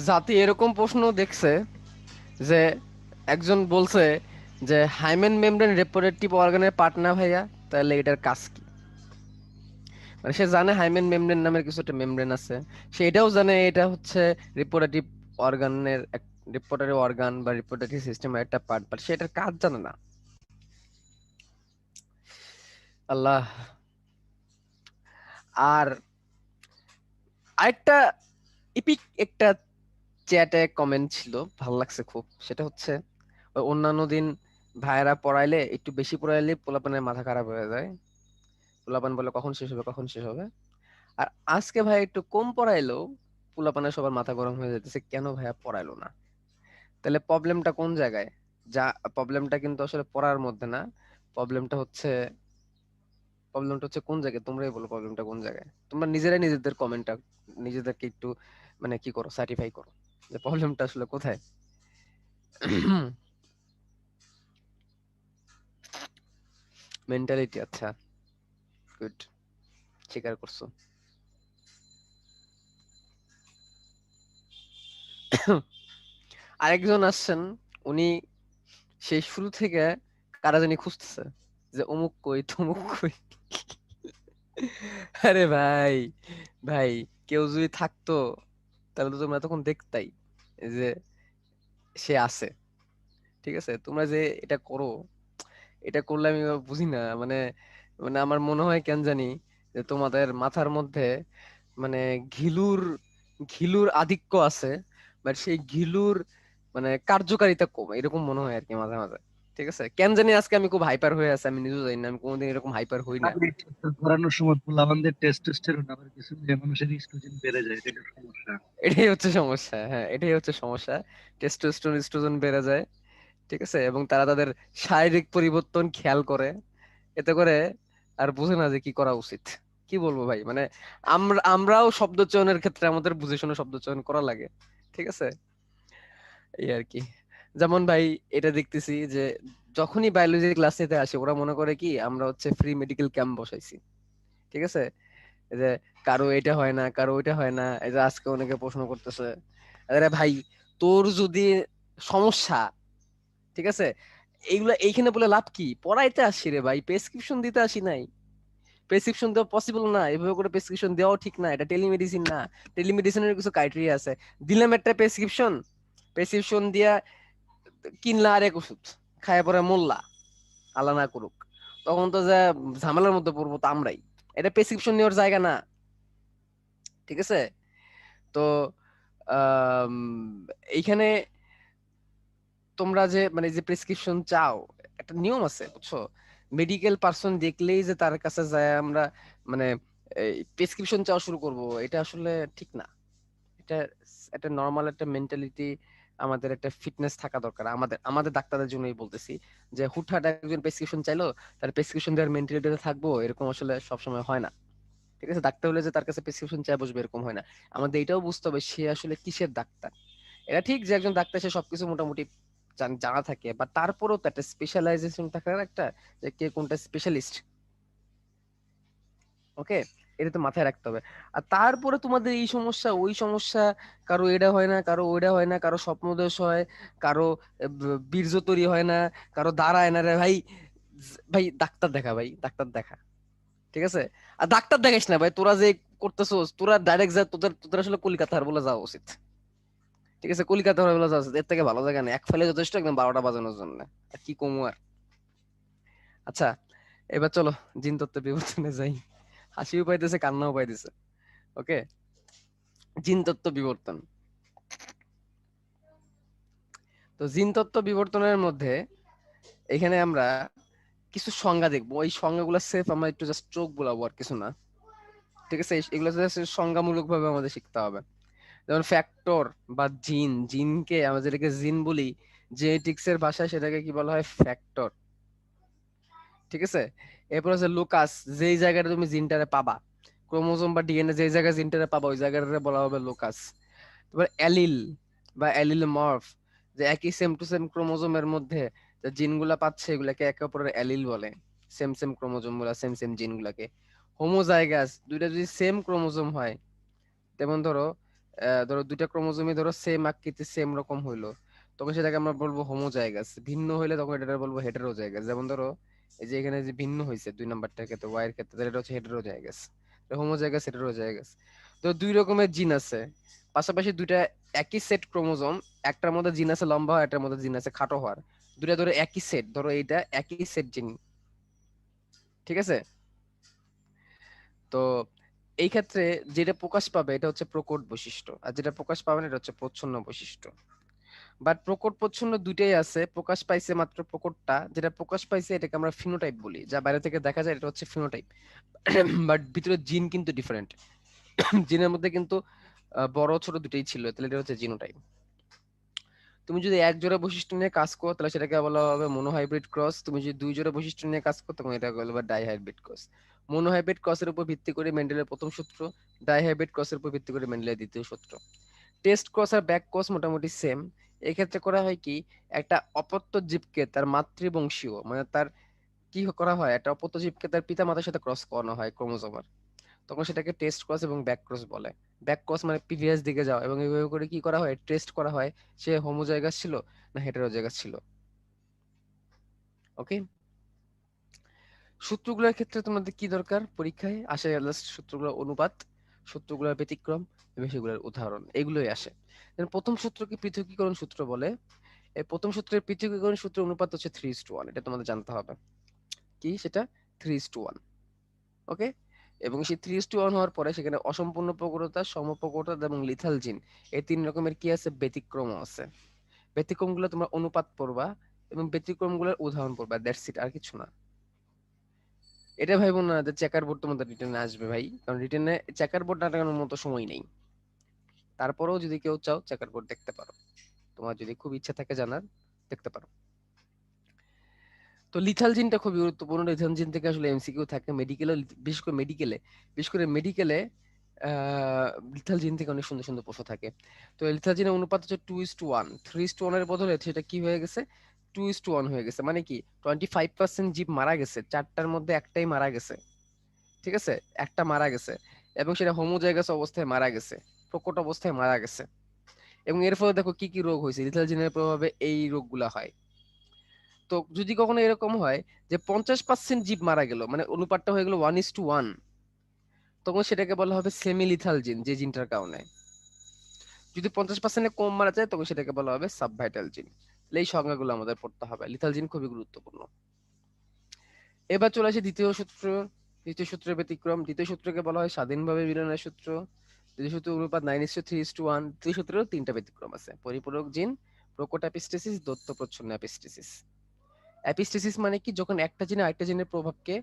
জাতি এরকম প্রশ্ন দেখছে যে একজন বলছে যে হাইমেন মেমব্রেন রিপ্রোডাক্টিভ অর্গানের পার্ট না ভাইয়া, তাহলে এটার কাজ কি? মানে সে জানে হাইমেন মেমব্রেন নামের কিছু একটা মেমব্রেন আছে, সে এটাও জানে এটা হচ্ছে রিপ্রোডাক্টিভ অর্গানের রিপ্রোডাক্টিভ অর্গান বা রিপ্রোডাক্টিভ সিস্টেমের একটা পার্ট, বাট সে এটার কাজ জানে না। আল্লাহ। আর আরেকটা ইপিক একটা চ্যাটে কমেন্ট ছিল, ভালো লাগছে খুব। সেটা হচ্ছে ওই অন্যান্য দিন ভাইয়েরা পড়াইলে, একটু বেশি পড়াইলে পোলাপানের মাথা খারাপ হয়ে যায়, পোলাপান বলে কখন শেষ হবে কখন শেষ হবে। আর আজকে ভাই একটু কম পড়াইলো, পোলাপানের সবার মাথা গরম হয়ে যেতেছে, কেন ভাইয়া পড়াইলো না? তাহলে প্রবলেমটা কোন জায়গায়? যা প্রবলেমটা কিন্তু আসলে পড়ার মধ্যে না, প্রবলেমটা হচ্ছে কোন জায়গায়? তোমরাই বলো প্রবলেমটা কোন জায়গায়। তোমরা নিজেরাই নিজেদের কমেন্টটা নিজেদেরকে একটু মানে কি করো, সার্টিফাই করো যে প্রবলেমটা আসলে কোথায়। মেন্টালিটি, আচ্ছা গুড, স্বীকার করছো। আরেকজন আসছেন, উনি সেই শুরু থেকে কারা জানি খুঁজতেছে যে অমুক কই তমুক কই। আরে ভাই, ভাই কেউ যদি থাকতো তাহলে তো তোমরা তখন দেখতাই যে সে আছে। ঠিক আছে, তোমরা যে এটা করো, এটা করলে আমি বুঝি না, মানে মানে আমার মনে হয় কেন জানি যে তোমাদের মাথার মধ্যে মানে ঘিলুর ঘিলুর আধিক্য আছে, বাট সেই ঘিলুর মানে কার্যকারিতা কম, এরকম মনে হয় আর কি মাঝে মাঝে। ঠিক আছে, কেন জানি আজকে আমি খুব হাইপার হয়ে আছি, আমি নিজেও জানি না, আমি কোনোদিন এরকম হাইপার হই না। আর এই টেস্ট করানোর সময় পোলাপানদের টেস্টোস্টেরন আবার কিছু মেয়ে মানুষের ইস্ট্রোজেন বেড়ে যায়, এটা একটা সমস্যা। এটাই হচ্ছে সমস্যা, হ্যাঁ এটাই হচ্ছে সমস্যা। টেস্টোস্টেরন স্ট্রোজেন বেড়ে যায়, ঠিক আছে, এবং তারা তাদের শারীরিক পরিবর্তন খেয়াল করে, এতে করে আর বুঝে না যে কি করা উচিত। কি বলবো ভাই, মানে আমরাও শব্দ চয়নের ক্ষেত্রে আমাদের বুঝে শুনে শব্দ চয়ন করা লাগে। ঠিক আছে, এই আর কি। যেমন ভাই এটা দেখতেছি যে যখনই বায়োলজি ক্লাস নিতে আসে, ওরা মনে করে কি আমরা হচ্ছে ফ্রি মেডিকেল ক্যাম্প বসাইছি। ঠিক আছে, এই যে কারো এটা হয় না কারো ওইটা হয় না, এই যে আজকে অনেকে প্রশ্ন করতেছে, আরে ভাই তোর যদি সমস্যা, ঠিক আছে, এইগুলা এইখানে বলে লাভ কি? পড়াইতে আসছি রে ভাই, প্রেসক্রিপশন দিতে আসি নাই। প্রেসক্রিপশন দেওয়া পসিবল না, এভাবে করে প্রেসক্রিপশন দেওয়াও ঠিক না, এটা টেলিমেডিসিন না। টেলিমেডিসিনের কিছু ক্রাইটেরিয়া আছে। দিলাম একটা প্রেসক্রিপশন, প্রেসক্রিপশন দিয়া কিনলা আরেক ওষুধ, খায় পরে মোল্লা, আল্লাহ না করুক, তখন তো যা ঝামেলার মধ্যে পড়বো তো আমরাই। এটা প্রেসক্রিপশন নেওয়ার জায়গা না। ঠিক আছে, তো আম, এইখানে তোমরা যে মানে যে প্রেসক্রিপশন চাও, একটা নিয়ম আছে বুঝছো। মেডিকেল পার্সন দেখলেই যে তার কাছে যায় আমরা মানে প্রেসক্রিপশন চাওয়া শুরু করব, এটা আসলে ঠিক না। এটা একটা নর্মাল একটা মেন্টালিটি, আমাদের একটা ফিটনেস থাকা দরকার। আমাদের আমাদের ডাক্তারদের জন্যই বলতেছি যে হুটহাট একজন প্রেসক্রিপশন চাইলো, তার প্রেসক্রিপশন দেওয়ার মেন্টালিটিতে থাকবো, এরকম আসলে সবসময় হয় না। ঠিক আছে, ডাক্তার হলে যে তার কাছে প্রেসক্রিপশন চাই বসবে এরকম হয় না। আমাদের এটাও বুঝতে হবে সে আসলে কিসের ডাক্তার। এটা ঠিক যে একজন ডাক্তার সে সবকিছু মোটামুটি জানা থাকে, বা তারপরেও তো একটা স্পেশালাইজেশন থাকার একটা, যে কে কোনটা স্পেশালিস্ট। ওকে, এটা তো মাথায় রাখতে হবে। আর তারপরে তোমাদের এই সমস্যা ওই সমস্যা, কারো এটা হয় না কারো ওইটা হয় না, কারো স্বপ্নদোষ হয়, কারো বীর্য তৈরি হয় না, কারো দাঁড়ায় না রে ভাই। ভাই ডাক্তার দেখা, ভাই ডাক্তার দেখা। ঠিক আছে, আর ডাক্তার দেখাইস না ভাই, তোরা যে করতেছোস, তোরা ডাইরেক্ট যা, তোদের তোদের আসলে কলকাতা বলে যাওয়া উচিত। ঠিক আছে, কলকাতা বলে যাওয়া উচিত, এর থেকে ভালো জায়গা নেই, এক ফেলে যথেষ্ট একদম 12টা বাজানোর জন্য। আর কি কমু আর। আচ্ছা, এবার চলো জিন তত্ত্বের বিবর্তনে যাই। হাসিও পাইতেছে কান্নাও পাইতেছে। ওকে, জিন তত্ত্ব বিবর্তন। তো জিন তত্ত্ব বিবর্তনের মধ্যে এখানে আমরা কিছু সংজ্ঞা দেখবো, ওই সংজ্ঞাগুলো সেফ আমরা একটু জাস্ট চোখ বোলাবো আর কিছু না। ঠিক আছে, এগুলো জাস্ট সংজ্ঞামূলক ভাবে আমাদের শিখতে হবে। যেমন ফ্যাক্টর বা জিন, জিনকে আমরা যেটাকে জিন বলি, জেনেটিক্স এর ভাষায় সেটাকে কি বলা হয়? ফ্যাক্টর। ঠিক আছে, এরপর হচ্ছে লোকাস, যেই জায়গাটা তুমি জিনটারে পাবা, ক্রোমোজোম বা ডিএনএ যেই জায়গায় জিনটারে পাবা ওই জায়গাটারে বলা হবে লোকাস। তারপর অ্যালিল বা অ্যালিলমর্ফ, যে একই সেম টু সেম ক্রোমোজোমের মধ্যে যে জিনগুলা পাচ্ছে এগুলাকে একে অপরের অ্যালিল বলে। সেম সেম ক্রোমোজোম গুলা, সেম সেম জিনগুলাকে হোমোজাইগাস, দুইটা যদি সেম ক্রোমোজোম হয়, যেমন ধরো ধরো দুইটা ক্রোমোজোমই ধরো সেম আকৃতি সেম রকম হইলো, তখন সেটাকে আমরা বলবো হোমোজাইগাস। ভিন্ন হইলে তখন এটা বলবো হেটেরোজাইগাস। যেমন ধরো এই যে এখানে যে ভিন্ন হয়েছে 2 নাম্বারটার ক্ষেত্রে ওয়াই এর ক্ষেত্রে, তাহলে এটা হচ্ছে হেটেরোজাইগাস। Homozygous heterozygous. তো দুই রকমের জিন আছে, পাশাপাশি দুইটা একই সেট ক্রোমোজোম, একটার মধ্যে জিন আছে লম্বা হওয়ার, একটার মধ্যে জিন আছে খাটো হওয়ার। দুইটা ধরো একই সেট, ধরো এইটা একই সেট জিন, ঠিক আছে? তো এই ক্ষেত্রে যেটা প্রকাশ পাবে এটা হচ্ছে প্রকট বৈশিষ্ট্য, আর যেটা প্রকাশ পাবে না এটা হচ্ছে প্রচ্ছন্ন বৈশিষ্ট্য। বাট প্রকট প্রচ্ছন্ন দুইটাই আছে, প্রকাশ পাইছে মাত্র প্রকটটা, যেটা প্রকাশ পাইছে এটাকে আমরা ফিনোটাইপ বলি, যা বাইরে থেকে দেখা যায় এটা হচ্ছে ফিনোটাইপ। বাট ভিতরে জিন কিন্তু ডিফারেন্ট। জিনের মধ্যে কিন্তু বড় ছোট দুটোই ছিল, তাহলে এটা হচ্ছে জিনোটাইপ। তুমি যদি এক জোড়া বৈশিষ্ট্য নিয়ে কাজ করো তাহলে সেটাকে বলা হবে মনোহাইব্রিড ক্রস। তুমি যদি দুই জোড়া বৈশিষ্ট্য নিয়ে কাজ করো তখন এটাকে বলা হবে ডাইহাইব্রিড ক্রস। মনোহাইব্রিড ক্রসের উপর ভিত্তি করে মেন্ডেলের প্রথম সূত্র, ডাইহাইব্রিড ক্রসের উপর ভিত্তি করে মেন্ডেলের দ্বিতীয় সূত্র। টেস্ট ক্রস আর ব্যাক ক্রস মোটামুটি সেম। এক্ষেত্রে করা হয় কি, একটা অপত্য জীবকে তার মাতৃবংশীয় মানে তার কি করা হয়, একটা অপত্য জীবকে তার পিতা মাতার সাথে ক্রস করানো হয় ক্রোমোজোমার, তখন সেটাকে টেস্ট ক্রস এবং ব্যাক ক্রস বলে। ব্যাক ক্রস মানে প্রিভিয়াস দিকে যাওয়া, এবং এইভাবে করে কি করা হয়, টেস্ট করা হয় সে হোমোজাইগাস ছিল না হেটেরোজাইগাস ছিল। ওকে, সূত্রগুলোর ক্ষেত্রে তোমাদের কি দরকার, পরীক্ষায় আসে জাস্ট সূত্রগুলোর অনুপাত, সূত্রগুলোর ব্যতিক্রম এবং সেগুলোর উদাহরণ, এগুলোই আসে। প্রথম সূত্রকে পৃথকীকরণ সূত্র বলে। এই প্রথম সূত্রের পৃথকীকরণ সূত্র অনুপাত হচ্ছে 3:1, এটা তোমাদের জানতে হবে কি সেটা, 3:1। ওকে, এবং সেই 3:1 হওয়ার পরে সেখানে অসম্পূর্ণ প্রকটতা, সমপ্রকটতা এবং লিথাল জিন, এই 3 রকমের কি আছে, ব্যতিক্রম আছে। ব্যতিক্রমগুলো তোমরা অনুপাত পড়বা এবং ব্যতিক্রমগুলোর উদাহরণ পড়বা, দ্যাটস ইট, আর কিছু না। এটা ভাইবো না যে চেকার বোর্ড তোমাদের রিটেনে আসবে ভাই, কারণ রিটেনে চেকার বোর্ড নাটানোর মতো সময় নেই। তারপরেও যদি কেউ চাও চেকার বোর্ড দেখতে পারো, তোমার যদি খুব ইচ্ছা থাকে জানার, দেখতে পারো। তো লিথাল জিনটা খুবই গুরুত্বপূর্ণ। লিথাল জিন থেকে আসলে এমসিকিউ থাকে মেডিকেলে, বিশেষ করে মেডিকেলে লিথাল জিন থেকে অনেক সুন্দর সুন্দর প্রশ্ন থাকে। তো লিথাল জিনের অনুপাত হচ্ছে 2:1। 3:1 এর বদলে সেটা কি হয়ে গেছে, 2:1 হয়ে গেছে। মানে কি, 25% জীব মারা গেছে, 4টার মধ্যে একটাই মারা গেছে, ঠিক আছে, একটা মারা গেছে, এবং সেটা হোমোজাইগাস অবস্থায় মারা গেছে, প্রকট অবস্থায় মারা গেছে। এবং এর ফলে দেখো কি কি রোগ হয়েছে, লিথাল জিনের প্রভাবে এই রোগগুলা হয়। তো যদি কখনো এরকম হয় যে 50% জীব মারা গেল, মানে অনুপাতটা হয়ে গেল 1:1, তখন সেটাকে বলা হবে সেমি লিথাল জিন, যে জিনটার কারণে। যদি 50% কম মারা যায় তখন সেটাকে বলা হবে সাবভাইটাল জিন। এই সংজ্ঞাগুলো আমাদের পড়তে হবে, লিথাল জিন খুবই গুরুত্বপূর্ণ। এবার চলে আসে দ্বিতীয় সূত্র। দ্বিতীয় সূত্রের ব্যতিক্রম, দ্বিতীয় সূত্রকে বলা হয় স্বাধীনভাবে মিলনের সূত্র। দ্বিতীয় সূত্র অনুপাত 9:3:1। দ্বিতীয় সূত্রেরও 3টা ব্যতিক্রম আছে, পরিপূরক জিন, প্রকট অ্যাপিস্টেসিস, দত্ত প্রচ্ছন্ন অ্যাপিস্টেসিস। অ্যাপিস্টেসিস মানে কি, যখন একটা জিন আরেকটা জিনের প্রভাবকে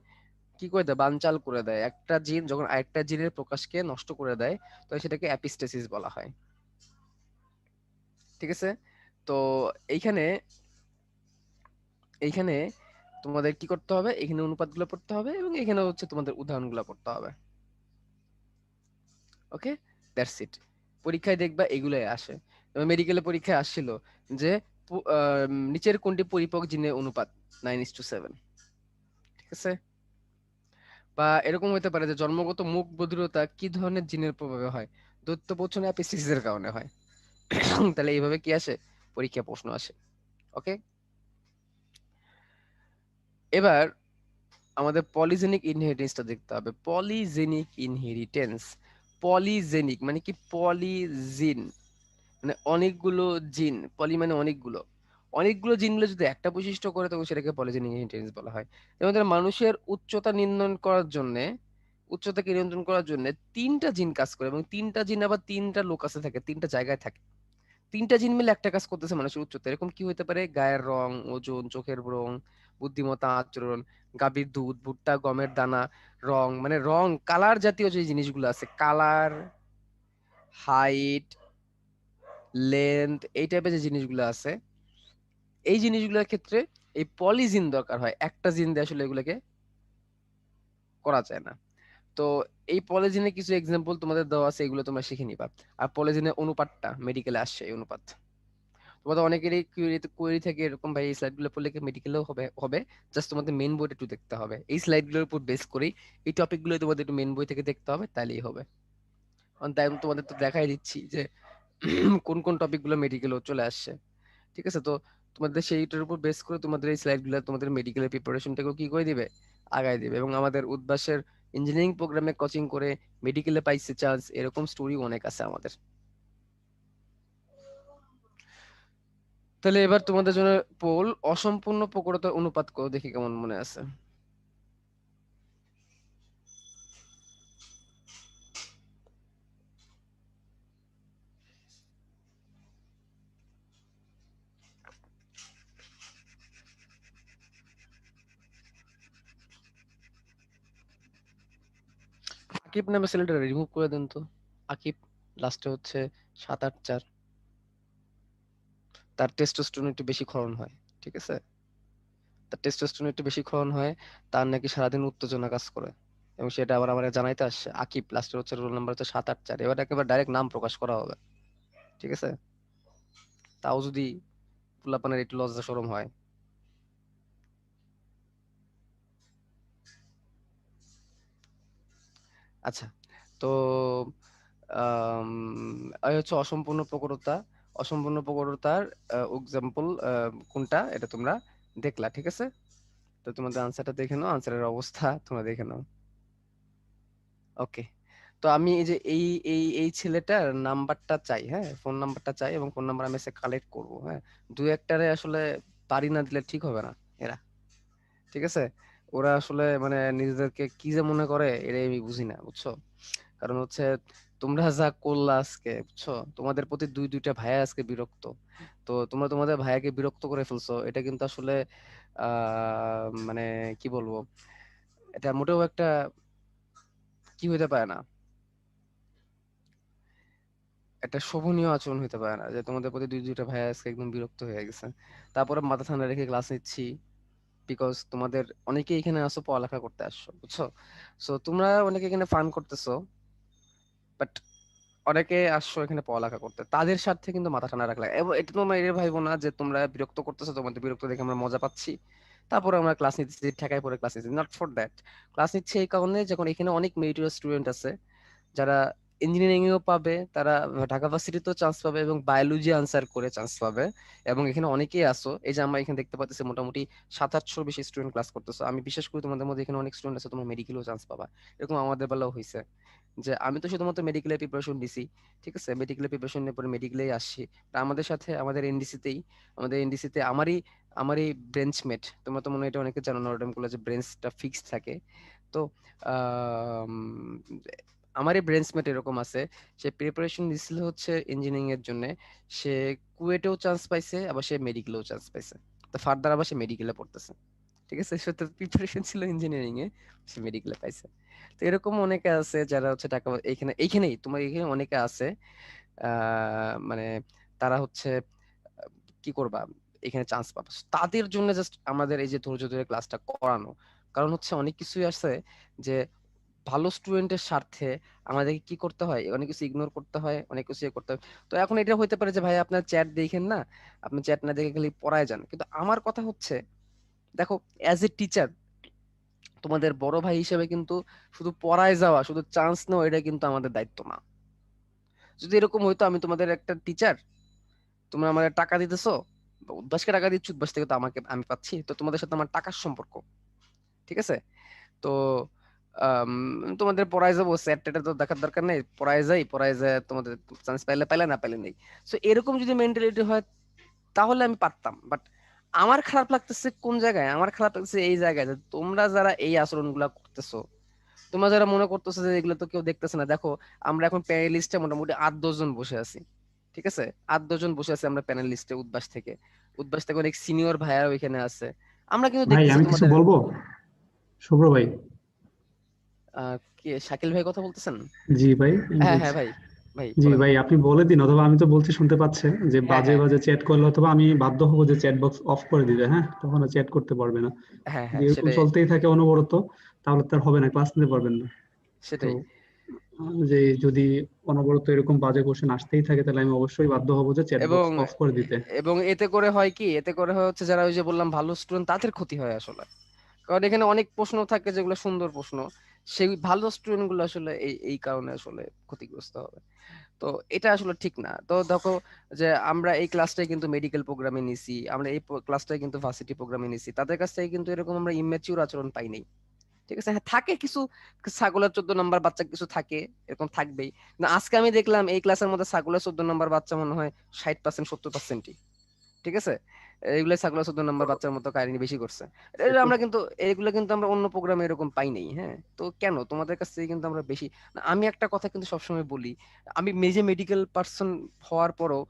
কি করে দেয়, বানচাল করে দেয়। একটা জিন যখন আরেকটা জিনের প্রকাশকে নষ্ট করে দেয় তখন সেটাকে অ্যাপিস্টেসিস বলা হয়, ঠিক আছে? তো এইখানে এইখানে তোমাদের কি করতে হবে, এখানে অনুপাতগুলো পড়তে হবে এবং এখানে হচ্ছে তোমাদের উদাহরণগুলো পড়তে হবে। ওকে, দ্যাটস ইট। পরীক্ষায় দেখবা এগুলাই আসে। মেডিকেলের পরীক্ষায় আসছিল যে নিচের কোনটি পরিপক জিনের অনুপাত, 9:7, ঠিক আছে? বা এরকম হতে পারে যে জন্মগত মুখ বধিরতা কি ধরনের জিনের প্রভাবে হয়, দত্ত প্রচ্ছন্ন অ্যাপিস্টেসিসের কারণে হয়। তাহলে এইভাবে কি আসে, পরীক্ষা প্রশ্ন আসে। ওকে, এবার আমাদের পলিজেনিক ইনহেরিটেন্সটা দেখতে হবে। পলিজেনিক ইনহেরিটেন্স, পলিজেনিক মানে কি, পলিজিন মানে অনেকগুলো জিন, পলি মানে অনেকগুলো, অনেকগুলো জিন মিলে যদি একটা বৈশিষ্ট্য করে তখন সেটাকে পলিজেনিক ইনহেরিটেন্স বলা হয়। যেমন ধরো মানুষের উচ্চতা নির্ণয় করার জন্য, উচ্চতাকে নিয়ন্ত্রণ করার জন্য 3টা জিন কাজ করে, এবং 3টা জিন আবার 3টা লোকাসে থাকে, 3টা জায়গায় থাকে। 3টা জিন মিলে একটা কাজ করতেছে মানুষের উচ্চতা। এরকম কি হতে পারে, গায়ের রং, ওজন, চোখের ব্রণ, বুদ্ধিমত্তা, আচরণ, গাভীর দুধ, ভুট্টা, গমের দানা, রং মানে রং, কালার জাতীয় যে জিনিসগুলো আছে, কালার, হাইট, লেন্থ, এই টাইপের যে জিনিসগুলো আছে, এই জিনিসগুলোর ক্ষেত্রে এই পলিজিন দরকার হয়। একটা জিন দিয়ে আসলে এগুলোকে করা যায় না। তো এই পলিজিনের কিছু এক্সাম্পল তোমাদের দেওয়া আছে, এগুলো তোমরা শিখে নিবা। আর পলিজিনের অনুপাতটা মেডিকেলে আসছে, এই অনুপাত তোমাদের অনেকেরই কোয়েরি থেকে এরকম, ভাই এই স্লাইডগুলো পড়লে কি মেডিকেলেও হবে হবে জাস্ট তোমাদের মেন বইটা একটু দেখতে হবে, এই স্লাইডগুলোর উপর বেস করেই এই টপিকগুলো তোমাদের একটু মেন বই থেকে দেখতে হবে, তাহলেই হবে। তাই আমি তোমাদের তো দেখাই দিচ্ছি যে কোন কোন টপিক গুলো মেডিকেলও চলে আসছে। ঠিক আছে, তো তোমাদের সেইটার উপর বেস করে তোমাদের এই স্লাইড গুলো তোমাদের মেডিকেলের প্রিপারেশনটাকেও কি করে দিবে, আগায় দিবে। এবং আমাদের উদ্ভাসের ইঞ্জিনিয়ারিং প্রোগ্রামে কোচিং করে মেডিকেলে পাইছে চান্স, এরকম স্টোরি অনেক আছে আমাদের। তাহলে এবার তোমাদের জন্য পোল অসম্পূর্ণ প্রকটতা অনুপাত করো, দেখি কেমন মনে আছে। আকিব নামে ছেলেটা রিমুভ করে দেন তো। আকিব লাস্টে হচ্ছে 784, তার টেস্টোস্টেরন একটু বেশি ক্ষরণ হয়। ঠিক আছে, তার টেস্টোস্টেরন একটু বেশি ক্ষরণ হয়, তার নাকি সারাদিন উত্তেজনা কাজ করে, এবং সেটা আবার আমার জানাইতে আসছে। আকিব লাস্টের হচ্ছে রোল নাম্বার হচ্ছে 784, এবার একেবারে ডাইরেক্ট নাম প্রকাশ করা হবে। ঠিক আছে, তাও যদি পোলাপানের একটু লজ্জা শরম হয়। আচ্ছা, তো আম, এই হচ্ছে অসম্পূর্ণ প্রকটতা। অসম্পূর্ণ প্রকটতার এক্সাম্পল কোনটা এটা তোমরা দেখলা। ঠিক আছে, তো তোমাদের আনসারটা দেখে নাও, আনসারের অবস্থা তোমরা দেখে নাও। ওকে, তো আমি এই যে এই ছেলেটার নাম্বারটা চাই, হ্যাঁ ফোন নাম্বারটা চাই, এবং ফোন নাম্বার আমি এসে কালেক্ট করবো। হ্যাঁ, দু একটারে আসলে পারি না দিলে ঠিক হবে না এরা। ঠিক আছে, ওরা আসলে মানে নিজেদেরকে কি যে মনে করে এটাই আমি বুঝি না, বুঝছো। কারণ হচ্ছে তোমরা যা করলা আজকে, বুঝছো, তোমাদের প্রতি দুই দুইটা ভাইয়া আজকে বিরক্ত। তো তোমরা তোমাদের ভাইয়াকে বিরক্ত করে ফেলছো, এটা কিন্তু আসলে মানে কি বলবো, এটা মোটেও একটা কি হইতে পারে না, একটা শোভনীয় আচরণ হইতে পারে না যে তোমাদের প্রতি দুই দুইটা ভাইয়া আজকে একদম বিরক্ত হয়ে গেছে। তারপরে মাথা ঠান্ডা রেখে ক্লাস নিচ্ছি, বিকজ তোমাদের অনেকে এখানে আসো পড়ালেখা করতে আসছো, বুঝছো। সো তোমরা অনেকে এখানে ফান করতেছো, বাট অনেকে আসছো এখানে পড়ালেখা করতে, তাদের স্বার্থে কিন্তু মাথা ঠান্ডা রাখলা। এবং এটা তোমরা এর ভাইবো না যে তোমরা বিরক্ত করতেছো, তোমাদের বিরক্ত দেখে আমরা মজা পাচ্ছি, তারপরে আমরা ক্লাস নিচ্ছি, ঠেকায় পড়ে ক্লাস নিচ্ছি, নট ফর দ্যাট। ক্লাস নিচ্ছে এই কারণে যখন এখানে অনেক মেরিটোরিয়াস স্টুডেন্ট আছে, যারা ইঞ্জিনিয়ারিং এও পাবে, তারা ঢাকা ভার্সিটিতেও চান্স পাবে, এবং বায়োলজি আনসার করে চান্স পাবে। এবং এখানে অনেকেই আসো, এই যে আমরা এখানে দেখতে পাচ্ছি মোটামুটি 700-800 বেশি স্টুডেন্ট ক্লাস করতেছো। আমি বিশ্বাস করি তোমাদের মধ্যে এখানে অনেক স্টুডেন্ট আছে তোমরা মেডিকেলেও চান্স পাবা। এরকম আমাদের বেলাও হয়েছে যে আমি তো শুধুমাত্র মেডিকেলের প্রিপারেশন দিছি। ঠিক আছে, মেডিকেলের প্রিপারেশন নিয়ে পরে মেডিকেলেই আসছি। তা আমাদের সাথে আমাদের এনডিসিতে আমারই আমারই ব্রেঞ্চমেট, তোমরা তো মনে হয় এটা অনেকে জানো, নরডেম কলেজে ব্রেঞ্চটা ফিক্সড থাকে। তো আম, আমারই ব্রেঞ্চমেট এরকম আছে, সে প্রিপারেশন দিছিল হচ্ছে ইঞ্জিনিয়ারিং এর জন্য। সে কুয়েটেও চান্স পাইছে, আবার সে মেডিকেলেও চান্স পাইছে। তো ফার্দার আবার সে মেডিকেলে পড়তেছে। ঠিক আছে, সে তো প্রিপারেশন ছিল ইঞ্জিনিয়ারিং এ, সে মেডিকেলে পাইছে। তো এরকম অনেকে আছে যারা হচ্ছে টাকা এইখানেই তোমার এখানে অনেকে আছে, মানে তারা হচ্ছে কি করবা, এখানে চান্স পাবে। তাদের জন্য জাস্ট আমাদের এই যে ধৈর্য ধরে ক্লাসটা করানো। কারণ হচ্ছে অনেক কিছুই আছে যে ভালো স্টুডেন্টের স্বার্থে আমাদেরকে কি করতে হয়, অনেক কিছু ইগনোর করতে হয়, অনেক কিছু ইয়ে করতে হয়। তো এখন এটা হইতে পারে যে ভাই আপনার চ্যাট দেখেন না, আপনি চ্যাট না দেখে খালি পড়ায় যান, কিন্তু আমার কথা হচ্ছে দেখো, অ্যাজ এ টিচার তোমাদের বড় ভাই হিসেবে কিন্তু শুধু পড়ায় যাওয়া, শুধু চান্স নেওয়া, এটা কিন্তু আমাদের দায়িত্ব না। যদি এরকম হইতো আমি তোমাদের একটা টিচার, তোমরা আমার টাকা দিতেছো, উদ্ভাসকে টাকা দিচ্ছ, উদ্ভাস থেকে তো আমাকে আমি পাচ্ছি, তো তোমাদের সাথে আমার টাকার সম্পর্ক। ঠিক আছে, তো আম, তোমাদের পড়ায় যাবো, স্যার টেটা তো দেখার দরকার নেই, পড়ায় যাই, পড়ায় যায় তোমাদের চান্স পাইলে পাইলে, না পাইলে নেই। সো এরকম যদি মেন্টালিটি হয় তাহলে আমি পারতাম। বাট আমার খারাপ লাগতেছে কোন জায়গায়, আমার খারাপ লাগতেছে এই জায়গায় যে তোমরা যারা এই আচরণ গুলা করতেছো, তোমরা যারা মনে করতেছো যে এগুলো তো কেউ দেখতেছে না। দেখো, আমরা এখন প্যানেল লিস্টে মোটামুটি 8-10 জন বসে আছি। ঠিক আছে, 8-10 জন বসে আছি আমরা প্যানেল লিস্টে, উদ্বাস থেকে অনেক সিনিয়র ভাইয়ারা ওইখানে আছে। আমরা কিন্তু ভাই দেখতেছি আমি কিছু তোমাদের বলবো, শুভ্র ভাই। কে, শাকিল ভাই কথা বলতেছেন? জি ভাই, আমি হ্যাঁ হ্যাঁ বলছি। ভাই, ভাই জি বলেন। ভাই, আপনি বলে দিন, অথবা আমি তো বলছি শুনতে পাচ্ছে যে হ্যাঁ বাজে হ্যাঁ বাজে চ্যাট করলে অথবা আমি বাধ্য হবো যে চ্যাট বক্স অফ করে দিতে, হ্যাঁ, তখন চ্যাট করতে পারবে না। হ্যাঁ যদি হ্যাঁ, এরকম সেটাই চলতেই থাকে অনবরত, তাহলে তার হবে না, ক্লাস নিতে পারবেন না। তো সেটাই। যে যদি অনবরত এরকম বাজে কোশ্চেন আসতেই থাকে, তাহলে আমি অবশ্যই বাধ্য হবো যে চ্যাট এবং বক্স অফ করে দিতে। এবং এতে করে হয় কি, এতে করে হয় হচ্ছে যারা ওই যে বললাম ভালো স্টুডেন্ট তাদের ক্ষতি হয় আসলে। কারণ এখানে অনেক প্রশ্ন থাকে যেগুলো সুন্দর প্রশ্ন, সেই ভালো স্টুডেন্ট গুলো আসলে এই কারণে আসলে ক্ষতিগ্রস্ত হবে। তো এটা আসলে ঠিক না। তো দেখো যে আমরা এই ক্লাসটাই কিন্তু মেডিকেল প্রোগ্রামে নিছি, আমরা এই ক্লাসটাই কিন্তু ভার্সিটি প্রোগ্রামে নিছি, তাদের কাছ থেকে কিন্তু এরকম আমরা ইম্যাচিউর আচরণ পাই নাই। ঠিক আছে, হ্যাঁ থাকে কিছু ছাগলের 14 নম্বর বাচ্চা কিছু থাকে, এরকম থাকবেই। না আজকে আমি দেখলাম এই ক্লাসের মধ্যে ছাগলের 14 নম্বর বাচ্চা মনে হয় 60% 70%ই, ঠিক আছে, এইগুলো ছাগলের 14 নম্বর বাচ্চার মতো কাহিনী বেশি করছে। এটা একটু আমরা কিন্তু এইগুলো কিন্তু আমরা অন্য প্রোগ্রামে এরকম পাই নাই। হ্যাঁ, তো কেন তোমাদের কাছ থেকে কিন্তু আমরা বেশি না, আমি একটা কথা কিন্তু সবসময় বলি, আমি নিজে মেডিকেল পার্সন হওয়ার পরও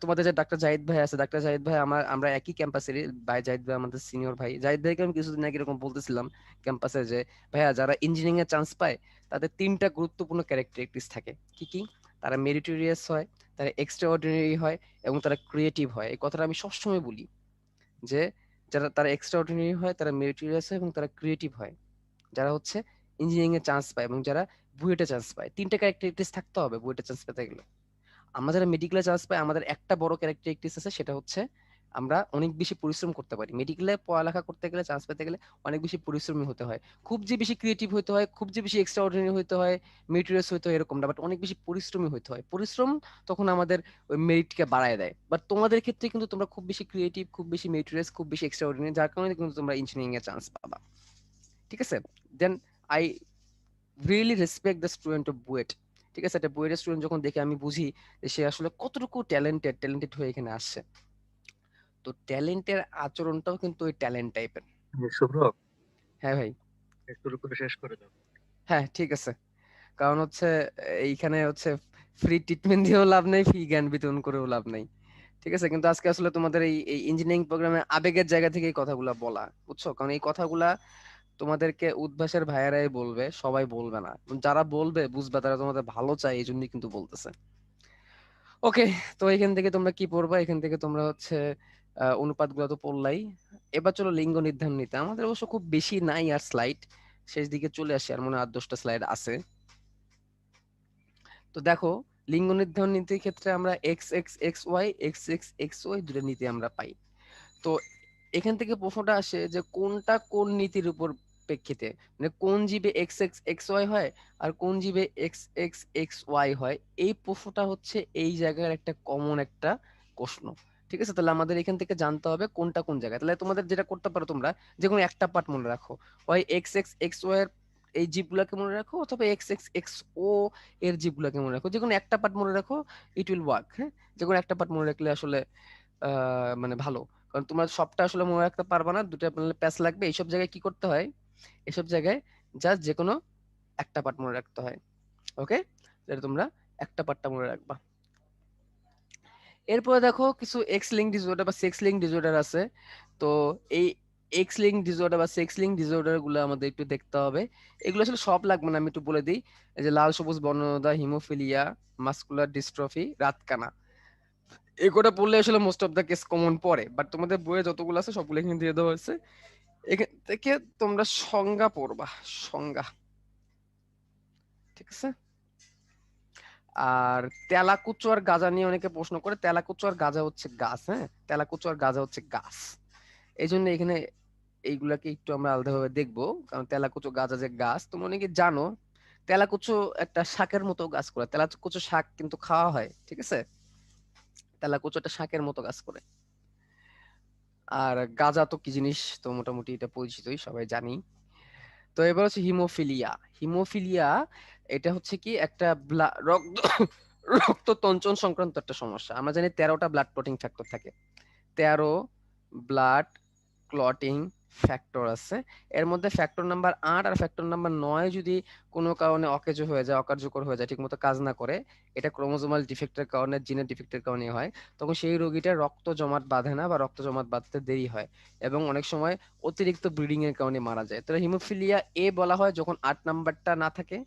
তোমাদের যে ডাক্তার জাহিদ ভাই আছে, ডাক্তার জাহিদ ভাই আমরা একই ক্যাম্পাসেরই ভাই, জাহিদ ভাই আমাদের সিনিয়র ভাই। জাহিদ ভাইকে আমি কিছুদিন আগে এরকম বলতেছিলাম ক্যাম্পাসে যে ভাইয়া যারা ইঞ্জিনিয়ারিং এর চান্স পায় তাদের 3টা গুরুত্বপূর্ণ ক্যারেক্টারিস্টিক্স থাকে। কি কি? তারা মেরিটোরিয়াস হয়, তারা এক্সট্রা অর্ডিনারি হয়, এবং তারা ক্রিয়েটিভ হয়। এই কথাটা আমি সবসময় বলি যে যারা তারা এক্সট্রা অর্ডিনারি হয়, তারা মেরিটোরিয়াস হয় এবং তারা ক্রিয়েটিভ হয়, যারা হচ্ছে ইঞ্জিনিয়ারিং এ চান্স পায় এবং যারা বুয়েটে চান্স পায়। 3টা ক্যারেক্টারিস্টিক্স থাকতে হবে বুয়েটে চান্স পেতে গেলে। আমরা যারা মেডিকেলে চান্স পাই আমাদের একটা বড় ক্যারেক্টারিস্টিক্স আছে, সেটা হচ্ছে আমরা অনেক বেশি পরিশ্রম করতে পারি। মেডিকেলে পড়ালেখা করতে গেলে, চান্স পেতে গেলে অনেক বেশি পরিশ্রমী হতে হয়। খুব যে বেশি ক্রিয়েটিভ হতে হয়, খুব যে বেশি এক্সট্রা অর্ডিনারি হতে হয়, মেরিটোরিয়াস হতে হয় এরকম না, বাট অনেক বেশি পরিশ্রমী হতে হয়। পরিশ্রম তখন আমাদের ওই মেরিটকে বাড়ায় দেয়। বাট তোমাদের ক্ষেত্রে কিন্তু তোমরা খুব বেশি ক্রিয়েটিভ, খুব বেশি মেরিটোরিয়াস, খুব বেশি এক্সট্রা অর্ডিনারি, যার কারণে কিন্তু তোমরা ইঞ্জিনিয়ারিং এ চান্স পাবা। ঠিক আছে, then I really respect the student of BUET. ঠিক আছে, একটা বুয়েটের স্টুডেন্ট যখন দেখে আমি বুঝি যে সে আসলে কতটুকু ট্যালেন্টেড হয়ে এখানে আসছে। তো ট্যালেন্টের আচরণটাও কিন্তু ওই ট্যালেন্ট টাইপের। শুভ্র, হ্যাঁ ভাই। শুরু করে শেষ করে দাও। হ্যাঁ ঠিক আছে, কারণ হচ্ছে এইখানে হচ্ছে ফ্রি ট্রিটমেন্ট দিয়েও লাভ নাই, ফ্রি জ্ঞান বিতরণ করেও লাভ নাই। ঠিক আছে, কিন্তু আজকে আসলে তোমাদের এই ইঞ্জিনিয়ারিং প্রোগ্রামে আবেগের জায়গা থেকে এই কথাগুলা বলা, বুঝছো? কারণ এই কথাগুলা তোমাদেরকে উদ্ভাসের ভাইয়েরাই বলবে, সবাই বলবে না। যারা বলবে বুঝবে তারা তোমাদের ভালো চায়, এই জন্যই কিন্তু বলতেছে। ওকে, তো এখান থেকে তোমরা কি পড়বা? এখান থেকে তোমরা হচ্ছে অনুপাত গুলো তো পড়লাই। এবার চলো লিঙ্গ নির্ধারণ নিতে। আমাদের অবশ্য খুব বেশি নাই আর স্লাইড, শেষ দিকে চলে আসি, আর মনে হয় 8-10টা স্লাইড আছে। তো দেখো, লিঙ্গ নির্ধারণ নীতির ক্ষেত্রে আমরা X X X Y, X X X Y দুটো নীতি আমরা পাই। তো এখান থেকে প্রশ্নটা আসে যে কোনটা কোন নীতির উপর প্রেক্ষিতে, মানে কোন জীবে এক্স এক্স এক্স ওয়াই হয় আর কোন জীবে এক্স এক্স এক্স ওয়াই হয়। এই প্রশ্নটা হচ্ছে এই জায়গার একটা কমন একটা প্রশ্ন। ঠিক আছে, তাহলে আমাদের এখান থেকে জানতে হবে কোনটা কোন জায়গায়। তাহলে তোমাদের যেটা করতে পারো, তোমরা যে কোনো একটা পার্ট মনে রাখো, হয় এক্স এক্স এক্স ওয়াই এর এই জীবগুলোকে মনে রাখো, অথবা এক্স এক্স এক্স ও এর জীবগুলোকে মনে রাখো, যে কোনো একটা পার্ট মনে রাখো, ইট উইল ওয়ার্ক। হ্যাঁ, যে কোনো একটা পার্ট মনে রাখলে আসলে মানে ভালো। কারণ তোমরা সবটা আসলে মনে রাখতে পারবা না, দুটো প্যাচ লাগবে। এইসব জায়গায় কি করতে হয়, এসব জায়গায় জাস্ট যে কোনো একটা পার্ট মনে রাখতে হয়। ওকে, তাহলে তোমরা একটা পার্টটা মনে রাখবা। এরপরে দেখো কিছু এক্স লিঙ্ক ডিসঅর্ডার বা সেক্স লিঙ্ক ডিসঅর্ডার আছে। তো এই এক্স লিঙ্ক ডিসঅর্ডার বা সেক্স লিঙ্ক ডিসঅর্ডার গুলো আমাদের একটু দেখতে হবে। এগুলো আসলে সব লাগবে না, আমি একটু বলে দিই। এই যে লাল সবুজ বর্ণনদা, হিমোফিলিয়া, মাসকুলার ডিস্ট্রফি, রাতকানা, এগুলো পড়লে আসলে most of the case common পড়ে, বাট তোমাদের বইয়ে যতগুলো আছে সবগুলো এখানে দিয়ে দেওয়া হয়েছে। এখান থেকে তোমরা সংজ্ঞা পড়বা, সংজ্ঞা। ঠিক আছে, আর তেলাকুচো আর গাঁজা নিয়ে অনেকে প্রশ্ন করে। তেলাকুচো আর গাঁজা হচ্ছে গাছ, হ্যাঁ, তেলাকুচো আর গাঁজা হচ্ছে গাছ। এই জন্য এখানে এইগুলাকে একটু আমরা আলাদাভাবে দেখবো। কারণ তেলাকুচো গাঁজা যে গাছ, তুমি অনেকে জানো তেলাকুচো একটা শাকের মতো গাছ করে। তেলাকুচো শাক কিন্তু খাওয়া হয়, ঠিক আছে। তেলাকুচো একটা শাকের মতো গাছ করে। আর গাঁজা তো কি জিনিস, তো মোটামুটি এটা পরিচিতই, সবাই জানি। তো এবার হচ্ছে হিমোফিলিয়া। হিমোফিলিয়া এটা হচ্ছে কি একটা রক্ত রক্ত তঞ্চন সংক্রান্ত একটা সমস্যা। আমরা জানি 13টা ব্লাড ক্লটিং ফ্যাক্টর থাকে, 13 ব্লাড ক্লটিং ফ্যাক্টর আছে। এর মধ্যে ফ্যাক্টর নাম্বার 8 আর ফ্যাক্টর নাম্বার 9 যদি কোনো কারণে অকেজো হয়ে যায়, অকার্যকর হয়ে যায়, ঠিকমতো কাজ না করে, এটা ক্রোমোজোমাল ডিফেক্টের কারণে, জিনের ডিফেক্টের কারণে হয়, তখন সেই রোগীটার রক্ত জমাট বাঁধে না বা রক্ত জমাট বাঁধতে দেরি হয়, এবং অনেক সময় অতিরিক্ত ব্লিডিং এর কারণে মারা যায়। তাহলে হিমোফিলিয়া এ বলা হয় যখন 8 নাম্বারটা না থাকে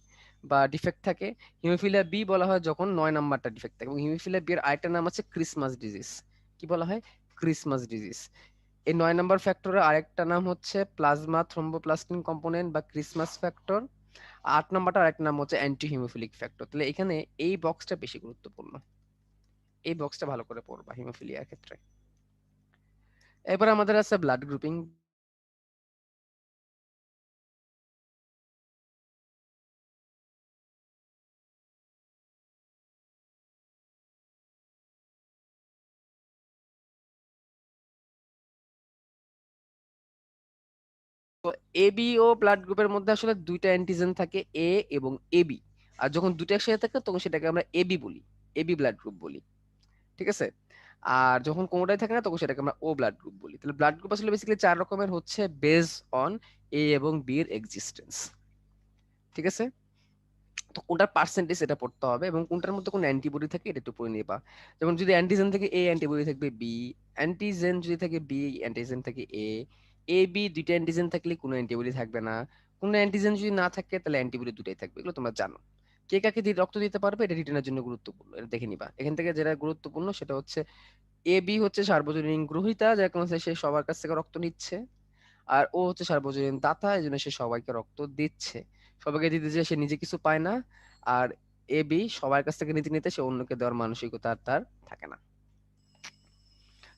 বা ডিফেক্ট থাকে। হিমোফিলিয়া বি বলা হয় যখন 9 নাম্বারটা ডিফেক্ট থাকে। এবং হিমোফিলিয়া বি এর আরেকটা নাম আছে ক্রিসমাস ডিজিজ। কি বলা হয়? Christmas disease. এই 9 নম্বর ফ্যাক্টরের আরেকটা নাম হচ্ছে প্লাজমা থ্রম্বোপ্লাস্টিন কম্পোনেন্ট বা ক্রিসমাস ফ্যাক্টর। 8 নম্বরটা আরেকটা নাম হচ্ছে অ্যান্টি হিমোফিলিক ফ্যাক্টর। তাহলে এখানে এই বক্সটা বেশি গুরুত্বপূর্ণ, এই বক্সটা ভালো করে পড়বা হিমোফিলিয়ার ক্ষেত্রে। এবার আমাদের আছে ব্লাড গ্রুপিং। তো এবি ও ব্লাড গ্রুপের মধ্যে আসলে দুইটা অ্যান্টিজেন থাকে, এ এবং এবি। আর যখন দুইটা একসাথে থাকে তখন সেটাকে আমরা এবি বলি, এবি ব্লাড গ্রুপ বলি। ঠিক আছে? আর যখন কোনোটাই থাকে না তখন সেটাকে আমরা ও ব্লাড গ্রুপ বলি। তাহলে ব্লাড গ্রুপ আসলে বেসিক্যালি 4 রকমের হচ্ছে, বেস অন এ এবং বি এর এক্সিস্টেন্স। ঠিক আছে? তো কোনটার পার্সেন্টেজ এটা পড়তে হবে এবং কোনটার মধ্যে কোন অ্যান্টিবডি থাকে এটা একটু পড়ে নিবা। যেমন যদি অ্যান্টিজেন থেকে এ, অ্যান্টিবডি থাকবে বি। অ্যান্টিজেন যদি থাকে বি, অ্যান্টিজেন থাকে এ। এ বি দুইটা অ্যান্টিজেন থাকলে কোনো অ্যান্টিবডি থাকবে না। কোনো অ্যান্টিজেন যদি না থাকে তাহলে অ্যান্টিবডি দুটাই থাকবে। এগুলো তোমরা জানো। কে কাকে রক্ত দিতে পারবে এটা রিটেনের জন্য গুরুত্বপূর্ণ, এটা দেখে নিবা। এখান থেকে যেটা গুরুত্বপূর্ণ সেটা হচ্ছে এ বি হচ্ছে সার্বজনীন গ্রহীতা, যার কারণে সে সবার কাছ থেকে রক্ত নিচ্ছে। আর ও হচ্ছে সার্বজনীন দাতা, এই জন্য সে সবাইকে রক্ত দিচ্ছে। সবাইকে দিতে যে সে নিজে কিছু পায় না। আর এ বি সবার কাছ থেকে নিতে নিতে সে অন্যকে দেওয়ার মানসিকতা আর তার থাকে না।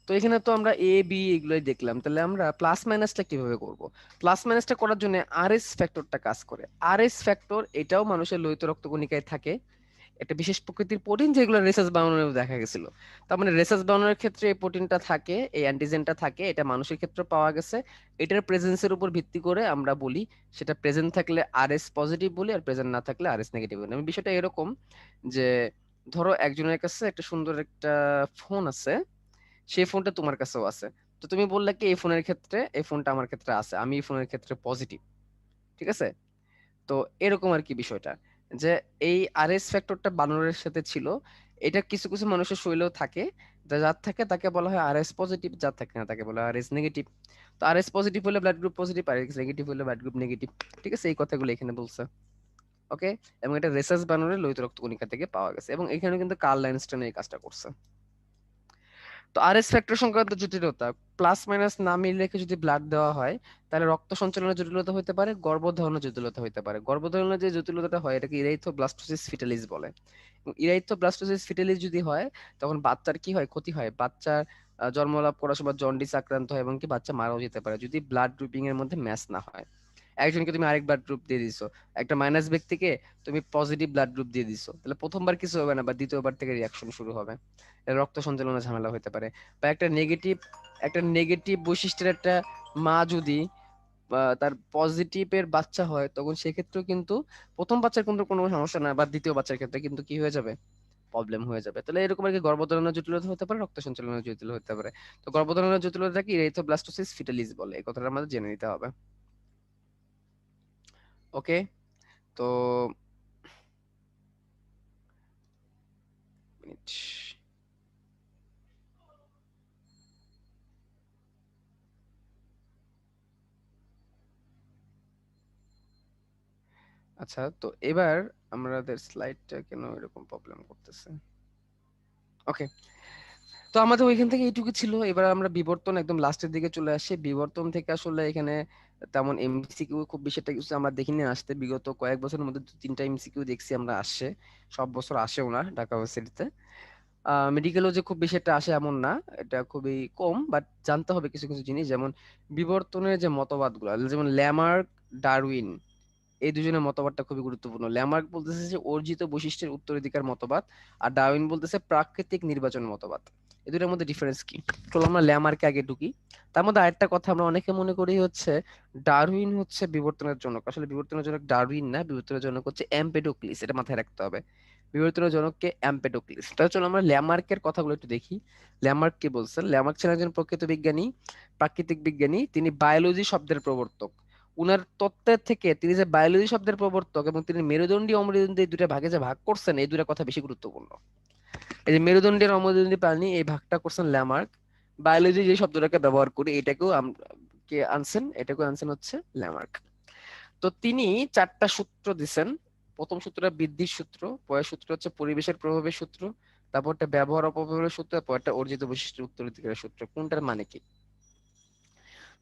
তো এখানে তো আমরা এ বি এগুলোই দেখলাম, তাহলে আমরা প্লাস মাইনাসটা কিভাবে করব? প্লাস মাইনাসটা করার জন্য আরএস ফ্যাক্টরটা কাজ করে। আরএস ফ্যাক্টর এটাও মানুষের লোহিত রক্তকণিকায় থাকে, একটা বিশেষ প্রকৃতির প্রোটিন যেগুলো রেসাস বানানোর দেখা গেছিল। তার মানে রেসাস বানানোর ক্ষেত্রে এই প্রোটিনটা থাকে, এই অ্যান্টিজেনটা থাকে, এটা মানুষের ক্ষেত্রে পাওয়া গেছে। এটার প্রেজেন্সের উপর ভিত্তি করে আমরা বলি সেটা প্রেজেন্ট থাকলে আরএস পজিটিভ বলি, আর প্রেজেন্ট না থাকলে আরএস নেগেটিভ বলি। আমি বিষয়টা এরকম যে ধরো একজনের কাছে একটা সুন্দর একটা ফোন আছে, সেই ফোনটা তোমার কাছেও আছে। তো তুমি বললে কি এই ফোনের ক্ষেত্রে, এই ফোনটা আমার ক্ষেত্রে আছে, আমি এই ফোনের ক্ষেত্রে পজিটিভ। ঠিক আছে? তো এরকম আর কি বিষয়টা, যে এই আরএস ফ্যাক্টরটা বানরের সাথে ছিল। এটা কিছু কিছু মানুষের শরীরেও থাকে, যার থাকে তাকে বলা হয় আরএস পজিটিভ, যার থাকে না তাকে বলা হয় আরএস নেগেটিভ। তো আরএস পজিটিভ হলে blood group positive, RS negative হলে ব্লাড গ্রুপ নেগেটিভ। ঠিক আছে? এই কথাগুলো এখানে বলছে। ওকে। এবং এটা রেসাস বানরের লোহিত রক্ত কণিকা থেকে পাওয়া গেছে, এবং এখানে কিন্তু কার্ল লাইনস্টাইন এই কাজটা করছে। তো আরএস ফ্যাক্টর সংক্রান্ত জটিলতা, প্লাস মাইনাস না মিল রেখে যদি ব্লাড দেওয়া হয় তাহলে রক্ত সঞ্চালনের জটিলতা হতে পারে, গর্ভধারণের জটিলতা হতে পারে। গর্ভধারণের যে জটিলতাটা হয় এটাকে ইরাইথোব্লাস্টোসিস ফিটালিস বলে। ইরাইথোব্লাস্টোসিস ফিটালিস যদি হয় তখন বাচ্চার কি হয়, ক্ষতি হয়। বাচ্চার জন্মলাভ করার সময় জন্ডিস আক্রান্ত হয় এবং কি বাচ্চা মারাও যেতে পারে যদি ব্লাড গ্রুপিং এর মধ্যে ম্যাচ না হয়। একজনকে তুমি আরেক ব্লাড গ্রুপ দিয়ে দিছো, একটা মাইনাস ব্যক্তিকে তুমি পজিটিভ ব্লাড গ্রুপ দিয়ে দিছো, তাহলে প্রথমবার কিছু হবে না, বা দ্বিতীয়বার থেকে রিয়াকশন শুরু হবে, রক্ত সঞ্চালনের ঝামেলা হতে পারে। বা একটা নেগেটিভ বৈশিষ্ট্যের একটা মা যদি তার পজিটিভের বাচ্চা হয় তখন সেক্ষেত্রেও কিন্তু প্রথম বাচ্চার কিন্তু কোনো সমস্যা না, বা দ্বিতীয় বাচ্চার ক্ষেত্রে কিন্তু কি হয়ে যাবে, প্রবলেম হয়ে যাবে। তাহলে এরকম আর কি গর্ভধারণের জটিলতা হতে পারে, রক্ত সঞ্চালনের জটিলতা হতে পারে। তো গর্ভধারণের জটিলতাকে ইরেথ্রোব্লাস্টোসিস ফিটালিস বলে, এই কথাটা আমাদের জেনে নিতে হবে। ওকে। তো মিনিট। আচ্ছা, তো এবার আমাদের স্লাইডটা কেন এরকম প্রবলেম করতেছে? ওকে। তো আমাদের ওইখান থেকে এইটুকু ছিল। এবার আমরা বিবর্তন একদম লাস্টের দিকে চলে আসি। বিবর্তন থেকে আসলে এখানে তেমন এমসিকিউ খুব বেশি একটা কিছু আমরা দেখিনি আসতে। বিগত কয়েক বছরের মধ্যে 2-3টা এমসিকিউ দেখছি আমরা আসছে। সব বছর আসেও না ঢাকা ভার্সিটিতে। মেডিকেলও যে খুব বেশি একটা আসে এমন না, এটা খুবই কম, বাট জানতে হবে কিছু কিছু জিনিস। যেমন বিবর্তনের যে মতবাদগুলো, যেমন ল্যামার্ক, ডারউইন, এই দুজনের মতবাদটা খুবই গুরুত্বপূর্ণ। ল্যামার্ক বলতেছে যে অর্জিত বৈশিষ্ট্যের উত্তরাধিকার মতবাদ, আর ডারউইন বলতেছে প্রাকৃতিক নির্বাচন মতবাদ। এই দুটোর মধ্যে ডিফারেন্স কি? চলো আমরা ল্যামার্কে আগে ঢুকি। তার মধ্যে আরেকটা কথা আমরা অনেকে মনে করি হচ্ছে ডারউইন হচ্ছে বিবর্তনের জনক। আসলে বিবর্তনের জনক ডারউইন না, বিবর্তনের জনক হচ্ছে এমপেডোক্লিস, এটা মাথায় রাখতে হবে। বিবর্তনের জনককে এমপেডোক্লিস। তাহলে চলো আমরা ল্যামার্কের কথাগুলো একটু দেখি। ল্যামার্ক কি বলছেন? ল্যামার্ক ছিলেন একজন প্রকৃত বিজ্ঞানী, প্রাকৃতিক বিজ্ঞানী। তিনি বায়োলজি শব্দের প্রবর্তক। উনার তত্ত্বের থেকে তিনি যে বায়োলজি শব্দের প্রবর্তক এবং তিনি মেরুদণ্ডী অমেরুদণ্ডী এই দুটা ভাগে যে ভাগ করছেন, এই দুটা কথা বেশি গুরুত্বপূর্ণ। এই যে মেরুদণ্ডী আর অমেরুদণ্ডী প্রাণী, এই ভাগটা করছেন ল্যামার্ক। বায়োলজি যে শব্দটাকে ব্যবহার করি এটাকেও কে আনছেন, এটাকেও আনছেন হচ্ছে ল্যামার্ক। তো তিনি 4টা সূত্র দিছেন। প্রথম সূত্রটা বৃদ্ধির সূত্র, পরের সূত্র হচ্ছে পরিবেশের প্রভাবের সূত্র, তারপরটা ব্যবহার অপব্যবহারের সূত্র, পরেরটা অর্জিত বৈশিষ্ট্যের উত্তরাধিকারের সূত্র। কোনটার মানে কি?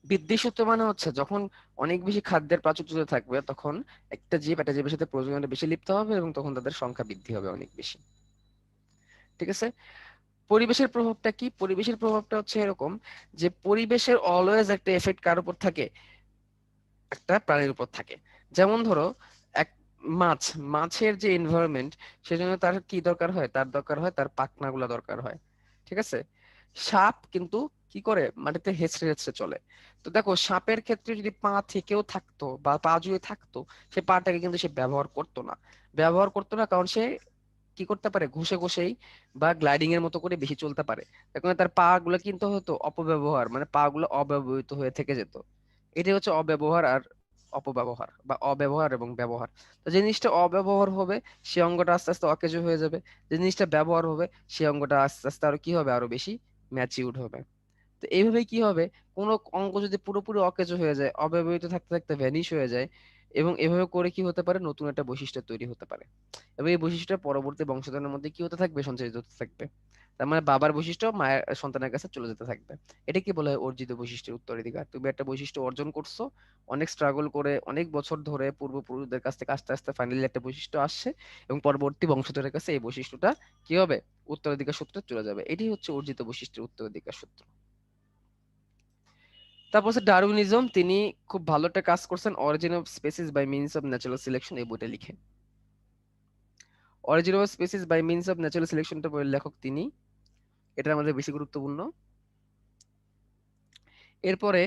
বৃদ্ধি সূত্র মানে হচ্ছে যখন অনেক বেশি খাদ্যের প্রাচুর্য থাকবে তখন একটা জীবের সাথে প্রজননে বেশি লিপ্ত হবে এবং তখন তাদের সংখ্যা বৃদ্ধি হবে অনেক বেশি। ঠিক আছে? পরিবেশের প্রভাবটা কি? পরিবেশের প্রভাবটা হচ্ছে এরকম যে পরিবেশের অলওয়েজ একটা এফেক্ট কার উপর থাকে, একটা প্রাণীর উপর থাকে। যেমন ধরো এক মাছ, মাছের যে এনভায়রনমেন্ট, সেজন্য তার কি দরকার হয়, তার দরকার হয় তার পাখনাগুলা দরকার হয়। ঠিক আছে? সাপ কিন্তু কি করে, মাটিতে হেঁচড়ে হেঁচড়ে চলে। তো দেখো সাপের ক্ষেত্রে যদি পা থেকেও থাকতো বা পা যদি থাকতো, সে পাটাকে কিন্তু সে ব্যবহার করতো না, কারণ সে কি করতে পারে, ঘষে ঘষেই বা গ্লাইডিং এর মতো করে বেশি চলতে পারে। এখন তার পা গুলো কিন্তু হতো অপব্যবহার, মানে পা গুলো অব্যবহৃত হয়ে থেকে যেত। এটাই হচ্ছে অব্যবহার আর অপব্যবহার, বা অব্যবহার এবং ব্যবহার। তো যে জিনিসটা অব্যবহার হবে সে অঙ্গটা আস্তে আস্তে অকেজো হয়ে যাবে, যে জিনিসটা ব্যবহার হবে সে অঙ্গটা আস্তে আস্তে আরো কি হবে, আরো বেশি ম্যাচিউরড হবে। তো এইভাবে কি হবে, কোনো অঙ্গ যদি পুরোপুরি অকেজো হয়ে যায়, অব্যবহৃত থাকতে থাকতে ভ্যানিশ হয়ে যায়, এবং এভাবে করে কি হতে পারে, নতুন একটা বৈশিষ্ট্য তৈরি হতে পারে। এবং এই বৈশিষ্ট্য পরবর্তী বংশধরের মধ্যে কি হতে থাকবে, সঞ্চারিত হতে থাকবে। তার মানে বাবার বৈশিষ্ট্য মায়ের সন্তানের কাছে চলে যেতে থাকবে। এটা কি বলা হয়, অর্জিত বৈশিষ্ট্যের উত্তরাধিকার। তুমি একটা বৈশিষ্ট্য অর্জন করছো, অনেক স্ট্রাগল করে, অনেক বছর ধরে পূর্বপুরুষদের কাছ থেকে আস্তে আস্তে ফাইনালি একটা বৈশিষ্ট্য আসছে, এবং পরবর্তী বংশধরের কাছে এই বৈশিষ্ট্যটা কি হবে, উত্তরাধিকার সূত্রে চলে যাবে। এটাই হচ্ছে অর্জিত বৈশিষ্ট্যের উত্তরাধিকার সূত্র। তারপর হচ্ছে ডারউইনিজম, তিনি খুব ভালো একটা কাজ করছেন, origin of species by means of natural selection, এই বইটা লিখে। Origin of species by means of natural সিলেকশনটা বইয়ের লেখক তিনি, এটা আমাদের বেশি গুরুত্বপূর্ণ। এরপরে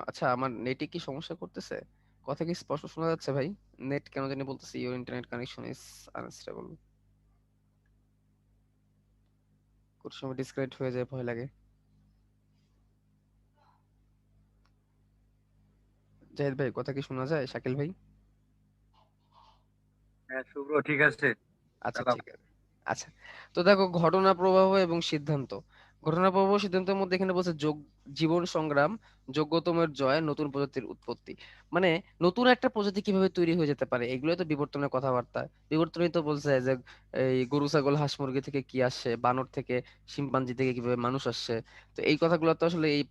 আচ্ছা, আমার নেটে কি সমস্যা করতেছে? কথা কি স্পষ্ট শোনা যাচ্ছে ভাই? নেট কেন জানি বলতেছে your internet connection is unstable, কোন সময় ডিসকানেক্ট হয়ে যায়, ভয় লাগে। জাহিদ ভাই কথা কি শোনা যায়? শাকিল ভাই? হ্যাঁ শুভ্র, ঠিক আছে, আচ্ছা চালাও। ঠিক আছে। আচ্ছা, তো দেখো ঘটনা প্রবাহ এবং সিদ্ধান্ত। ঘটনা প্রবাহ ও সিদ্ধান্তের মধ্যে এখানে বলছে যোগ, জীবন সংগ্রাম, যোগ্যতমের জয়, নতুন প্রজাতির উৎপত্তি। মানে নতুন একটা প্রজাতি কিভাবে তৈরি হয়ে যেতে পারে, এগুলো তো বিবর্তনের কথাবার্তা। বিবর্তনই তো বলছে যে এই গরু ছাগল হাঁস মুরগি থেকে কি আসছে, বানর থেকে শিম্পাঞ্জি থেকে কিভাবে মানুষ আসছে। তো এই কথাগুলো তো আসলে এই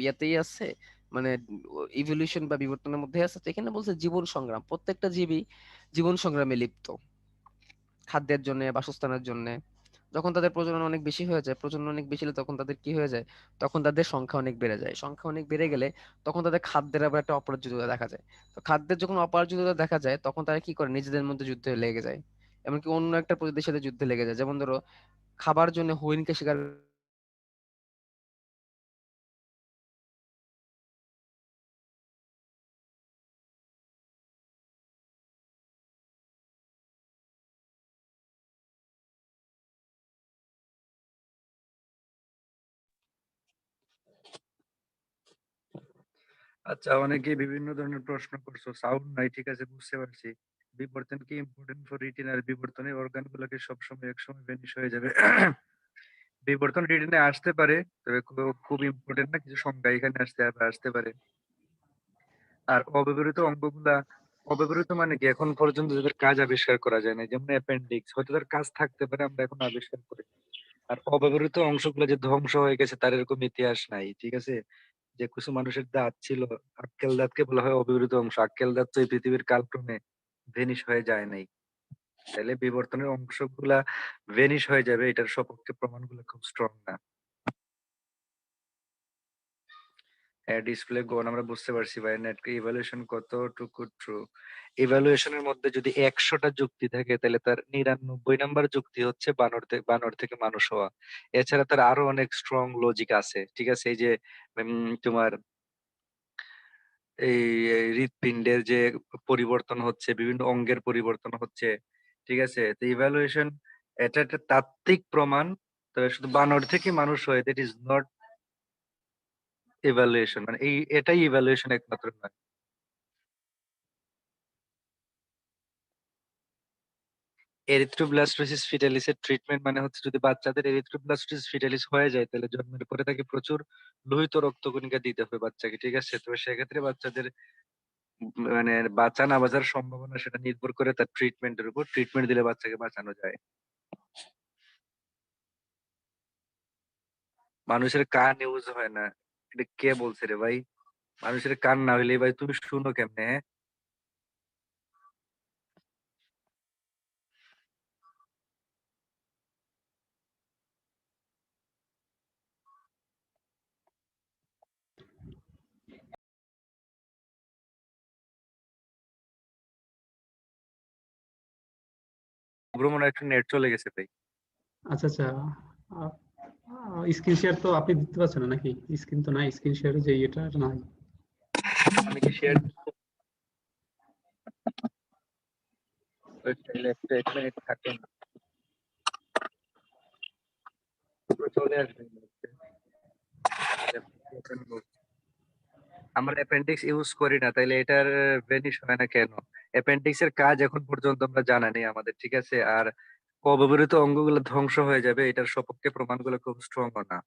ইয়াতেই আছে, মানে ইভলিউশন বা বিবর্তনের মধ্যে আছে। তো এখানে বলছে জীবন সংগ্রাম, প্রত্যেকটা জীবই জীবন সংগ্রামে লিপ্ত, খাদ্যের জন্য, বাসস্থানের জন্য। যখন তাদের প্রজনন অনেক বেশি হয়ে যায়, প্রজনন অনেক বেশি হলে তখন তাদের কি হয়ে যায়, তখন তাদের সংখ্যা অনেক বেড়ে যায়। সংখ্যা অনেক বেড়ে গেলে তখন তাদের খাদ্যের আবার একটা অপরাজ্যতা দেখা যায়। তো খাদ্যের যখন অপরাজ্যতা দেখা যায় তখন তারা কি করে, নিজেদের মধ্যে যুদ্ধে লেগে যায়, এমনকি অন্য একটা প্রজাতির সাথে যুদ্ধে লেগে যায়। যেমন ধরো খাবার জন্য হরিণকে শিকার আচ্ছা, অনেকে বিভিন্ন ধরনের প্রশ্ন করছো, সাউন্ড নাই, ঠিক আছে, বুঝতে পারছি। বিবর্তন কি ইম্পর্টেন্ট ফর রিটিনার? বিবর্তনের অর্গান গুলোকে সবসময় একসময় ভ্যানিশ হয়ে যাবে। বিবর্তন রিটিনে আসতে পারে, তবে খুব ইম্পর্টেন্ট না, কিছু সংখ্যা এখানে আসতে পারে। আর অব্যবহৃত অঙ্গগুলা, অব্যবহৃত মানে কি, এখন পর্যন্ত যাদের কাজ আবিষ্কার করা যায় না, যেমন অ্যাপেন্ডিক্স, হয়তো তার কাজ থাকতে পারে, আমরা এখন আবিষ্কার করি। আর অব্যবহৃত অংশগুলো যে ধ্বংস হয়ে গেছে তার এরকম ইতিহাস নাই, ঠিক আছে। যে কিছু মানুষের দাঁত ছিল, আক্কেল দাঁতকে বলা হয় অব্যবহৃত অংশ। আক্কেল দাঁত তো এই পৃথিবীর কালক্রমে ভেনিশ হয়ে যায় নাই। তাহলে বিবর্তনের অংশগুলা ভেনিশ হয়ে যাবে, এটার সপক্ষে প্রমাণগুলো খুব স্ট্রং না। হ্যাঁ, ডিসপ্লে গোন আমরা বুঝতে পারছি ভাই, নেট ইভ্যালুয়েশন কতটুকু ট্রু। ইভ্যালুয়েশনের মধ্যে যদি 100টা যুক্তি থাকে তাহলে তার 99 নাম্বার যুক্তি হচ্ছে বানর থেকে মানুষ হওয়া। এছাড়া তার আরো অনেক স্ট্রং লজিক আছে, ঠিক আছে। এই যে তোমার এই এই হৃৎপিণ্ডের যে পরিবর্তন হচ্ছে, বিভিন্ন অঙ্গের পরিবর্তন হচ্ছে, ঠিক আছে। তো ইভ্যালুয়েশন এটা একটা তাত্ত্বিক প্রমাণ। তবে শুধু বানর থেকে মানুষ হয়, দ্যাট ইজ নট ইভ্যালুয়েশন, মানে এটাই ইভ্যালুয়েশন একমাত্র নয়। এরিথ্রোব্লাস্টোসিস ফিটালিসের ট্রিটমেন্ট মানে হচ্ছে, যদি বাচ্চাদের এরিথ্রোব্লাস্টোসিস ফিটালিস হয়ে যায় তাহলে জন্মের পরে তাকে প্রচুর লোহিত রক্তকণিকা দিতে হবে বাচ্চাকে, ঠিক আছে। তো সেক্ষেত্রে বাচ্চাদের মানে বাঁচা না বাঁচার সম্ভাবনা সেটা নির্ভর করে তার ট্রিটমেন্টের উপর। ট্রিটমেন্ট দিলে বাচ্চাকে বাঁচানো যায়। মানুষের কান ইউজ হয় না, এটা কে বলছে রে ভাই? মানুষের কান না হইলে ভাই তুমি শুনো কেমনে, হ্যাঁ? ভ্রমণ একটা নেট চলে গেছে ভাই। আচ্ছা আচ্ছা, আহ, স্ক্রিন শেয়ার তো আপনি দিতে পারছেন না নাকি? স্ক্রিন তো নাই, স্ক্রিন শেয়ারে যে এটা নাই। আমি কি শেয়ার এক মিনিট থাকেন, চলে আসবেন। আমরা অ্যাপেন্ডিক্স ইউজ করি না, তাইলে এটার ভ্যানিশ হয় না কেন? অ্যাপেন্ডিক্স এর কাজ এখন পর্যন্ত আমরা জানা নেই আমাদের, ঠিক আছে? আর অব্যবহৃত অঙ্গগুলো ধ্বংস হয়ে যাবে, এটার সপক্ষে প্রমাণগুলো খুব স্ট্রং না।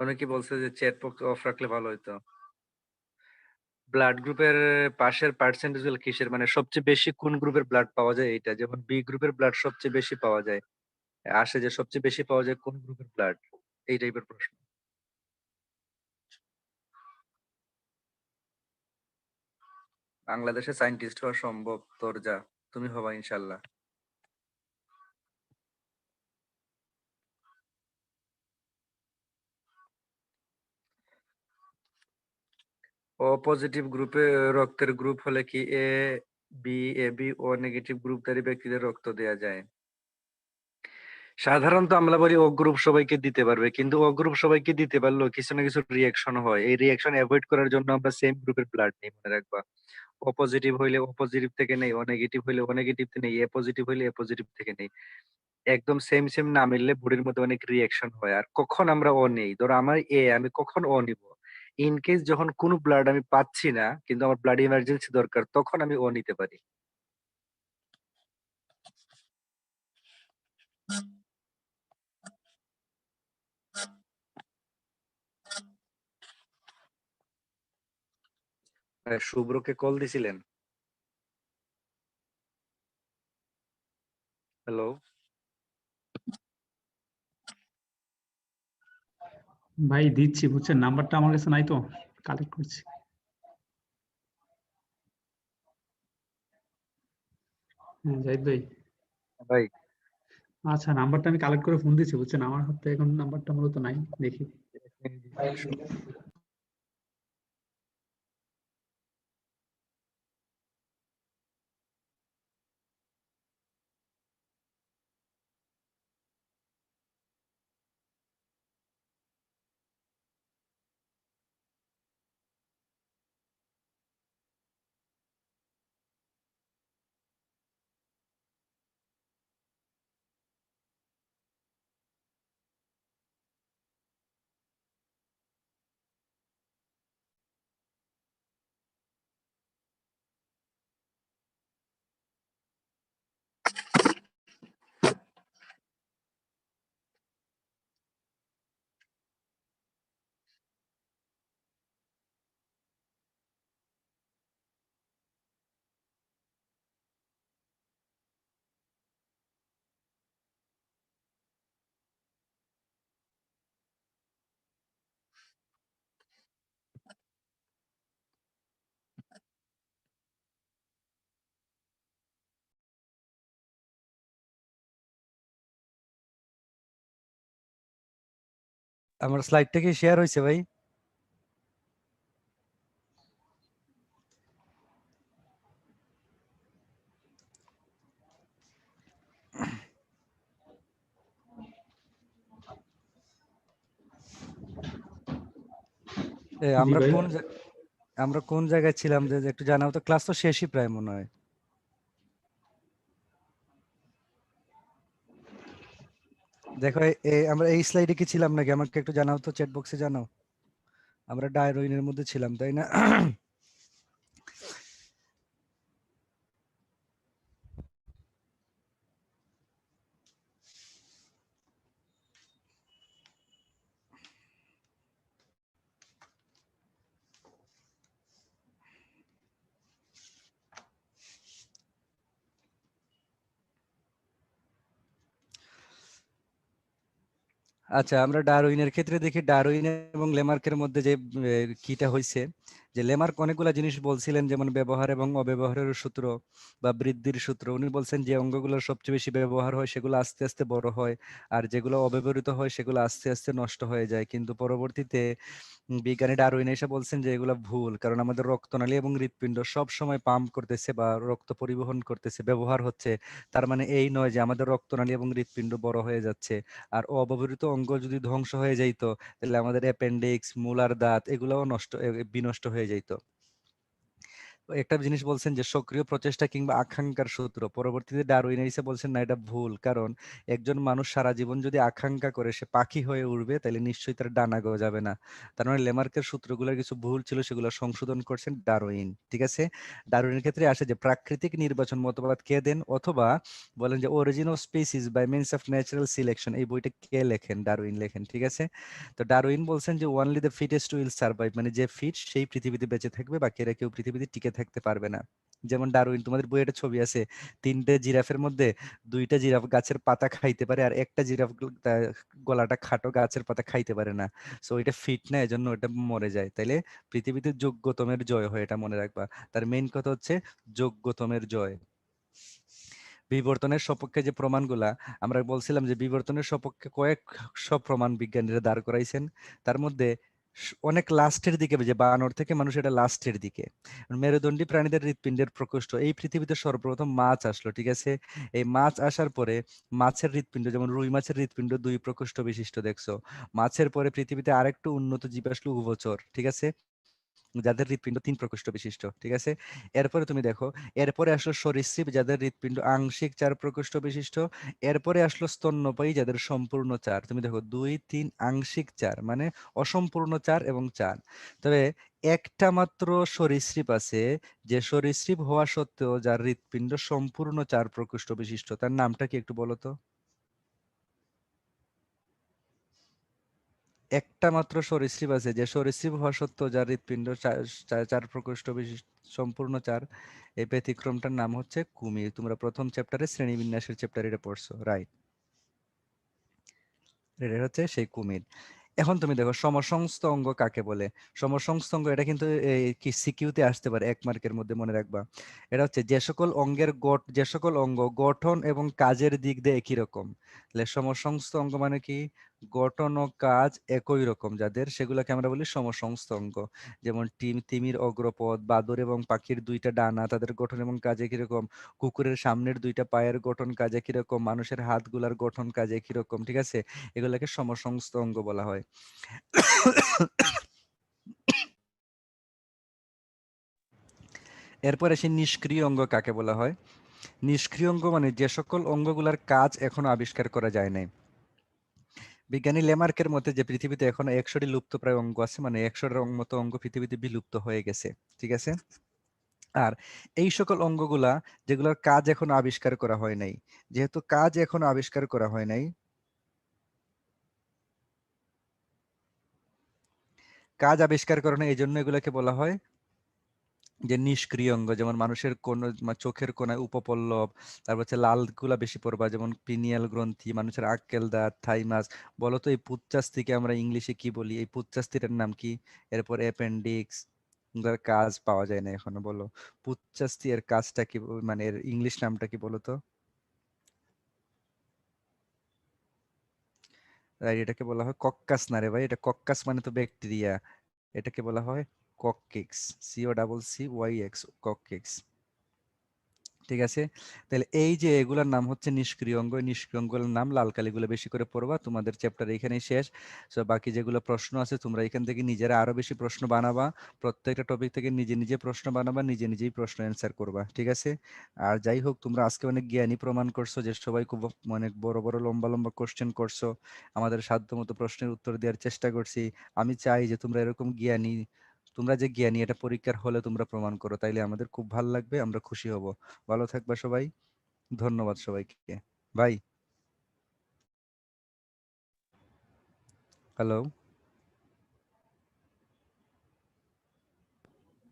অনেকে বলছে যে চ্যাট বক্স অফ রাখলে ভালো হতো। ব্লাড গ্রুপের পাশের পার্সেন্টেজ গুলো কিসের, মানে সবচেয়ে বেশি কোন গ্রুপের ব্লাড পাওয়া যায়, এটা যেমন বি গ্রুপের ব্লাড সবচেয়ে বেশি পাওয়া যায়, আসে যে সবচেয়ে বেশি পাওয়া যায় কোন গ্রুপের ব্লাড, এই টাইপের প্রশ্ন। বাংলাদেশে সায়েন্টিস্ট হওয়া সম্ভব তোর, যা তুমি হবা ইনশাল্লাহ। ও পজিটিভ গ্রুপে রক্তের গ্রুপ হলে কি A B AB O negative গ্রুপধারী ব্যক্তিদের রক্ত দেয়া যায়? সাধারণত আমরা বলি ও গ্রুপ সবাইকে দিতে পারবে, কিন্তু ও গ্রুপ সবাইকে দিতে পারলেও কিছু না কিছু রিয়াকশন হয়, এই রিয়াকশন অ্যাভয়েড করার জন্য আমরা সেম গ্রুপের ব্লাড নিই, মনে রাখবা। ও পজিটিভ হইলে ও পজিটিভ থেকে নেই, ও নেগেটিভ হইলে ও নেগেটিভ থেকে নেই, এ পজিটিভ হইলে এ পজিটিভ থেকে নেই। একদম সেম সেম না মিললে বডির মধ্যে অনেক রিয়াকশন হয়। আর কখন আমরা ও নেই, ধরো আমার এ, আমি কখন ও নিব? ইন কেস যখন কোনো ব্লাড আমি পাচ্ছি না কিন্তু আমার ব্লাড ইমার্জেন্সি দরকার, তখন আমি ও নিতে পারি। শুভ্রকে কল দিছিলেন? হ্যালো। ভাই দিচ্ছি, বুঝছেন, নাম্বারটা আমার কাছে নাই তো, কালেক্ট করছি। হ্যাঁ জাহিদ ভাই, ভাই আচ্ছা নাম্বারটা আমি কালেক্ট করে ফোন দিচ্ছি, বুঝছেন, আমার হাতে এখন নাম্বারটা মূলত নাই, দেখি। আমার স্লাইডটা কি শেয়ার হয়েছে ভাই? জি আমরা ভাই, আমরা কোন জায়গায় ছিলাম যে যে একটু জানাও তো, ক্লাস তো শেষই প্রায় মনে হয়। দেখো আমরা এই স্লাইডে কি ছিলাম নাকি, আমাকে একটু জানাও তো, চ্যাট বক্সে জানাও। আমরা ডায়রোইনের মধ্যে ছিলাম তাই না? আচ্ছা, আমরা ডারউইনের ক্ষেত্রে দেখি ডারউইন এবং লেমার্কের মধ্যে যে কিটা হয়েছে, যে লেমার্ক অনেকগুলা জিনিস বলছিলেন, যেমন ব্যবহার এবং অব্যবহারের সূত্র বা বৃদ্ধির সূত্র। উনি বলছেন যে অঙ্গগুলোর সবচেয়ে বেশি ব্যবহার হয় সেগুলো আস্তে আস্তে বড় হয়, আর যেগুলো অব্যবহৃত হয় সেগুলো আস্তে আস্তে নষ্ট হয়ে যায়। কিন্তু পরবর্তীতে বিজ্ঞানী ডারউইন এসে বলছেন যে এগুলো ভুল, কারণ আমাদের রক্তনালী এবং হৃৎপিণ্ড সব সময় পাম্প করতেছে বা রক্ত পরিবহন করতেছে, ব্যবহার হচ্ছে। তার মানে এই নয় যে আমাদের রক্তনালী এবং হৃৎপিণ্ড বড় হয়ে যাচ্ছে। আর অব্যবহৃত অঙ্গ যদি ধ্বংস হয়ে যাইতো, তাহলে আমাদের অ্যাপেন্ডিক্স, মুলার দাঁত এগুলোও বিনষ্ট হয়ে যাইতো। একটা জিনিস বলছেন যে সক্রিয় প্রচেষ্টা কিংবা আকাঙ্ক্ষার সূত্র। পরবর্তীতে ডারউইন এসে বলছেন না, এটা ভুল, কারণ একজন মানুষ সারা জীবন যদি আকাঙ্ক্ষা করে সে পাখি হয়ে উড়বে, তাহলে নিশ্চয়ই তার ডানা গজাবে না। তার মানে লেমার্কের সূত্রগুলোর কিছু ভুল ছিল, সেগুলো সংশোধন করছেন ডারউইন। ঠিক আছে, ডারউইনের ক্ষেত্রে আসে যে প্রাকৃতিক নির্বাচন মতবাদ কে দেন, অথবা বলেন যে Origin of Species by means of natural selection, এই বইটা কে লেখেন? ডারউইন লেখেন। ঠিক আছে, তো ডারউইন বলছেন যে only the fittest will survive, মানে যে ফিট সেই পৃথিবীতে বেঁচে থাকবে, বাকিরা কেউ পৃথিবীতে টিকে থাকতে পারবে না। যেমন ডারউইন, তোমাদের বইয়ে একটা ছবি আছে, 3টে জিরাফের মধ্যে 2টা জিরাফ গাছের পাতা খাইতে পারে, আর একটা জিরাফ গলাটা খাটো, গাছের পাতা খাইতে পারে না। সো এটা ফিট না, এজন্য ওটা মরে যায়। তাইলে পৃথিবীতে যোগ্যতমের জয় হয়, এটা মনে রাখবা। তার মেইন কথা হচ্ছে যোগ্যতমের জয়। বিবর্তনের সপক্ষে যে প্রমাণগুলা আমরা বলছিলাম, যে বিবর্তনের সপক্ষে কয়েকশো প্রমাণ বিজ্ঞানীরা দাঁড় করাইছেন। তার মধ্যে অনেক লাস্টের দিকে, যে বানর থেকে মানুষ, এটা লাস্টের দিকে। মেরুদণ্ডী প্রাণীদের হৃৎপিণ্ডের প্রকোষ্ঠ, এই পৃথিবীতে সর্বপ্রথম মাছ আসলো। ঠিক আছে, এই মাছ আসার পরে মাছের হৃৎপিণ্ড, যেমন রুই মাছের হৃৎপিণ্ড 2 প্রকোষ্ঠ বিশিষ্ট দেখছো। মাছের পরে পৃথিবীতে আরেকটু উন্নত জীব আসলো, উভচর। ঠিক আছে, যাদের হৃৎপিণ্ড 3 প্রকোষ্ঠ বিশিষ্ট। ঠিক আছে, এরপরে তুমি দেখো, এরপরে আসলো সরীসৃপ, যাদের হৃৎপিণ্ড আংশিক 4 প্রকোষ্ঠ বিশিষ্ট। এরপরে আসলো স্তন্যপায়ী, যাদের সম্পূর্ণ 4। তুমি দেখো 2, 3, আংশিক 4, মানে অসম্পূর্ণ 4 এবং 4। তবে একটা মাত্র সরীসৃপ আছে, যে সরীসৃপ হওয়া সত্ত্বেও যার হৃৎপিণ্ড সম্পূর্ণ 4 প্রকোষ্ঠ বিশিষ্ট। তার নামটা কি একটু বলো তো? একটা মাত্র সরীসৃপ আছে যে সরীসৃপ হওয়া সত্ত্বেও যার হৃৎপিণ্ড 4 প্রকোষ্ঠ বিশিষ্ট, সম্পূর্ণ 4। এই ব্যতিক্রমটার নাম হচ্ছে কুমির। তোমরা প্রথম চ্যাপ্টারে শ্রেণীবিন্যাসের চ্যাপ্টারে এটা পড়ছো, রাইট? এটা হচ্ছে সেই কুমির। এখন তুমি দেখো সমসংস্থ অঙ্গ কাকে বলে। সমসংস্থ অঙ্গ, এটা কিন্তু কি সিকিউতে আসতে পারে, 1 মার্কের মধ্যে, মনে রাখবা। এটা হচ্ছে যে সকল অঙ্গ গঠন এবং কাজের দিক দিয়ে একই রকম। তাহলে সমসংস্থ অঙ্গ মানে কি? গঠন ও কাজ একই রকম যাদের, সেগুলোকে আমরা বলি সমসংস্থ অঙ্গ। যেমন তিমির অগ্রপদ, বাদুড় এবং পাখির 2টা ডানা, তাদের গঠন এবং কাজ একই রকম। কুকুরের সামনের 2টা পায়ের গঠন কাজ একই রকম। মানুষের হাতগুলার গঠন কাজ একই রকম। ঠিক আছে, এগুলোকে সমসংস্থ অঙ্গ বলা হয়। এরপর আসি নিষ্ক্রিয় অঙ্গ কাকে বলা হয়। নিষ্ক্রিয় অঙ্গ মানে যে সকল অঙ্গগুলার কাজ এখনো আবিষ্কার করা যায় নাই। বিজ্ঞানী লেমার্কের মতে যে পৃথিবীতে এখনো 100টি লুপ্তপ্রায় অঙ্গ আছে, মানে 100টার মতো অঙ্গ পৃথিবীতে বিলুপ্ত হয়ে গেছে। ঠিক আছে, আর এই সকল অঙ্গগুলা যেগুলোর কাজ এখনো আবিষ্কার করা হয় নাই, যেহেতু কাজ এখনো আবিষ্কার করা হয় নাই, কাজ আবিষ্কার করা হয়, এই জন্য এগুলাকে বলা হয় যে নিষ্ক্রিয় অঙ্গ। যেমন মানুষের কোন চোখের কোনায় উপপল্লব, তারপর হচ্ছে লাল গুলা বেশি পড়বা, যেমন পিনিয়াল গ্রন্থি, মানুষের আক্কেল দাঁত, থাইমাস। বলতো এই পুচ্ছাস্থিকে আমরা ইংলিশে কি বলি? এই পুচ্ছাস্থিটার নাম কি? এরপর অ্যাপেন্ডিক্স, কাজ পাওয়া যায় না এখনো। বলো পুচ্ছাস্থি এর কাজটা কি, মানে এর ইংলিশ নামটা কি বলো তো? রাইট, এটাকে বলা হয় কক্কাস। না রে ভাই, এটা কক্কাস মানে তো ব্যাকটেরিয়া। এটাকে বলা হয় কক্কিক্স, COCCYX, কক্কিক্স। ঠিক আছে, তাহলে এই যে এগুলার নাম হচ্ছে নিষ্ক্রিয় অঙ্গ। নিষ্ক্রিয় অঙ্গগুলোর নাম লাল কালিগুলো বেশি করে পড়বা। তোমাদের চ্যাপ্টার এখানেই শেষ। সো বাকি যেগুলো প্রশ্ন আছে তোমরা এখান থেকে নিজেরা আরো বেশি প্রশ্ন বানাবা। প্রত্যেকটা টপিক থেকে নিজে নিজে প্রশ্ন বানাবা, নিজে নিজেই প্রশ্ন অ্যান্সার করবা। ঠিক আছে, আর যাই হোক, তোমরা আজকে অনেক জ্ঞানী প্রমাণ করছো, যে সবাই খুব অনেক বড় বড় লম্বা লম্বা কোশ্চেন করছো। আমাদের সাধ্যমতো প্রশ্নের উত্তর দেওয়ার চেষ্টা করছি। আমি চাই যে তোমরা এরকম জ্ঞানী, তোমরা যে জ্ঞানী এটা পরীক্ষার হলে তোমরা প্রমাণ করো, তাইলে আমাদের খুব ভালো লাগবে, আমরা খুশি হব। ভালো থাকবা সবাই, ধন্যবাদ সবাইকে। ভাই, হ্যালো।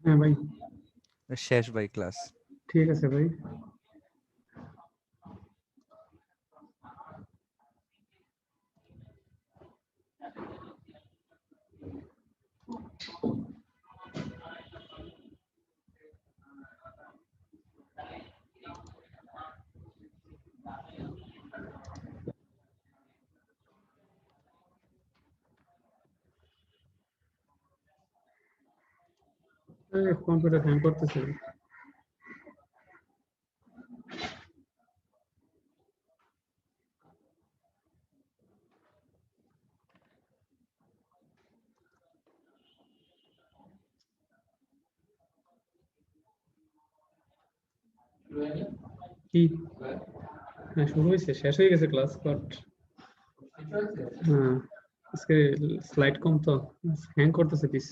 হ্যাঁ ভাই, শেষ ভাই ক্লাস। ঠিক আছে ভাই। কম্পিউটার হ্যাং করতেছে। কি? হ্যাঁ শুরু হয়েছে, শেষ হয়ে গেছে ক্লাস, বাট হ্যাঁ আজকে স্লাইড কম তো হ্যাং করতেছে পিস।